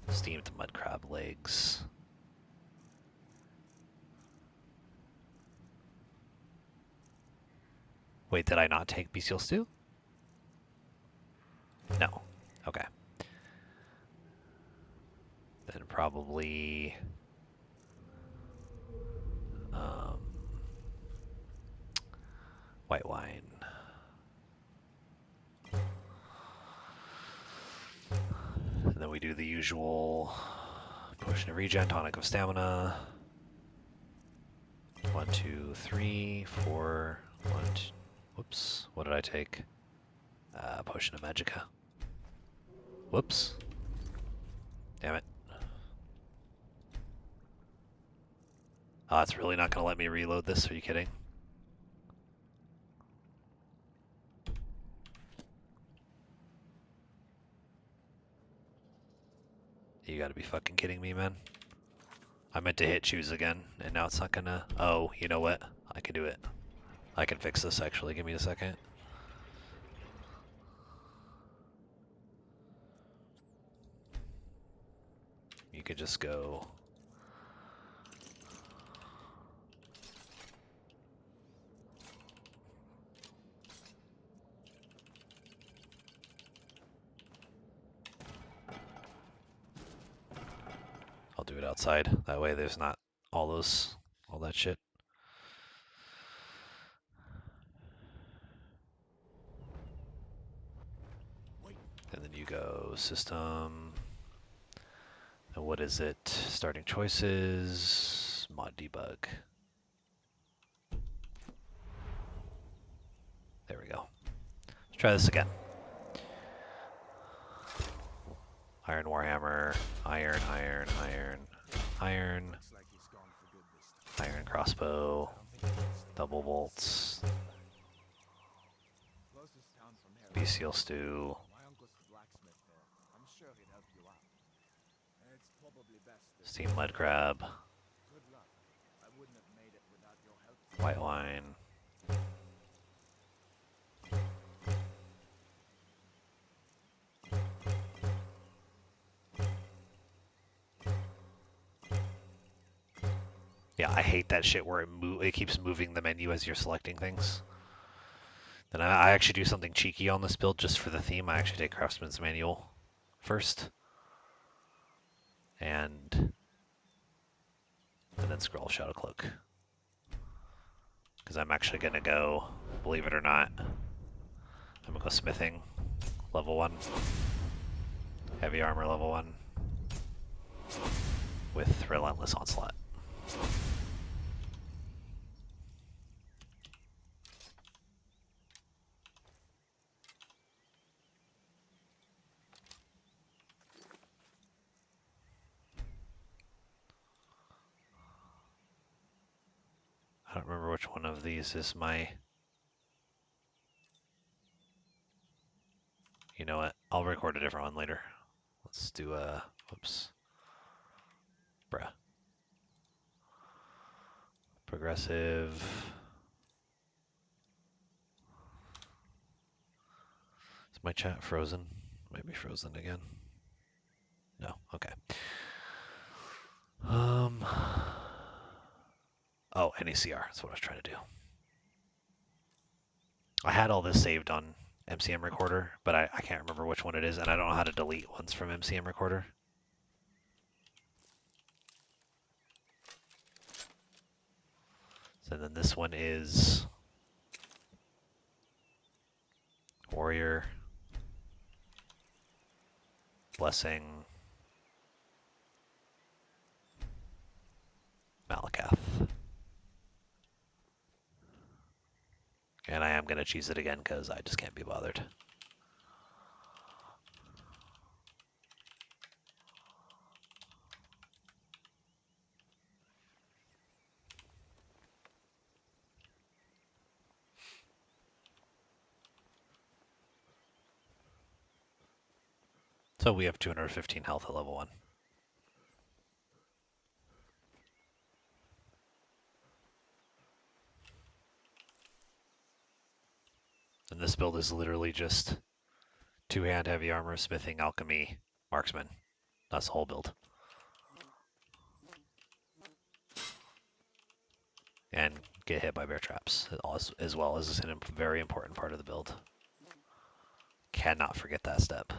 steamed mud crab legs. Wait, did I not take bestial stew? No. Okay. Then probably um, white wine. And then we do the usual potion of regen, tonic of stamina. 1, 2, 3, 4. 1, 2. Whoops. What did I take? Potion of magicka. Whoops. Damn it. Oh, it's really not going to let me reload this? Are you kidding? You gotta be fucking kidding me, man. I meant to hit choose again, and now it's not gonna... Oh, you know what? I can do it. I can fix this, actually. Give me a second. You could just go... I'll do it outside. That way there's not all that shit. And then you go system. And what is it? Starting choices, mod debug. There we go. Let's try this again. Iron Warhammer, iron, iron, iron, iron, iron crossbow, double bolts, bestial stew, steam lead crab, white wine, Yeah, I hate that shit where it keeps moving the menu as you're selecting things. Then I actually do something cheeky on this build just for the theme. I actually take Craftsman's Manual first. And then Scroll Shadow Cloak. Because I'm actually going to go, believe it or not, I'm going to go Smithing, level 1. Heavy Armor, level 1. With Relentless Onslaught. I don't remember which one of these is my... You know what? I'll record a different one later. Let's do a... Whoops. Bruh. Progressive... Is my chat frozen? Might be frozen again. No, okay. Oh, NECR, that's what I was trying to do. I had all this saved on MCM Recorder, but I can't remember which one it is, and I don't know how to delete ones from MCM Recorder. So then this one is Warrior, Blessing, Malakath. And I am going to choose it again because I just can't be bothered. So we have 215 health at level 1. And this build is literally just 2-hand heavy armor, smithing, alchemy, marksman. That's the whole build. And get hit by bear traps, as well as a very important part of the build. Cannot forget that step.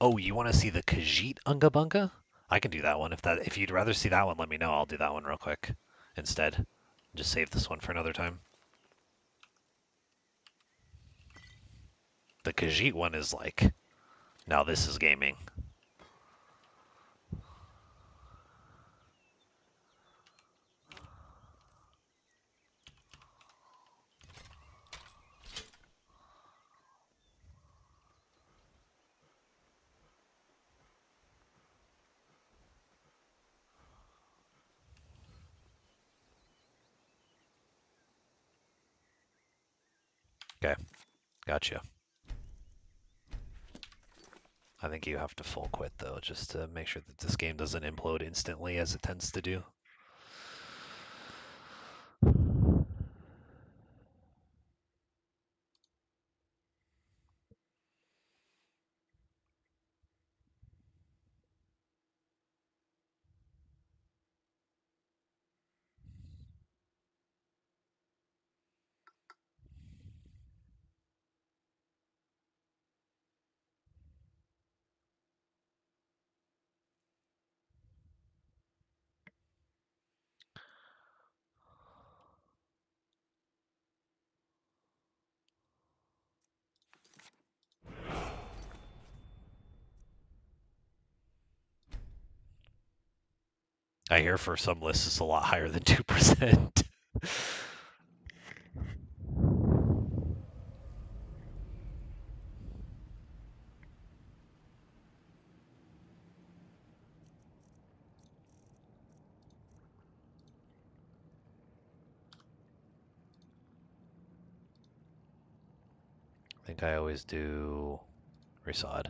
Oh, you want to see the Khajiit Unga Bunga? I can do that one. If you'd rather see that one, let me know. I'll do that one real quick instead. Just save this one for another time. The Khajiit one is like, now this is gaming. Okay, gotcha. I think you have to full quit though, just to make sure that this game doesn't implode instantly as it tends to do. I hear for some lists it's a lot higher than 2%. I think I always do Resod.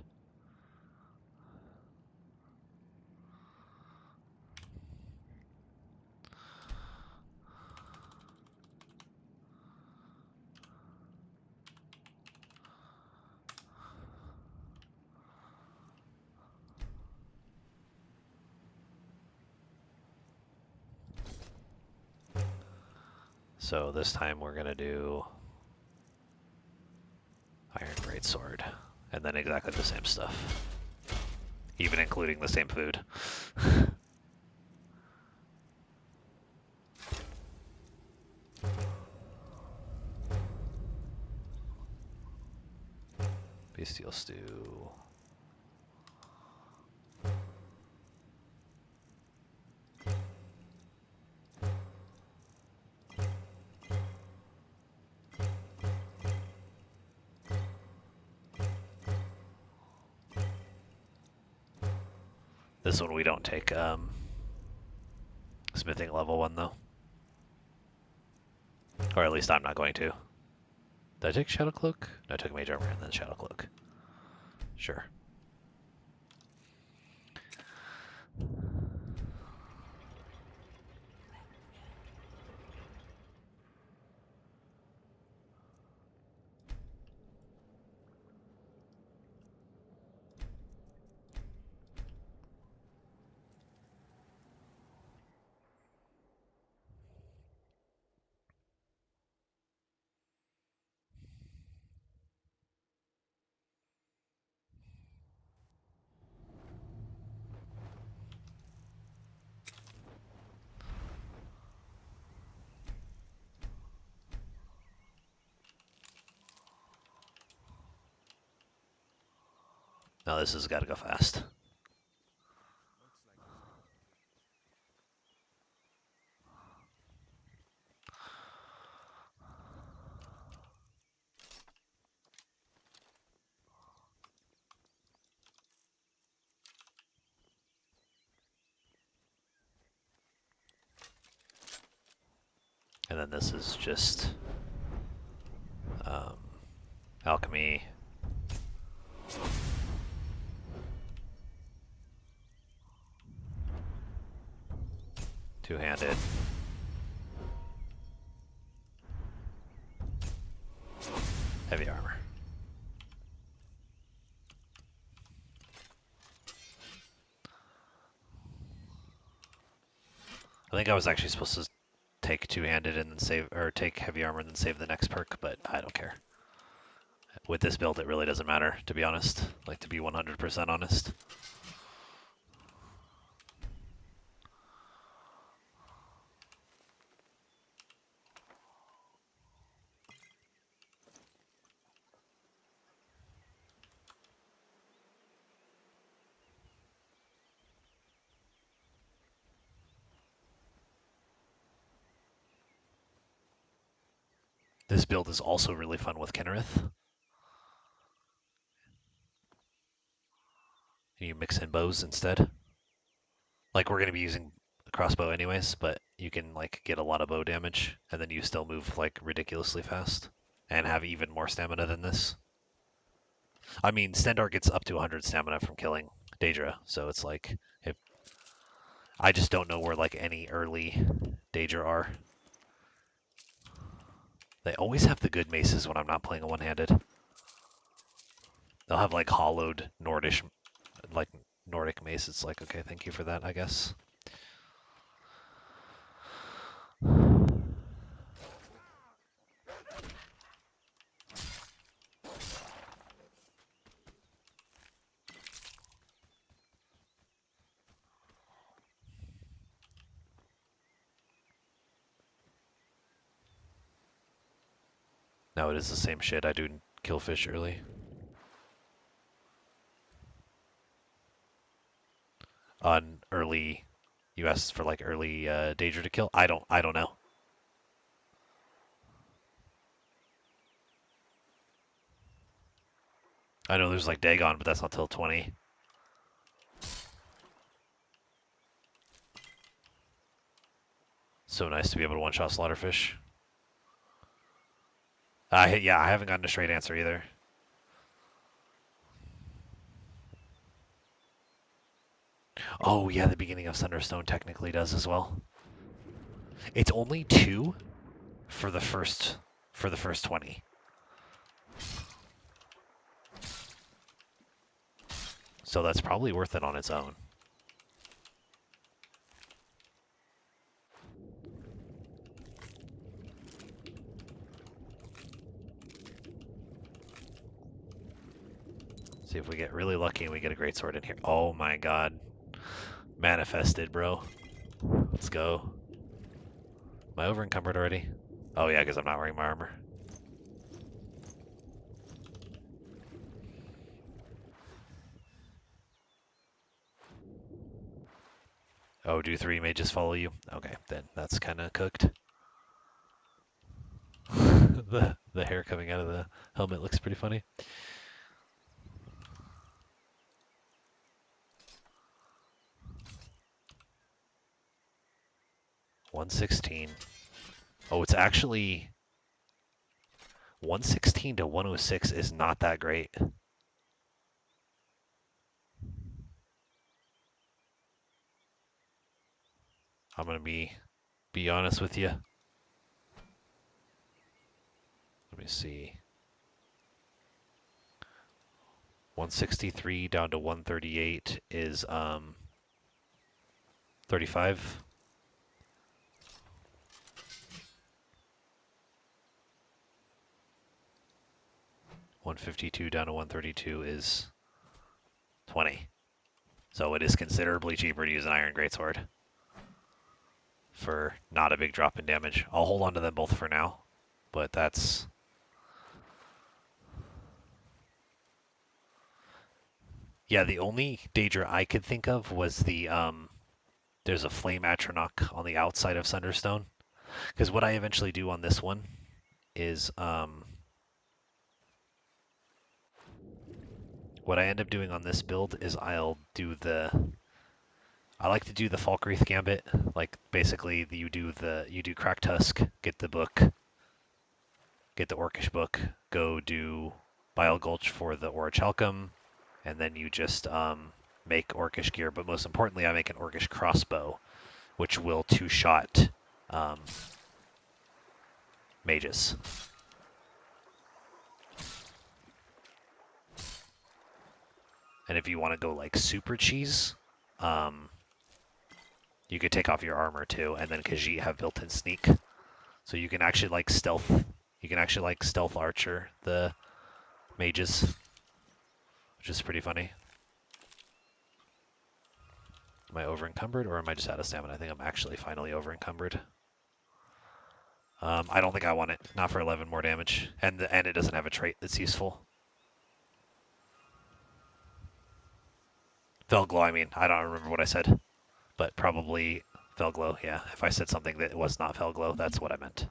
So this time we're gonna do Iron Greatsword, and then exactly the same stuff, even including the same food. Bestial Stew. This one we don't take smithing level 1 though. Or at least I'm not going to. Did I take Shadow Cloak? No, I took Mage Armor and then Shadow Cloak. Sure. Now this has got to go fast. And then this is just alchemy. Two-handed. Heavy armor. I think I was actually supposed to take two-handed and then save, or take heavy armor and then save the next perk, but I don't care. With this build, it really doesn't matter, to be honest. Like, to be 100% honest. This build is also really fun with Kenrith. You mix in bows instead. Like, we're going to be using a crossbow anyways, but you can, like, get a lot of bow damage, and then you still move, like, ridiculously fast, and have even more stamina than this. I mean, Stendar gets up to 100 stamina from killing Daedra, so it's like, if I just don't know where, like, any early Daedra are. They always have the good maces when I'm not playing a one-handed. They'll have, like, hollowed Nordic mace. It's like, okay, thank you for that, I guess. Now it is the same shit I do kill fish early. On early, you asked for like early Daedra to kill. I don't know. I know there's like Dagon, but that's not till 20. So nice to be able to one-shot Slaughterfish. Yeah, I haven't gotten a straight answer either. Oh yeah, the beginning of Thunderstone technically does as well. It's only 2 for the first 20. So that's probably worth it on its own. See if we get really lucky and we get a greatsword in here. Oh my god. Manifested, bro. Let's go. Am I over encumbered already? Oh yeah, because I'm not wearing my armor. Oh, do 3 mages follow you? Okay, then that's kind of cooked. The hair coming out of the helmet looks pretty funny. $116. Oh, it's actually 116 to 106 is not that great. I'm gonna be honest with you. Let me see. 163 down to 138 is 35. $152 down to 132 is 20. So it is considerably cheaper to use an Iron Greatsword for not a big drop in damage. I'll hold on to them both for now, but that's... Yeah, the only danger I could think of was the, there's a Flame Atronach on the outside of Sunderstone. Because what I eventually do on this one is, what I end up doing on this build is I like to do the Falkreath Gambit. Like, basically, you do Crack Tusk, get the book, get the Orcish book, go do Bile Gulch for the Orichalcum, and then you just make Orcish gear. But most importantly, I make an Orcish crossbow, which will two-shot mages. And if you want to go like super cheese, you could take off your armor too, and then Khajiit have built-in sneak, so you can actually like stealth. You can actually like stealth archer the mages, which is pretty funny. Am I over encumbered or am I just out of stamina? I think I'm actually finally over encumbered. I don't think I want it. Not for 11 more damage, and it doesn't have a trait that's useful. Felglow, I mean, I don't remember what I said, but probably Felglow, yeah. If I said something that was not Felglow, that's what I meant.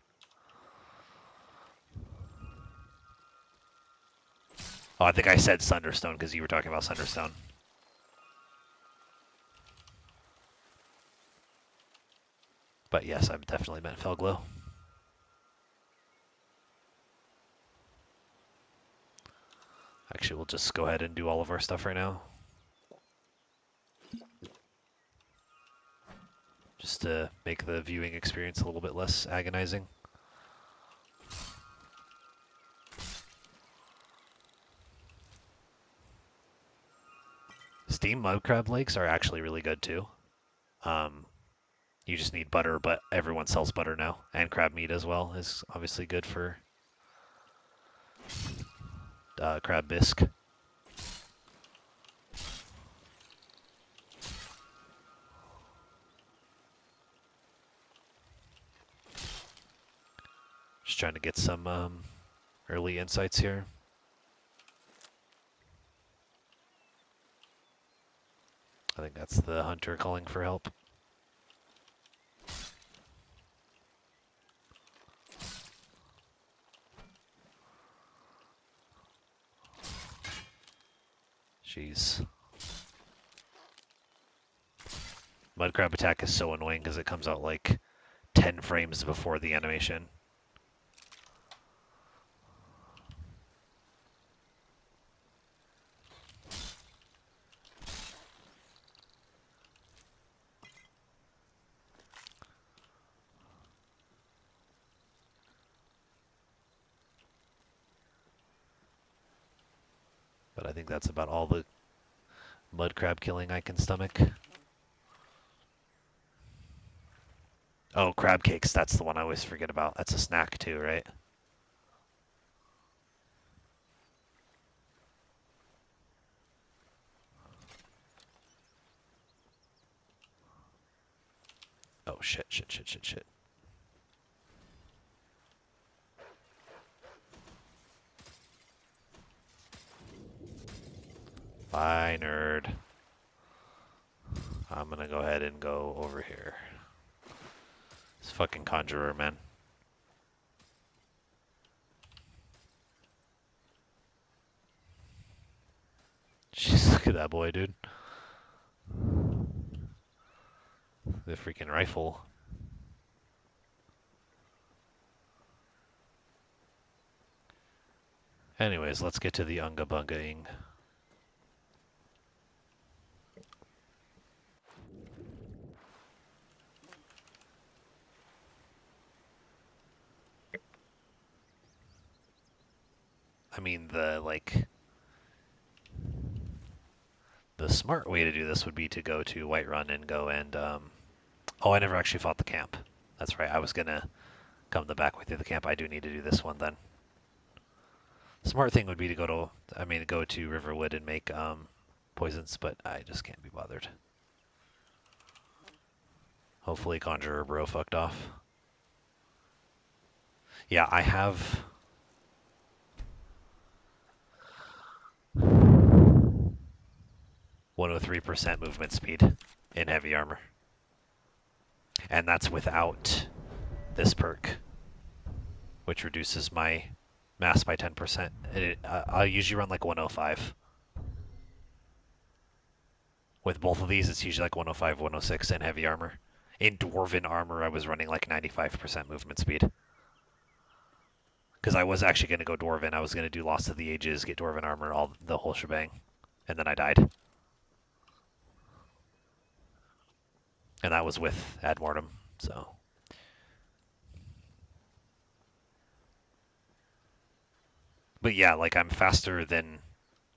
Oh, I think I said Sunderstone because you were talking about Sunderstone. But yes, I've definitely meant Felglow. Actually, we'll just go ahead and do all of our stuff right now. Just to make the viewing experience a little bit less agonizing. Steam mudcrab legs are actually really good too. You just need butter, but everyone sells butter now. And crab meat as well is obviously good for crab bisque. Just trying to get some early insights here. I think that's the hunter calling for help. Jeez. Mudcrab attack is so annoying because it comes out like 10 frames before the animation. But I think that's about all the mud crab killing I can stomach. Oh, crab cakes, that's the one I always forget about. That's a snack too, right? shit, shit, shit, shit, shit. Bye, nerd. I'm gonna go ahead and go over here. This fucking conjurer, man. Jeez, look at that boy, dude. The freaking rifle. Anyways, let's get to the unga bungaing. I mean, the smart way to do this would be to go to Whiterun and go and, oh, I never actually fought the camp. That's right, I was gonna come the back way through the camp. I do need to do this one then. Smart thing would be to go to, go to Riverwood and make, poisons, but I just can't be bothered. Hopefully Conjurer Bro fucked off. Yeah, I have 103% movement speed in heavy armor. And that's without this perk, which reduces my mass by 10%. I'll usually run like 105. With both of these, it's usually like 105, 106 in heavy armor. In Dwarven armor, I was running like 95% movement speed. Because I was actually going to go Dwarven. I was going to do Lost of the Ages, get Dwarven armor, the whole shebang. And then I died. And that was with Ad Mortem, so. But yeah, like I'm faster than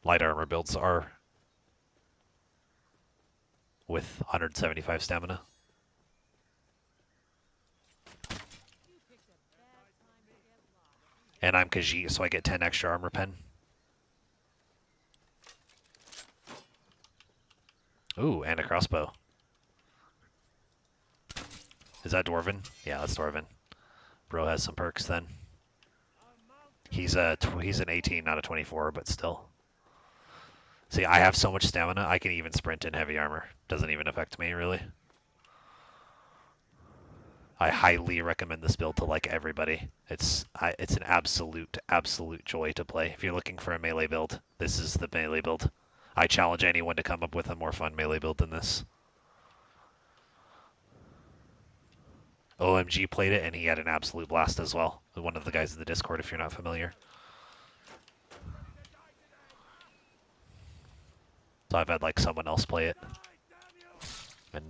light armor builds are with 175 stamina. And I'm Khajiit, so I get 10 extra armor pen. Ooh, and a crossbow. Is that Dwarven? Yeah, that's Dwarven. Bro has some perks then. He's an 18, not a 24, but still. See, I have so much stamina, I can even sprint in heavy armor. Doesn't even affect me, really. I highly recommend this build to like everybody. It's an absolute joy to play. If you're looking for a melee build, this is the melee build. I challenge anyone to come up with a more fun melee build than this. OMG played it, and he had an absolute blast as well. One of the guys in the Discord, if you're not familiar. So I've had like someone else play it, and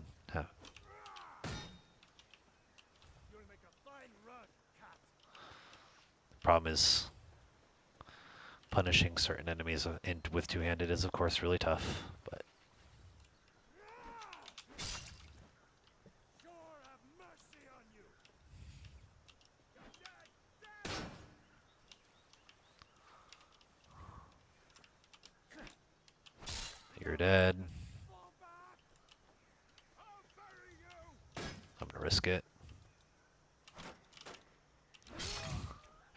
problem is punishing certain enemies with two-handed is of course really tough, but you're dead. I'm gonna risk it.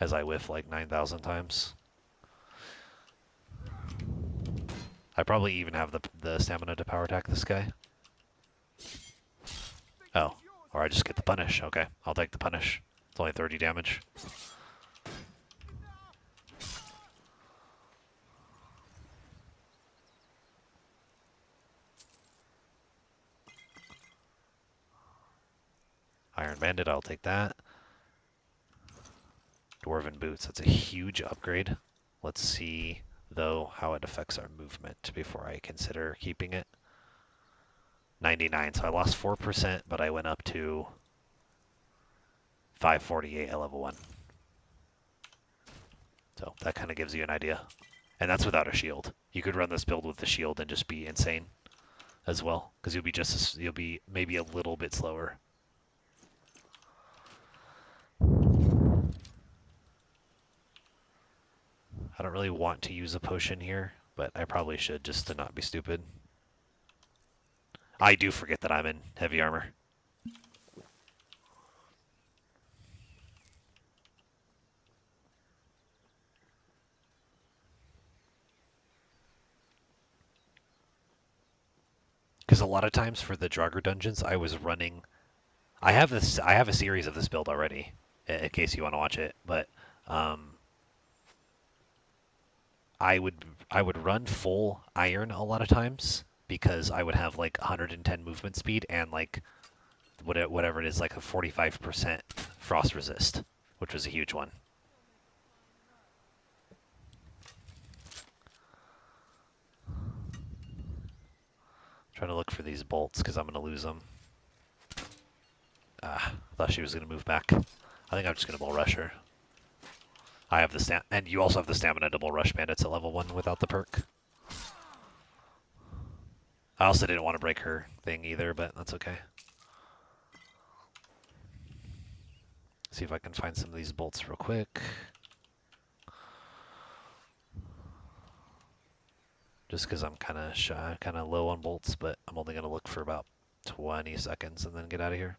As I whiff like 9,000 times. I probably even have the stamina to power attack this guy. Oh, or I just get the punish. Okay, I'll take the punish. It's only 30 damage. Iron Bandit, I'll take that. Dwarven Boots, that's a huge upgrade. Let's see, though, how it affects our movement before I consider keeping it. 99, so I lost 4%, but I went up to 548 at level 1. So that kind of gives you an idea. And that's without a shield. You could run this build with the shield and just be insane as well, because you'll be maybe a little bit slower. I don't really want to use a potion here, but I probably should just to not be stupid. I do forget that I'm in heavy armor. Because a lot of times for the Draugr dungeons, I was running. I have this. I have a series of this build already, in case you want to watch it. But um, I would I would run full iron a lot of times because I would have like 110 movement speed and like whatever it is, like a 45% frost resist, which was a huge one. Trying to look for these bolts because I'm gonna lose them. Ah, thought she was gonna move back. I think I'm just gonna bull rush her. I have the and you also have the stamina to bull rush bandits at level 1 without the perk. I also didn't want to break her thing either, but that's okay. See if I can find some of these bolts real quick. Just because I'm kind of shy, kind of low on bolts, but I'm only going to look for about 20 seconds and then get out of here.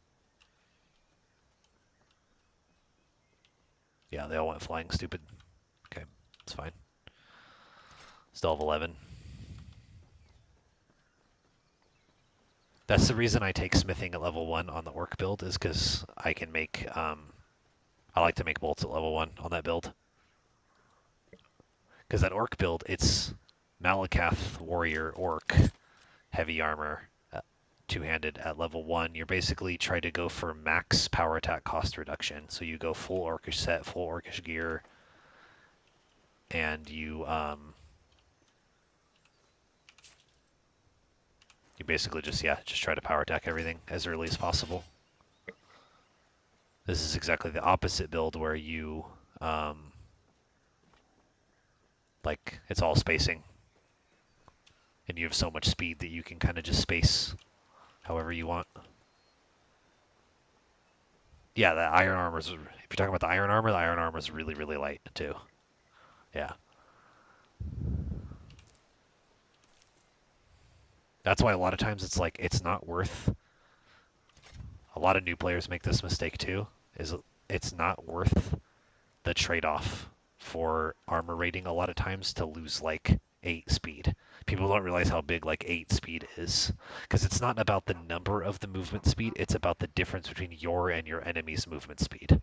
Yeah, they all went flying stupid. Okay, it's fine. Still have 11. That's the reason I take smithing at level 1 on the orc build, is because I can make, I like to make bolts at level 1 on that build. Because that orc build, it's Malakath warrior orc, heavy armor, two-handed at level 1. You're basically trying to go for max power attack cost reduction. So you go full orcish set, full orcish gear, and you basically just try to power attack everything as early as possible. This is exactly the opposite build where you like it's all spacing, and you have so much speed that you can kind of just space however you want. Yeah, the iron armor's, if you're talking about the iron armor is really, really light too. Yeah. That's why a lot of times it's like, it's not worth, a lot of new players make this mistake too, is it's not worth the trade-off for armor rating a lot of times to lose like 8 speed. People don't realize how big like 8 speed is, because it's not about the number of the movement speed, it's about the difference between your and your enemy's movement speed.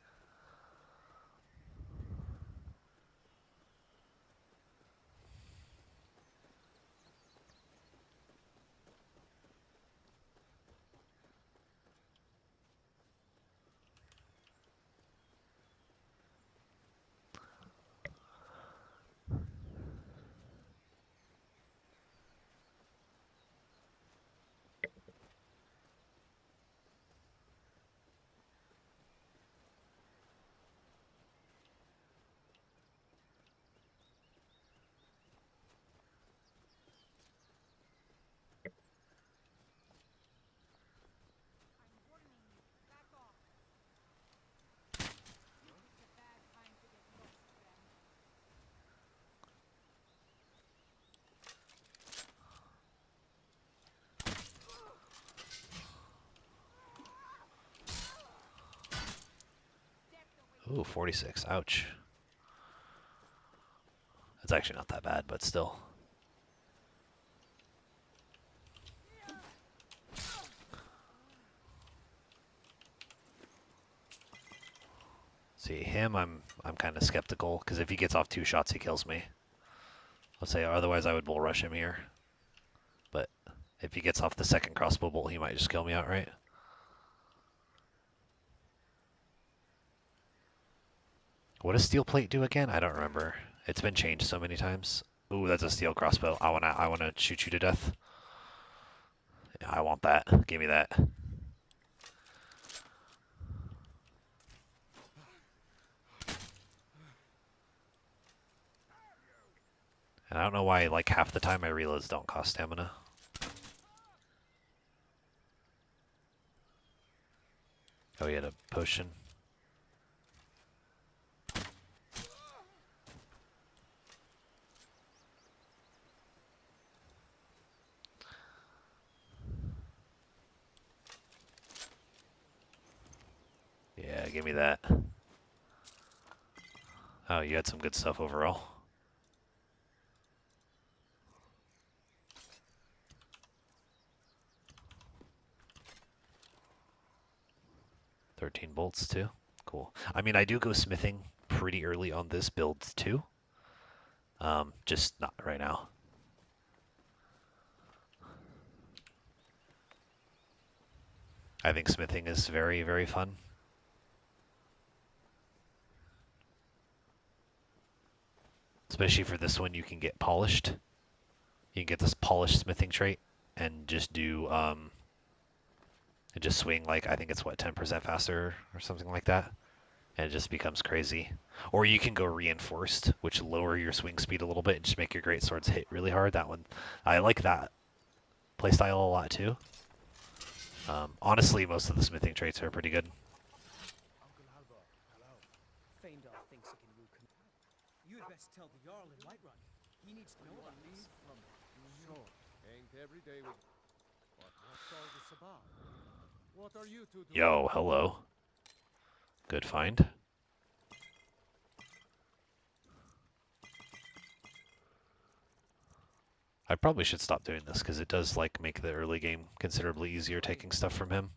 Ooh, 46. Ouch. It's actually not that bad, but still. See, him, I'm kind of skeptical, because if he gets off 2 shots, he kills me. I'll say, otherwise I would bull rush him here. But if he gets off the second crossbow bolt, he might just kill me outright. What does steel plate do again? I don't remember. It's been changed so many times. Ooh, that's a steel crossbow. I wanna shoot you to death. Yeah, I want that. Give me that. And I don't know why, like, half the time my reloads don't cost stamina. Oh, he had a potion. Yeah, give me that. Oh, you had some good stuff overall. 13 bolts too. Cool. I mean, I do go smithing pretty early on this build too. Just not right now. I think smithing is very, very fun. Especially for this one, you can get polished. You can get this polished smithing trait and just do, and just swing like, I think it's what, 10% faster or something like that. And it just becomes crazy. Or you can go reinforced, which lower your swing speed a little bit and just make your great swords hit really hard. That one, I like that playstyle a lot too. Honestly, most of the smithing traits are pretty good. Uncle Alvar, hello. Feindar thinks he can woo You had best tell the Jarl in Whiterun. He needs to know about this. From Sure. Ain't every day with... But what's all this about? What are you two doing? Yo, hello. Good find. I probably should stop doing this because it does like make the early game considerably easier taking stuff from him.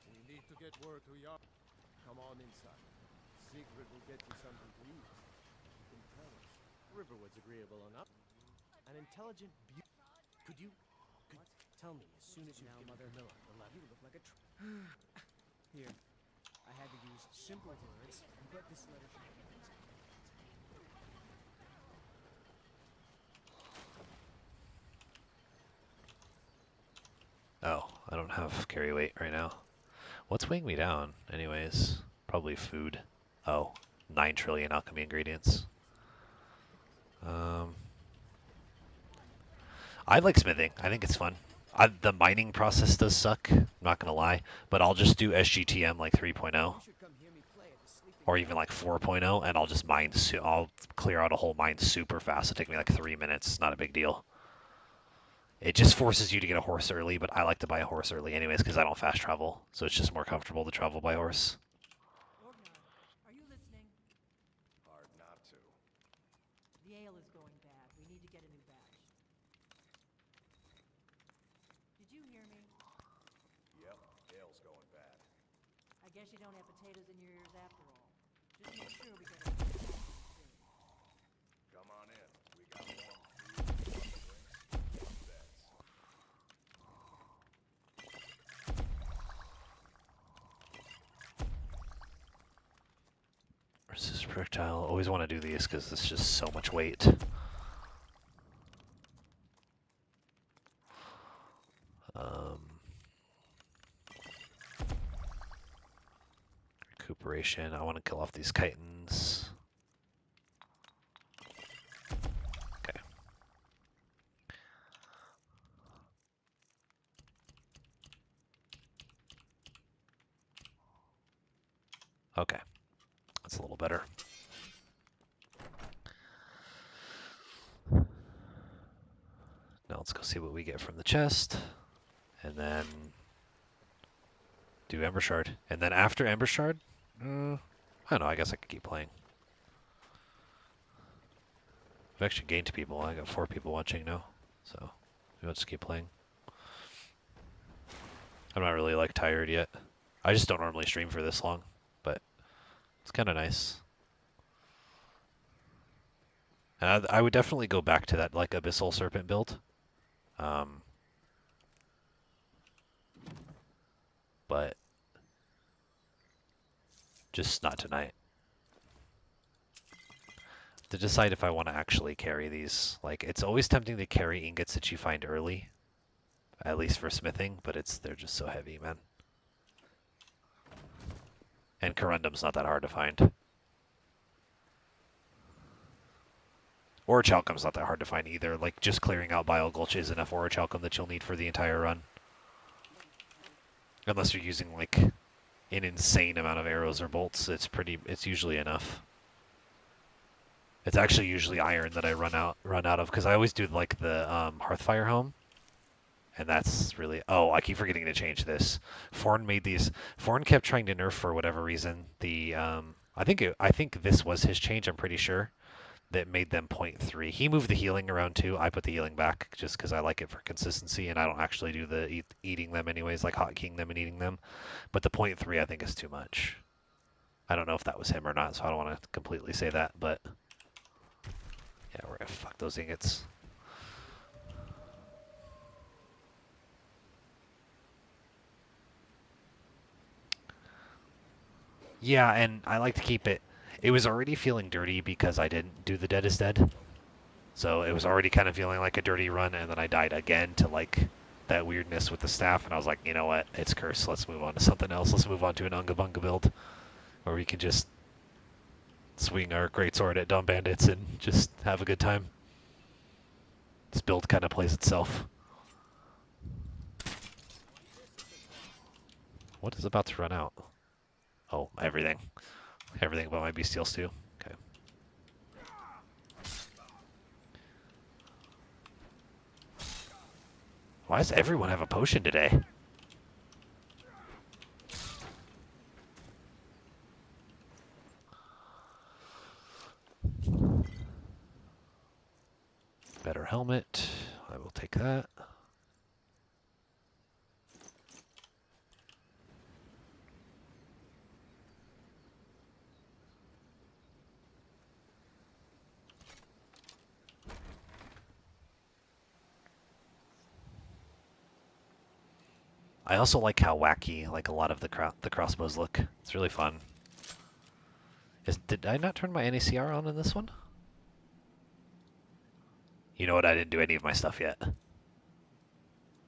We need to get word to Jarl. Come on inside. Sigrid will get you something to eat. You can tell us. Riverwood's agreeable enough. An intelligent Could tell me as soon as you now, Mother Miller, you look like a Here. I had to use simple words, but this letter should be Oh, I don't have carry weight right now. What's weighing me down, anyways? Probably food. Oh, 9 trillion alchemy ingredients. I like smithing. I think it's fun. The mining process does suck, I'm not gonna lie, but I'll just do SGTM like 3.0 or even like 4.0 and I'll just mine, I'll clear out a whole mine super fast. It'll take me like 3 minutes, not a big deal. It just forces you to get a horse early, but I like to buy a horse early anyways because I don't fast travel, so it's just more comfortable to travel by horse. Ragnar, are you listening? Hard not to. The ale is going bad. We need to get a new batch. Did you hear me? Yep, ale's going bad. I guess you don't have potatoes in your ears after all. Just make sure we get a new batch soon. Come on in. We got warm food, drinks, beds. Resist projectile. Always want to do these because it's just so much weight. Recuperation. I want to kill off these chitons. Okay. Okay. That's a little better. Now let's go see what we get from the chest. And then do Ember Shard. And then after Ember Shard, I don't know, I guess I could keep playing. I've actually gained people. I got 4 people watching now. So maybe I'll just keep playing. I'm not really like tired yet. I just don't normally stream for this long, but it's kind of nice. And I would definitely go back to that like Abyssal Serpent build. But just not tonight. To decide if I want to actually carry these. Like, it's always tempting to carry ingots that you find early, at least for smithing, but they're just so heavy, man. And corundum's not that hard to find. Orichalcum's not that hard to find either. Like, just clearing out Bile Gulch is enough Orichalcum that you'll need for the entire run. Unless you're using, like, an insane amount of arrows or bolts, it's usually enough. It's actually usually iron that I run out of, because I always do, like, the Hearthfire Home. And that's really... Oh, I keep forgetting to change this. Forn made these... Forn kept trying to nerf for whatever reason. The, I think this was his change, I'm pretty sure. that made them 0.3. He moved the healing around too. I put the healing back just because I like it for consistency, and I don't actually do the eating them anyways, like hotkeying them and eating them. But the 0.3 I think is too much. I don't know if that was him or not, so I don't want to completely say that, but yeah, we're gonna fuck those ingots. Yeah, and I like to keep it. It was already feeling dirty because I didn't do the Dead is Dead. So it was already kind of feeling like a dirty run, and then I died again to like that weirdness with the staff, and I was like, you know what, it's cursed. Let's move on to something else. Let's move on to an Unga Bunga build where we can just swing our greatsword at dumb bandits and just have a good time. This build kind of plays itself. What is about to run out? Oh, everything. Everything but my bestial stew. Okay. Why does everyone have a potion today? Better helmet. I will take that. I also like how wacky like a lot of the crossbows look. It's really fun. Did I not turn my NACR on in this one? You know what? I didn't do any of my stuff yet.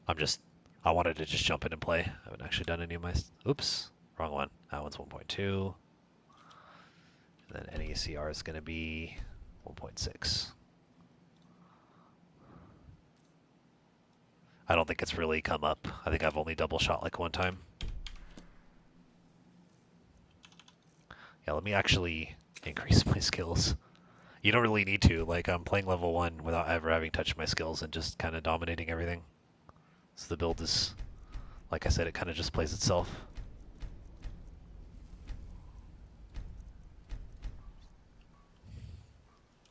I wanted to just jump in and play. I haven't actually done any of my. Oops, wrong one. That one's 1.2. And then NACR is going to be 1.6. I don't think it's really come up. I think I've only double shot like one time. Yeah, let me actually increase my skills. You don't really need to. Like, I'm playing level 1 without ever having touched my skills and just kind of dominating everything. So the build is, like I said, it kind of just plays itself.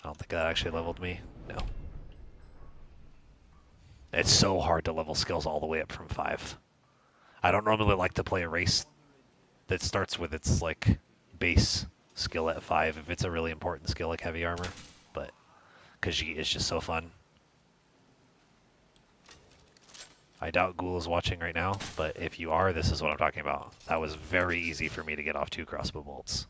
I don't think that actually leveled me. No. It's so hard to level skills all the way up from 5. I don't normally like to play a race that starts with its, like, base skill at 5 if it's a really important skill like heavy armor, but Khajiit is just so fun. I doubt Ghoul is watching right now, but if you are, this is what I'm talking about. That was very easy for me to get off 2 crossbow bolts.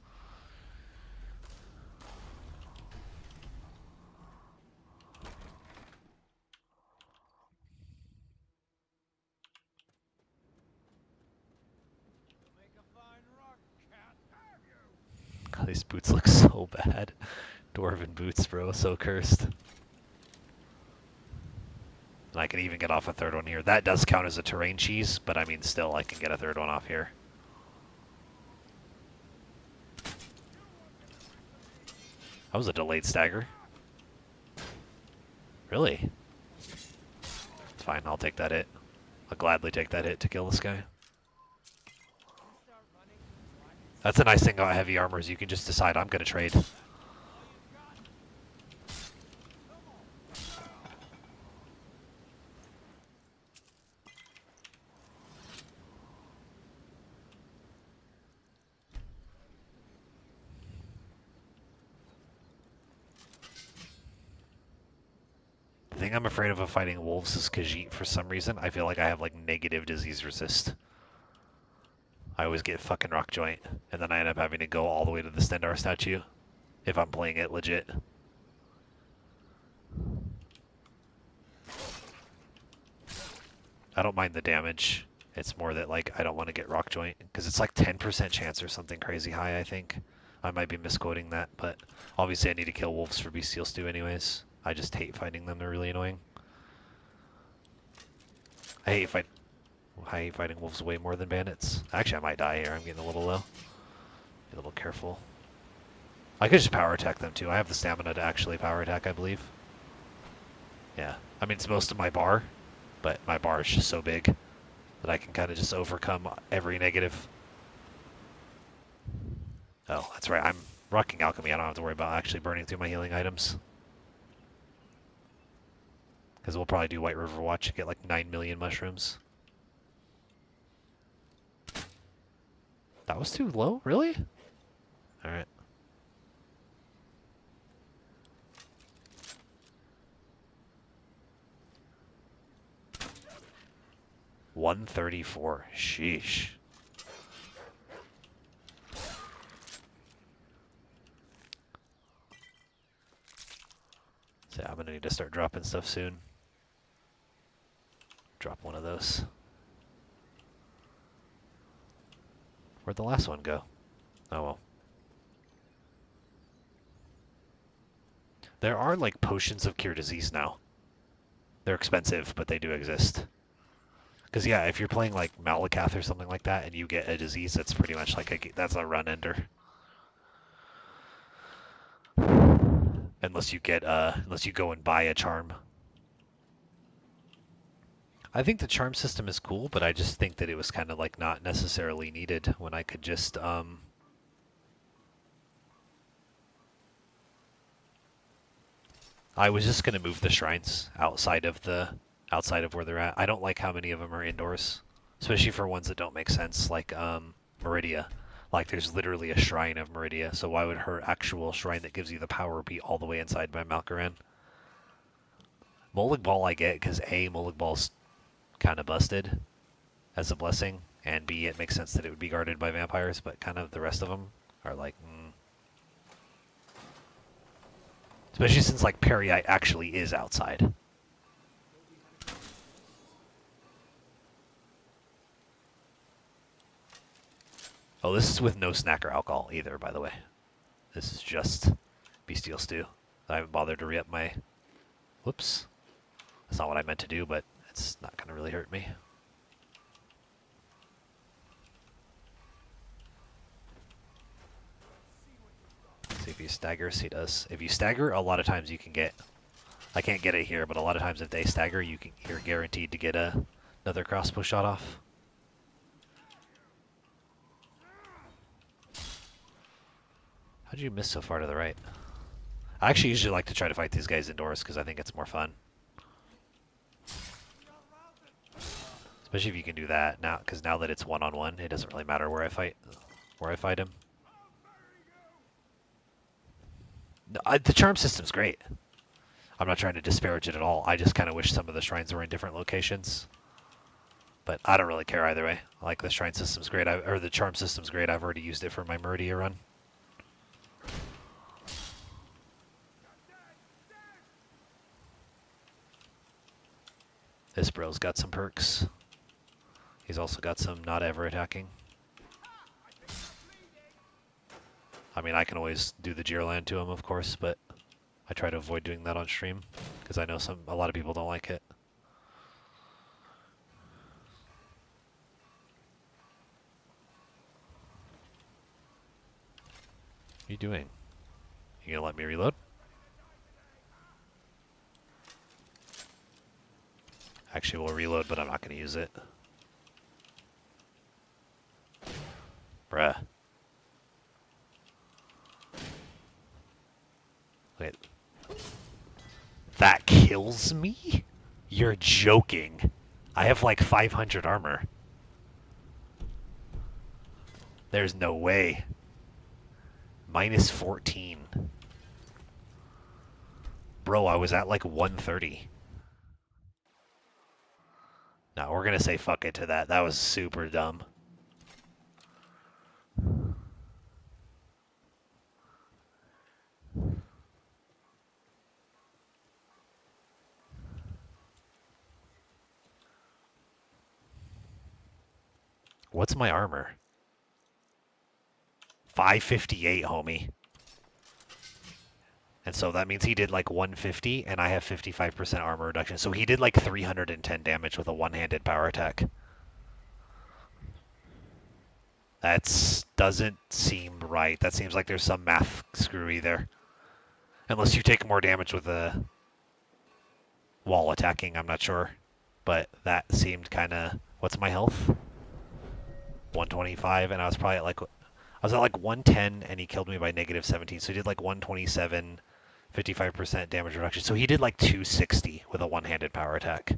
These boots look so bad. Dwarven boots, bro. So cursed. And I can even get off a 3rd one here. That does count as a terrain cheese, but I mean, still, I can get a 3rd one off here. That was a delayed stagger. Really? It's fine. I'll take that hit. I'll gladly take that hit to kill this guy. That's a nice thing about heavy armor is you can just decide I'm going to trade. The thing I'm afraid of fighting wolves is Khajiit for some reason. I feel like I have like negative disease resist. I always get fucking rock joint, and then I end up having to go all the way to the Stendar statue if I'm playing it legit. I don't mind the damage. It's more that like I don't want to get rock joint because it's like 10% chance or something crazy high, I think. I might be misquoting that, but obviously I need to kill wolves for bestial stew anyways. I just hate fighting them, they're really annoying. I hate fighting wolves way more than bandits. Actually, I might die here. I'm getting a little low. Be a little careful. I could just power attack them too. I have the stamina to actually power attack, I believe. Yeah. I mean, it's most of my bar, but my bar is just so big that I can kind of just overcome every negative. Oh, that's right. Rocking Alchemy, I don't have to worry about actually burning through my healing items. Because we'll probably do White River Watch and get like 9 million mushrooms. That was too low? Really? Alright. $134. Sheesh. So I'm gonna need to start dropping stuff soon. Drop one of those. Where'd the last one go? Oh well. There are like potions of cure disease now. They're expensive, but they do exist. Because yeah, if you're playing like Malakath or something like that, and you get a disease, that's pretty much like that's a run ender. Unless you get unless you go and buy a charm. I think the charm system is cool, but I just think that it was kind of like not necessarily needed when I could just I was just gonna move the shrines outside of where they're at. I don't like how many of them are indoors, especially for ones that don't make sense, like Meridia. Like there's literally a shrine of Meridia, so why would her actual shrine that gives you the power be all the way inside by Malkaran? Molag Bal I get because A, Molag Bal's kind of busted as a blessing, and B, it makes sense that it would be guarded by vampires, but kind of the rest of them are like, Especially since like Perryi actually is outside. Oh, this is with no snack or alcohol either, by the way. This is just bestial stew. I haven't bothered to re-up my... Whoops. That's not what I meant to do, but it's not going to really hurt me. See if he staggers. He does. If you stagger, a lot of times you can get... I can't get it here, but a lot of times if they stagger, you're guaranteed to get another crossbow shot off. How'd you miss so far to the right? I actually usually like to try to fight these guys indoors because I think it's more fun. Especially if you can do that now, because now that it's one-on-one, it doesn't really matter where I fight him. No, the charm system's great. I'm not trying to disparage it at all. I just kind of wish some of the shrines were in different locations. But I don't really care either way. I like the shrine system's great, or the charm system's great. I've already used it for my Meridia run. This bro's got some perks. He's also got some not ever attacking. I mean, I can always do the Gearland to him, of course, but I try to avoid doing that on stream because I know a lot of people don't like it. What are you doing? You gonna let me reload? Actually, we'll reload, but I'm not gonna use it. Bruh. Wait. That kills me? You're joking. I have like 500 armor. There's no way. Minus 14. Bro, I was at like 130. No, we're gonna say fuck it to that. That was super dumb. What's my armor? 558, homie. And so that means he did like 150, and I have 55% armor reduction. So he did like 310 damage with a one-handed power attack. That doesn't seem right. That seems like there's some math screwy there. Unless you take more damage with a wall attacking, I'm not sure. But that seemed kind of... What's my health? 125, and I was probably at like... I was at like 110 and he killed me by -17. So he did like 127, 55% damage reduction. So he did like 260 with a one-handed power attack.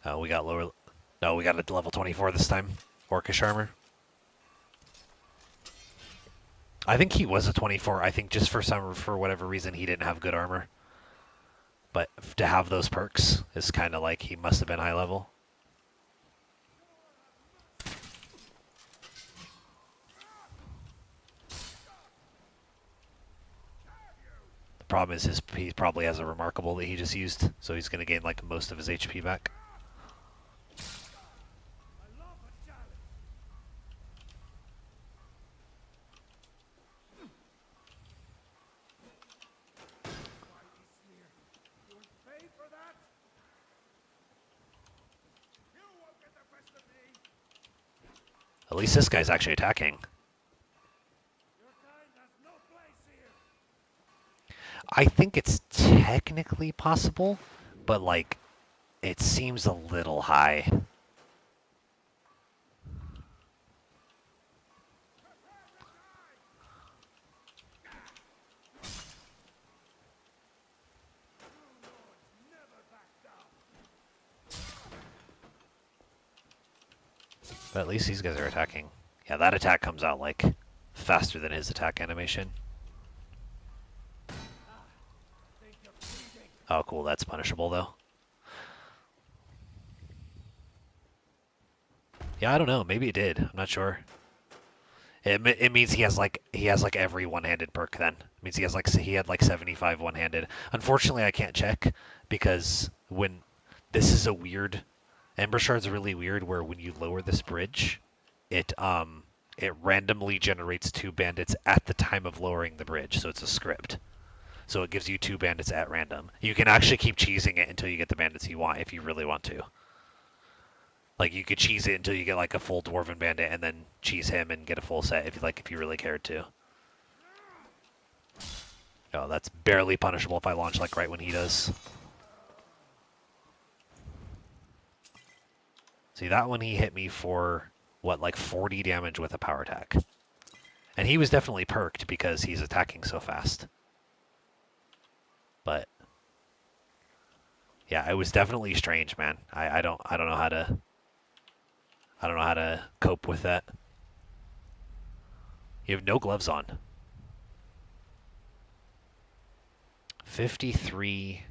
Oh, we got lower. No, we got a level 24 this time. Orcish armor. I think he was a 24. I think just for whatever reason he didn't have good armor. But to have those perks is kind of like he must have been high level. The problem is he probably has a remarkable that he just used, so he's going to gain like most of his HP back. At least this guy's actually attacking. I think it's technically possible, but like, it seems a little high. But at least these guys are attacking. Yeah, that attack comes out like faster than his attack animation. Oh, cool. That's punishable though. Yeah, I don't know. Maybe it did. I'm not sure. It means he has like every one-handed perk. Then it means he had like 75 one-handed. Unfortunately, I can't check because when this is a weird. Ember Shard's really weird where when you lower this bridge, it randomly generates 2 bandits at the time of lowering the bridge, so it's a script. So it gives you 2 bandits at random. You can actually keep cheesing it until you get the bandits you want if you really want to. Like you could cheese it until you get like a full Dwarven bandit and then cheese him and get a full set if you really cared to. Oh, that's barely punishable if I launch like right when he does. See, that one he hit me for, what, like 40 damage with a power attack. And he was definitely perked because he's attacking so fast. But yeah, it was definitely strange, man. I don't know how to cope with that. You have no gloves on. 53,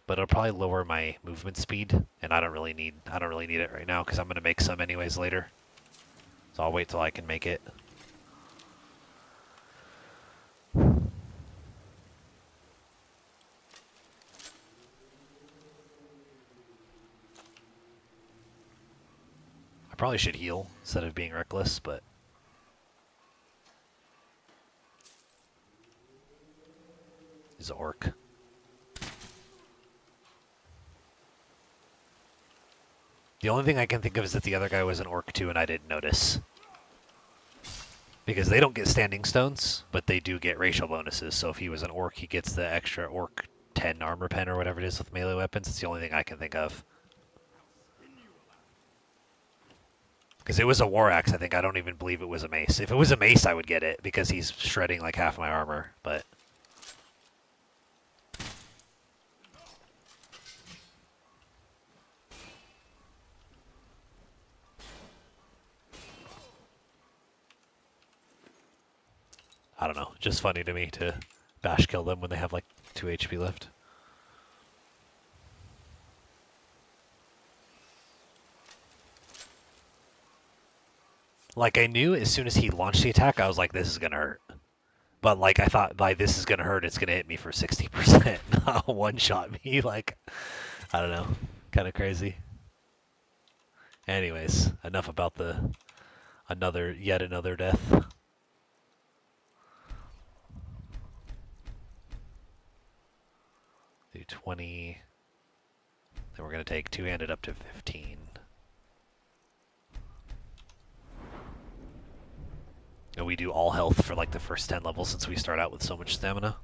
but it'll probably lower my movement speed, and I don't really need it right now because I'm gonna make some anyways later. So I'll wait till I can make it. I probably should heal instead of being reckless, but he's an orc. The only thing I can think of is that the other guy was an orc too and I didn't notice. Because they don't get standing stones, but they do get racial bonuses. So if he was an orc, he gets the extra orc 10 armor pen or whatever it is with melee weapons. It's the only thing I can think of. Because it was a war axe, I think. I don't even believe it was a mace. If it was a mace, I would get it because he's shredding like half my armor, but I don't know. Just funny to me to bash kill them when they have like 2 HP left. Like I knew as soon as he launched the attack, I was like, this is gonna hurt. But like I thought, by this is gonna hurt, it's gonna hit me for 60%, not one shot me. Like, I don't know, kind of crazy. Anyways, enough about yet another death. Do 20. Then we're gonna take two-handed up to 15. And we do all health for like the first 10 levels since we start out with so much stamina.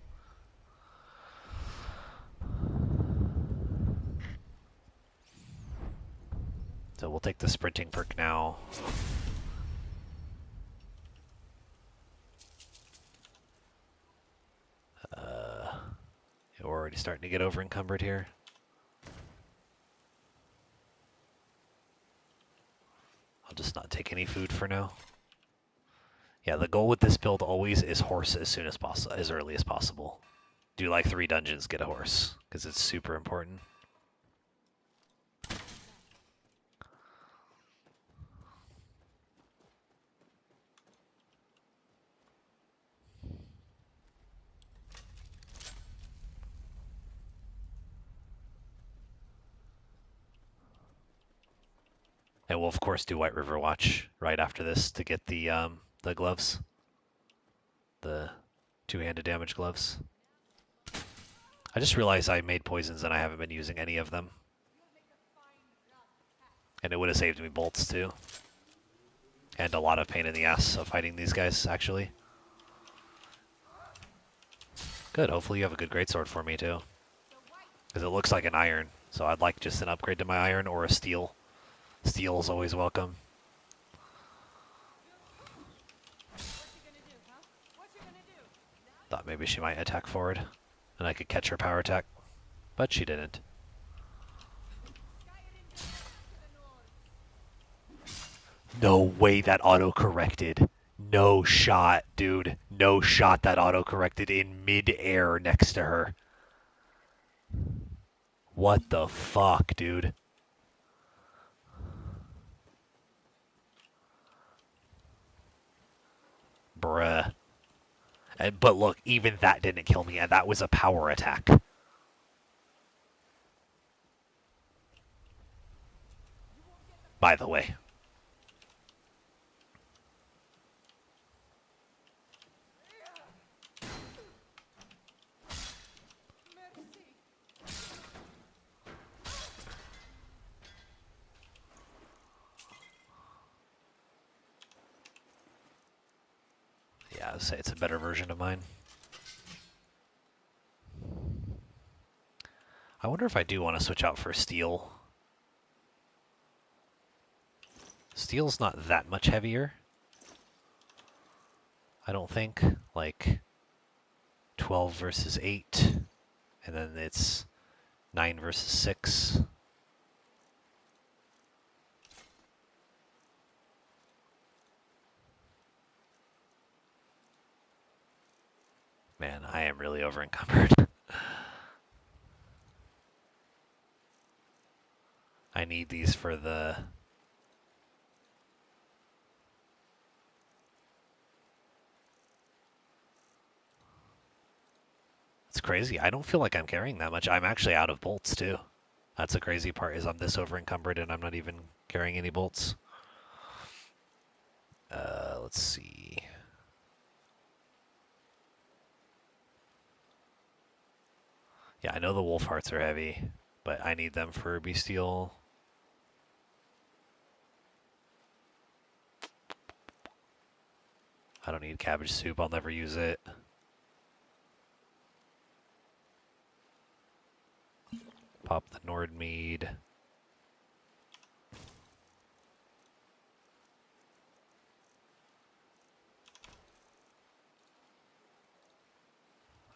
So we'll take the sprinting perk now. We're already starting to get over encumbered here. I'll just not take any food for now. Yeah, the goal with this build always is horse as soon as possible, as early as possible. Do like 3 dungeons, get a horse, because it's super important. And we'll of course do White River Watch right after this to get the gloves, the 2-handed damage gloves. I just realized I made poisons and I haven't been using any of them. And it would have saved me bolts too. And a lot of pain in the ass of fighting these guys, actually. Good, hopefully you have a good greatsword for me too. Because it looks like an iron, so I'd like just an upgrade to my iron or a steel. Steel is always welcome. Thought maybe she might attack forward, and I could catch her power attack, but she didn't. No way that auto-corrected. No shot, dude. No shot that auto-corrected in mid-air next to her. What the fuck, dude? Bruh. But look, even that didn't kill me, and that was a power attack. By the way. Yeah, I'd say it's a better version of mine. I wonder if I do want to switch out for steel. Steel's not that much heavier. I don't think. Like 12 versus 8. And then it's 9 versus 6. Man, I am really over encumbered. I need these for the... It's crazy. I don't feel like I'm carrying that much. I'm actually out of bolts too. That's the crazy part, is I'm this over encumbered and I'm not even carrying any bolts. Let's see. Yeah, I know the wolf hearts are heavy, but I need them for bestial. I don't need cabbage soup. I'll never use it. Pop the Nordmead.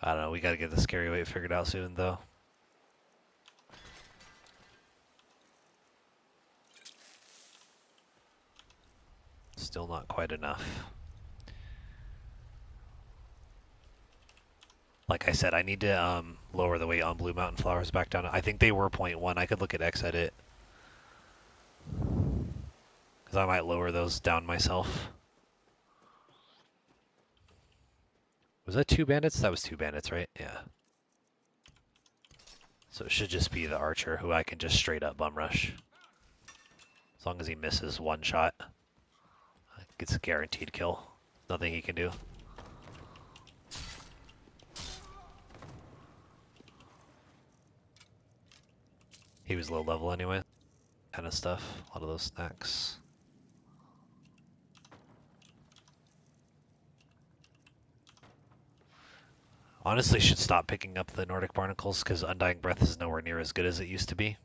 I don't know, we gotta get the scary weight figured out soon though. Still not quite enough. Like I said, I need to lower the weight on Blue Mountain Flowers back down. I think they were 0.1. I could look at Xedit. Because I might lower those down myself. Was that 2 bandits? That was 2 bandits, right? Yeah. So it should just be the archer, who I can just straight up bum rush. As long as he misses 1 shot. Gets a guaranteed kill. Nothing he can do. He was low level anyway. Kind of stuff. A lot of those snacks. Honestly, should stop picking up the Nordic Barnacles because Undying Breath is nowhere near as good as it used to be.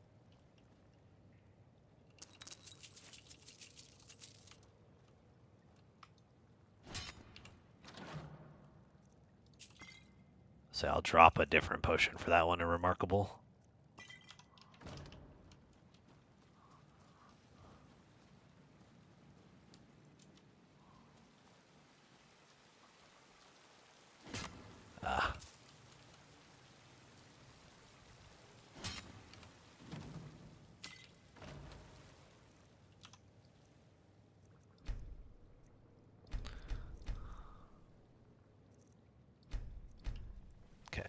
So I'll drop a different potion for that one, a remarkable. Ah. Okay.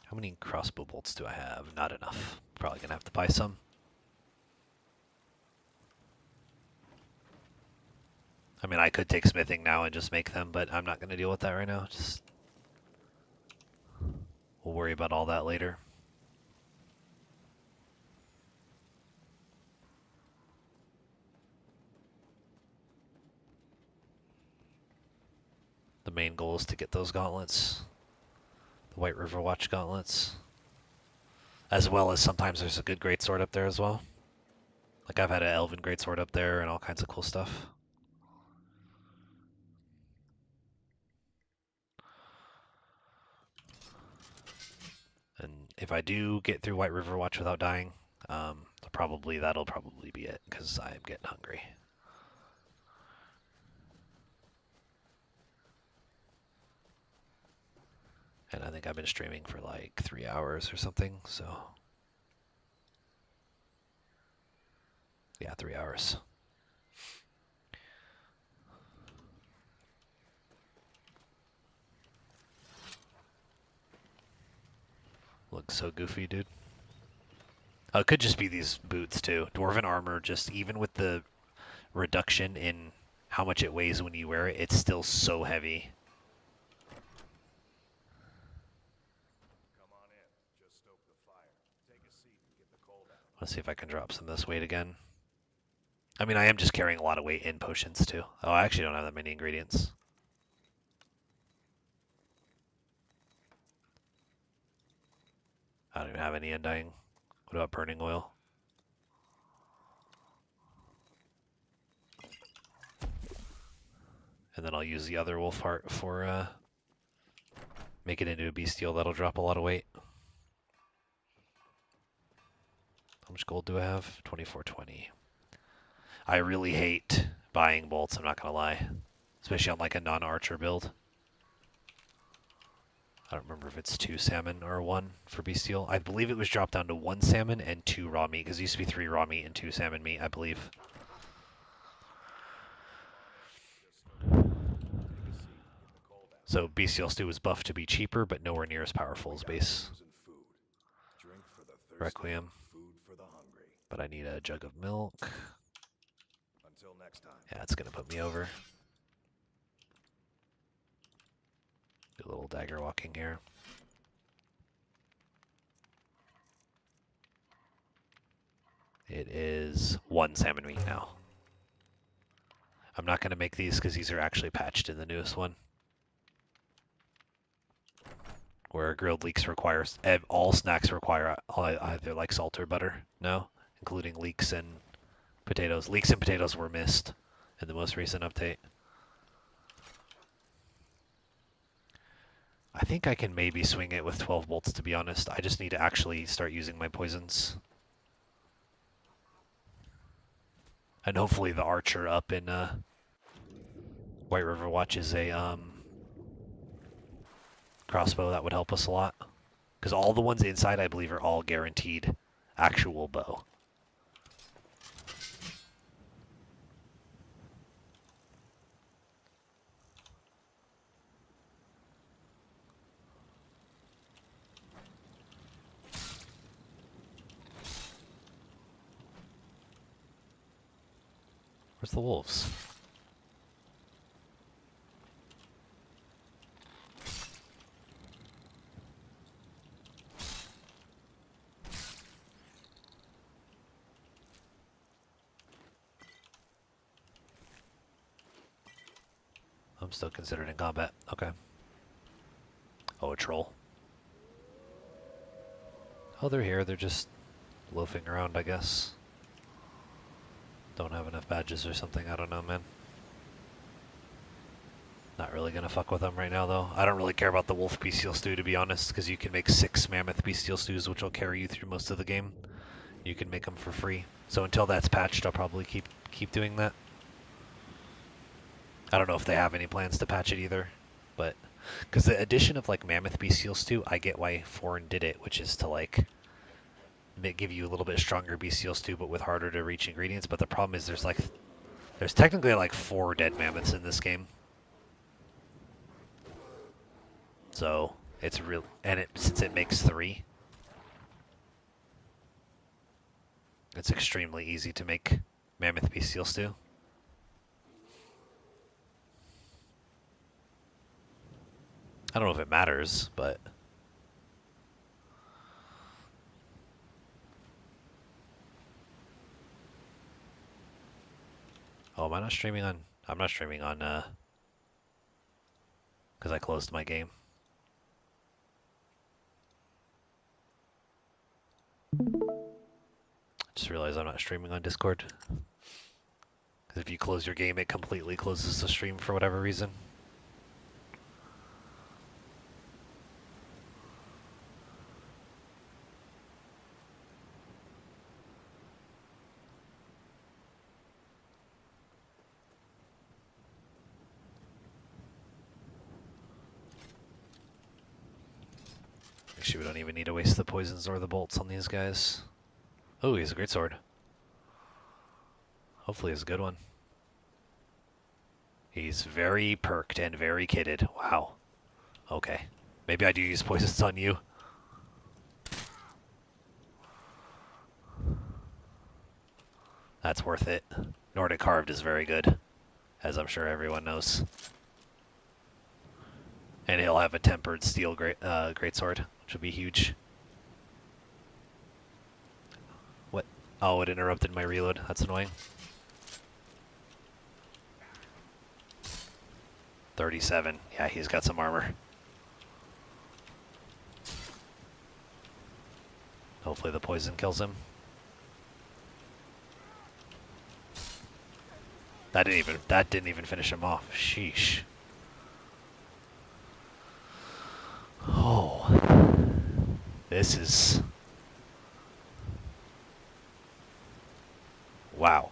How many crossbow bolts do I have? Not enough. Probably gonna have to buy some. I mean, I could take smithing now and just make them, but I'm not gonna deal with that right now. Just we'll worry about all that later. The main goal is to get those gauntlets. The White River Watch gauntlets. As well as sometimes there's a good greatsword up there as well. Like I've had an elven greatsword up there and all kinds of cool stuff. And if I do get through White River Watch without dying, that'll probably be it, because I'm getting hungry. And I think I've been streaming for like 3 hours or something, so... Yeah, 3 hours. Looks so goofy, dude. Oh, it could just be these boots, too. Dwarven armor, just even with the reduction in how much it weighs when you wear it, it's still so heavy. Come on in. Just stoke the fire. Take a seat and get the cold out. Let's see if I can drop some of this weight again. I mean, I am just carrying a lot of weight in potions, too. Oh, I actually don't have that many ingredients. I don't even have any undying. What about burning oil? And then I'll use the other wolf heart for make it into a bestial that'll drop a lot of weight. How much gold do I have? 2420. I really hate buying bolts, I'm not gonna lie. Especially on like a non-archer build. I don't remember if it's 2 salmon or 1 for bestial. I believe it was dropped down to 1 salmon and 2 raw meat, because it used to be 3 raw meat and 2 salmon meat, I believe. So bestial stew was buffed to be cheaper, but nowhere near as powerful as base Requiem. But I need a jug of milk. Until next time. Yeah, it's gonna put me over. Do a little dagger walking here. It is 1 salmon meat now. I'm not going to make these because these are actually patched in the newest one. Where grilled leeks requires, all snacks require either like salt or butter. No, including leeks and potatoes. Leeks and potatoes were missed in the most recent update. I think I can maybe swing it with 12 bolts, to be honest. I just need to actually start using my poisons. And hopefully the archer up in White River Watch is a crossbow. That would help us a lot. Because all the ones inside, I believe, are all guaranteed actual bow. Where's the wolves? I'm still considered in combat. Okay. Oh, a troll. Oh, they're here. They're just loafing around, I guess. Don't have enough badges or something. I don't know, man. Not really gonna fuck with them right now, though. I don't really care about the wolf bestial stew, to be honest, because you can make 6 mammoth bestial stews, which will carry you through most of the game. You can make them for free. So until that's patched, I'll probably keep doing that. I don't know if they have any plans to patch it either, but because the addition of like mammoth bestial stew, I get why Foreign did it, which is to like give you a little bit stronger bestial stew, but with harder to reach ingredients. But the problem is there's technically like 4 dead mammoths in this game. So it's real, and since it makes 3, it's extremely easy to make mammoth bestial stew. I don't know if it matters, but oh, am I not streaming on? I'm not streaming on because I closed my game. Just realized I'm not streaming on Discord. Because if you close your game, it completely closes the stream for whatever reason. Actually, we don't even need to waste the poisons or the bolts on these guys. Oh, he has a great sword. Hopefully it's a good one. He's very perked and very kitted. Wow. Okay. Maybe I do use poisons on you. That's worth it. Nordic Carved is very good, as I'm sure everyone knows. And he'll have a tempered steel greatsword, which will be huge. What? Oh, it interrupted my reload. That's annoying. 37. Yeah, he's got some armor. Hopefully the poison kills him. That didn't even finish him off. Sheesh. Oh. This is... Wow.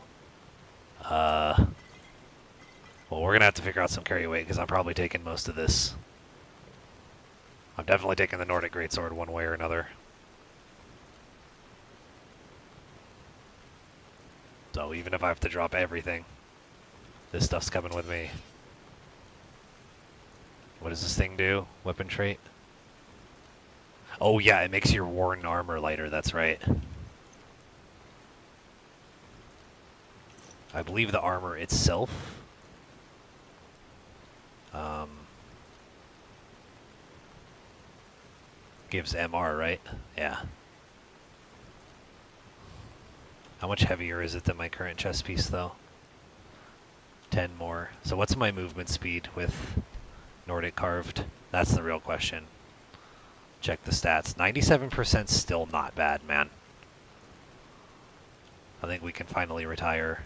Well, we're gonna have to figure out some carry weight because I'm probably taking most of this. I'm definitely taking the Nordic Greatsword one way or another. So even if I have to drop everything, this stuff's coming with me. What does this thing do? Weapon trait? Oh yeah, it makes your worn armor lighter, that's right. I believe the armor itself gives MR, right? Yeah. How much heavier is it than my current chest piece, though? 10 more. So what's my movement speed with Nordic Carved? That's the real question. Check the stats. 97% still not bad, man. I think we can finally retire.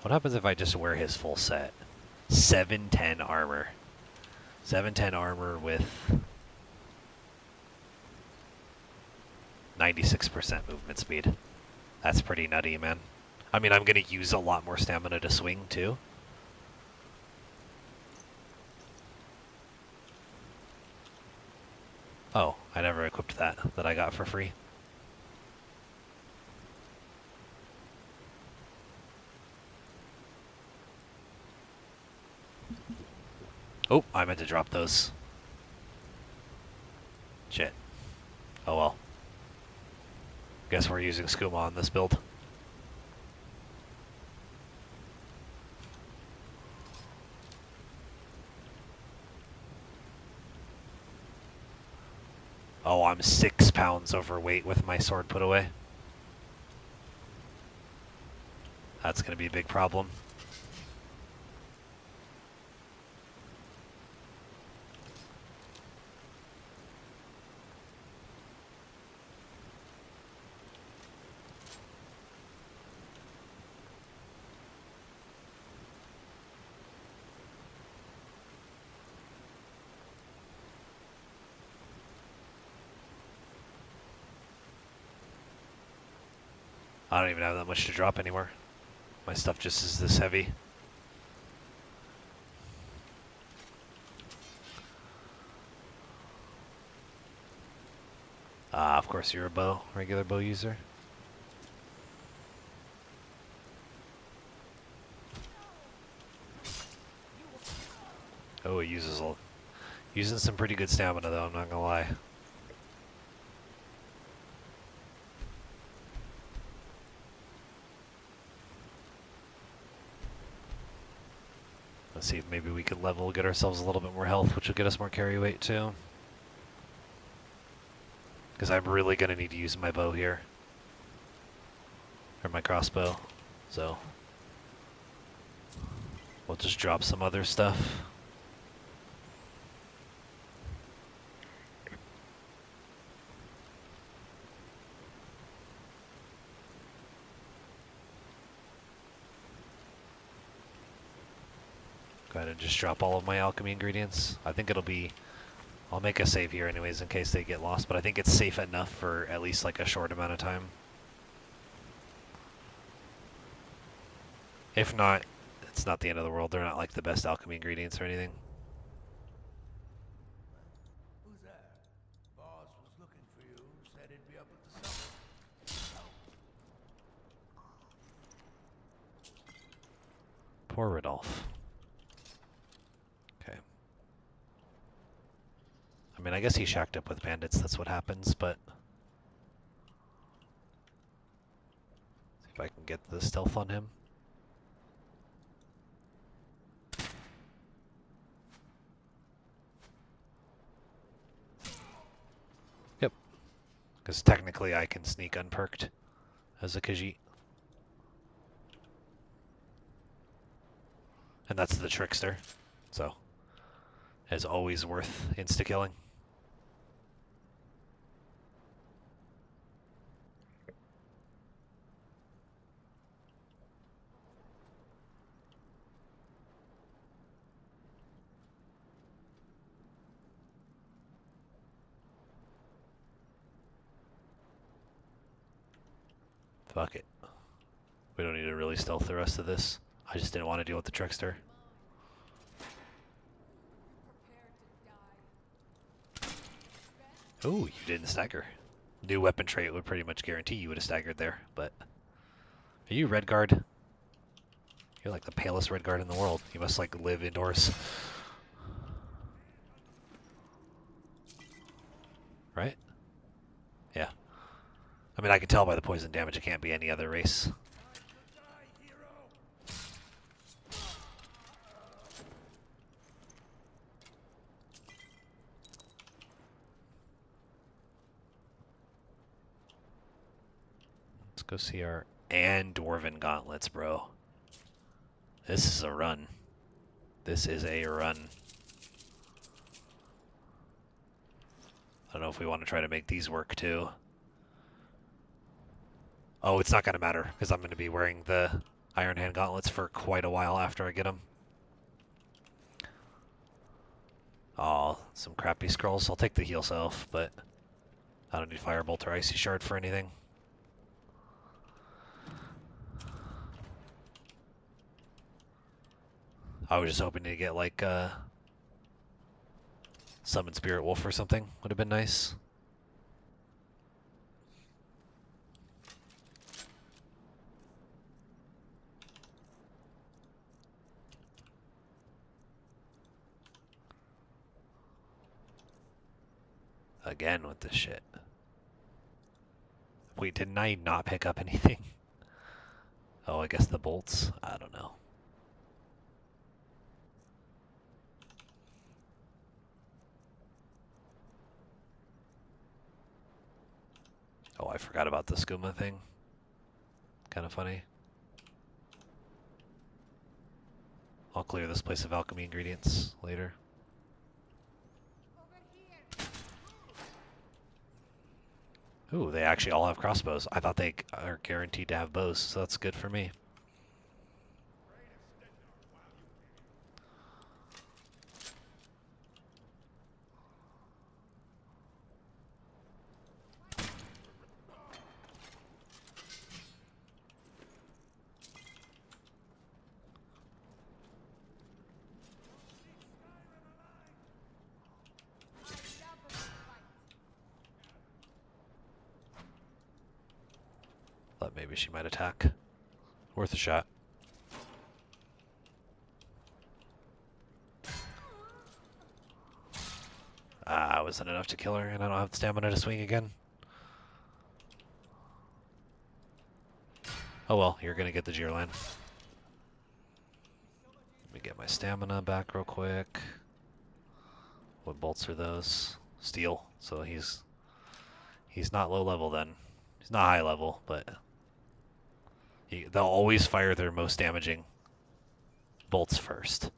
What happens if I just wear his full set? 710 armor. 710 armor with 96% movement speed. That's pretty nutty, man. I mean, I'm going to use a lot more stamina to swing, too. Oh, I never equipped that I got for free. Oh, I meant to drop those. Shit. Oh well. Guess we're using skooma on this build. Oh, I'm 6 pounds overweight with my sword put away. That's gonna be a big problem. I don't even have that much to drop anymore. My stuff just is this heavy. Ah, of course you're a regular bow user. Oh, it using some pretty good stamina though, I'm not gonna lie. Let's see if maybe we could level, get ourselves a little bit more health, which will get us more carry weight too. Because I'm really gonna need to use my bow here. Or my crossbow. So we'll just drop some other stuff. Go ahead and just drop all of my alchemy ingredients. I think it'll be... I'll make a save here anyways in case they get lost, but I think it's safe enough for at least like a short amount of time. If not, it's not the end of the world. They're not like the best alchemy ingredients or anything. Who's that? Boss was looking for you. Said he'd be up at the summit. Poor Rodolph. Okay. I mean, I guess he shacked up with bandits. That's what happens, but... See if I can get the stealth on him. Yep. Because technically I can sneak unperked as a Khajiit. And that's the trickster, so it's always worth insta-killing. Fuck it. We don't need to really stealth the rest of this. I just didn't want to deal with the trickster. Oh, you didn't stagger. New weapon trait would pretty much guarantee you would have staggered there, but... Are you red guard? You're like the palest red guard in the world. You must like live indoors. Right? Yeah. I mean, I can tell by the poison damage it can't be any other race. Let's go see our... And Dwarven Gauntlets, bro. This is a run. This is a run. I don't know if we want to try to make these work too. Oh, it's not going to matter because I'm going to be wearing the Iron Hand Gauntlets for quite a while after I get them. Oh, some crappy scrolls. I'll take the heal self, but I don't need Firebolt or Icy Shard for anything. I was just hoping to get like Summon Spirit Wolf or something. Would have been nice. Again with this shit. Wait, didn't I not pick up anything? Oh, I guess the bolts? I don't know. Oh, I forgot about the skooma thing. Kind of funny. I'll clear this place of alchemy ingredients later. Ooh, they actually all have crossbows. I thought they are guaranteed to have bows, so that's good for me. Thought maybe she might attack. Worth a shot. Ah, wasn't enough to kill her, and I don't have the stamina to swing again. Oh well, you're gonna get the Gearline. Let me get my stamina back real quick. What bolts are those? Steel. So he's not low level then. He's not high level, but they'll always fire their most damaging bolts first.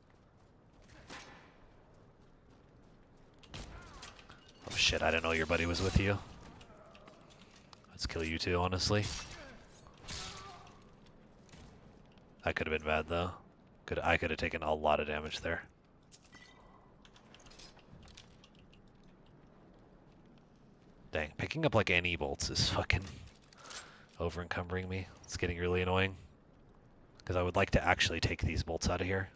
Oh shit, I didn't know your buddy was with you. Let's kill you too, honestly. That could have been bad though. I could have taken a lot of damage there. Dang, picking up like any bolts is fucking over encumbering me. It's getting really annoying. Because I would like to actually take these bolts out of here.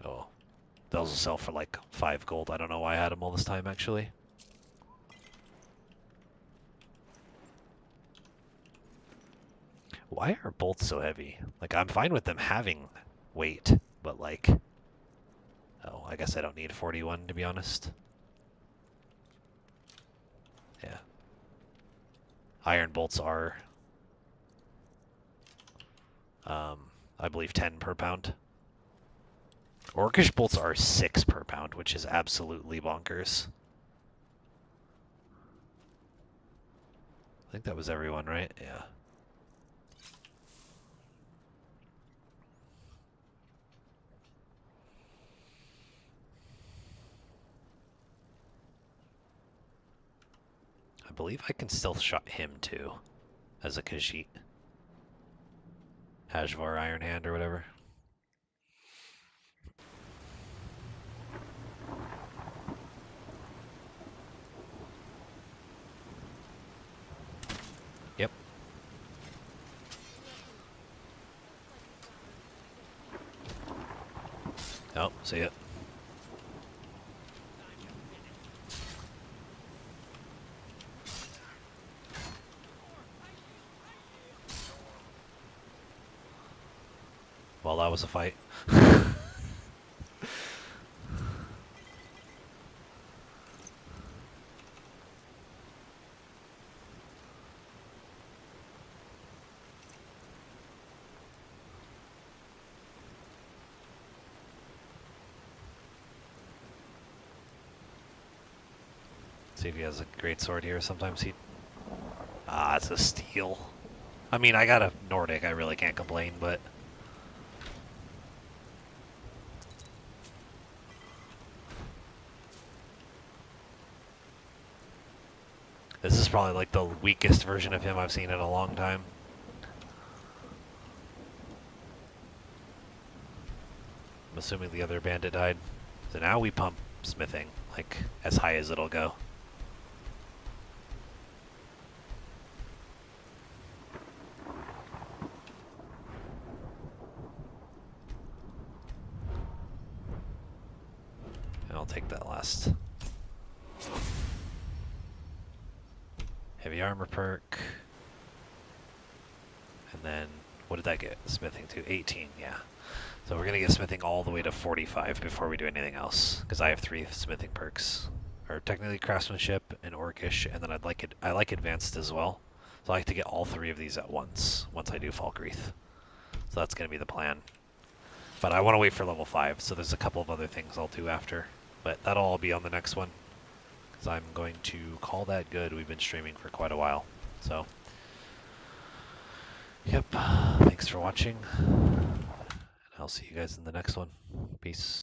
Oh, those will sell for like 5 gold. I don't know why I had them all this time actually. Why are bolts so heavy? Like, I'm fine with them having weight, but like... Oh, I guess I don't need 41 to be honest. Yeah. Iron bolts are... I believe 10 per pound. Orcish bolts are 6 per pound, which is absolutely bonkers. I think that was everyone, right? Yeah. I believe I can still shot him too, as a Khajiit. Hajvar Iron Hand or whatever. Yep. Oh, see it. Well, that was a fight. See if he has a great sword here. Sometimes he... Ah, it's a steel. I mean, I got a Nordic. I really can't complain, but... This is probably like the weakest version of him I've seen in a long time. I'm assuming the other bandit died. So now we pump smithing, like, as high as it'll go. And I'll take that last. Heavy armor perk. And then, what did that get smithing to? 18, yeah. So we're gonna get smithing all the way to 45 before we do anything else, because I have 3 smithing perks. Or technically craftsmanship and orcish, and then I like advanced as well. So I like to get all 3 of these at once I do Falkreath. So that's gonna be the plan. But I want to wait for level 5, so there's a couple of other things I'll do after. But that'll all be on the next one. Because I'm going to call that good. We've been streaming for quite a while. So, yep. Thanks for watching. And I'll see you guys in the next one. Peace.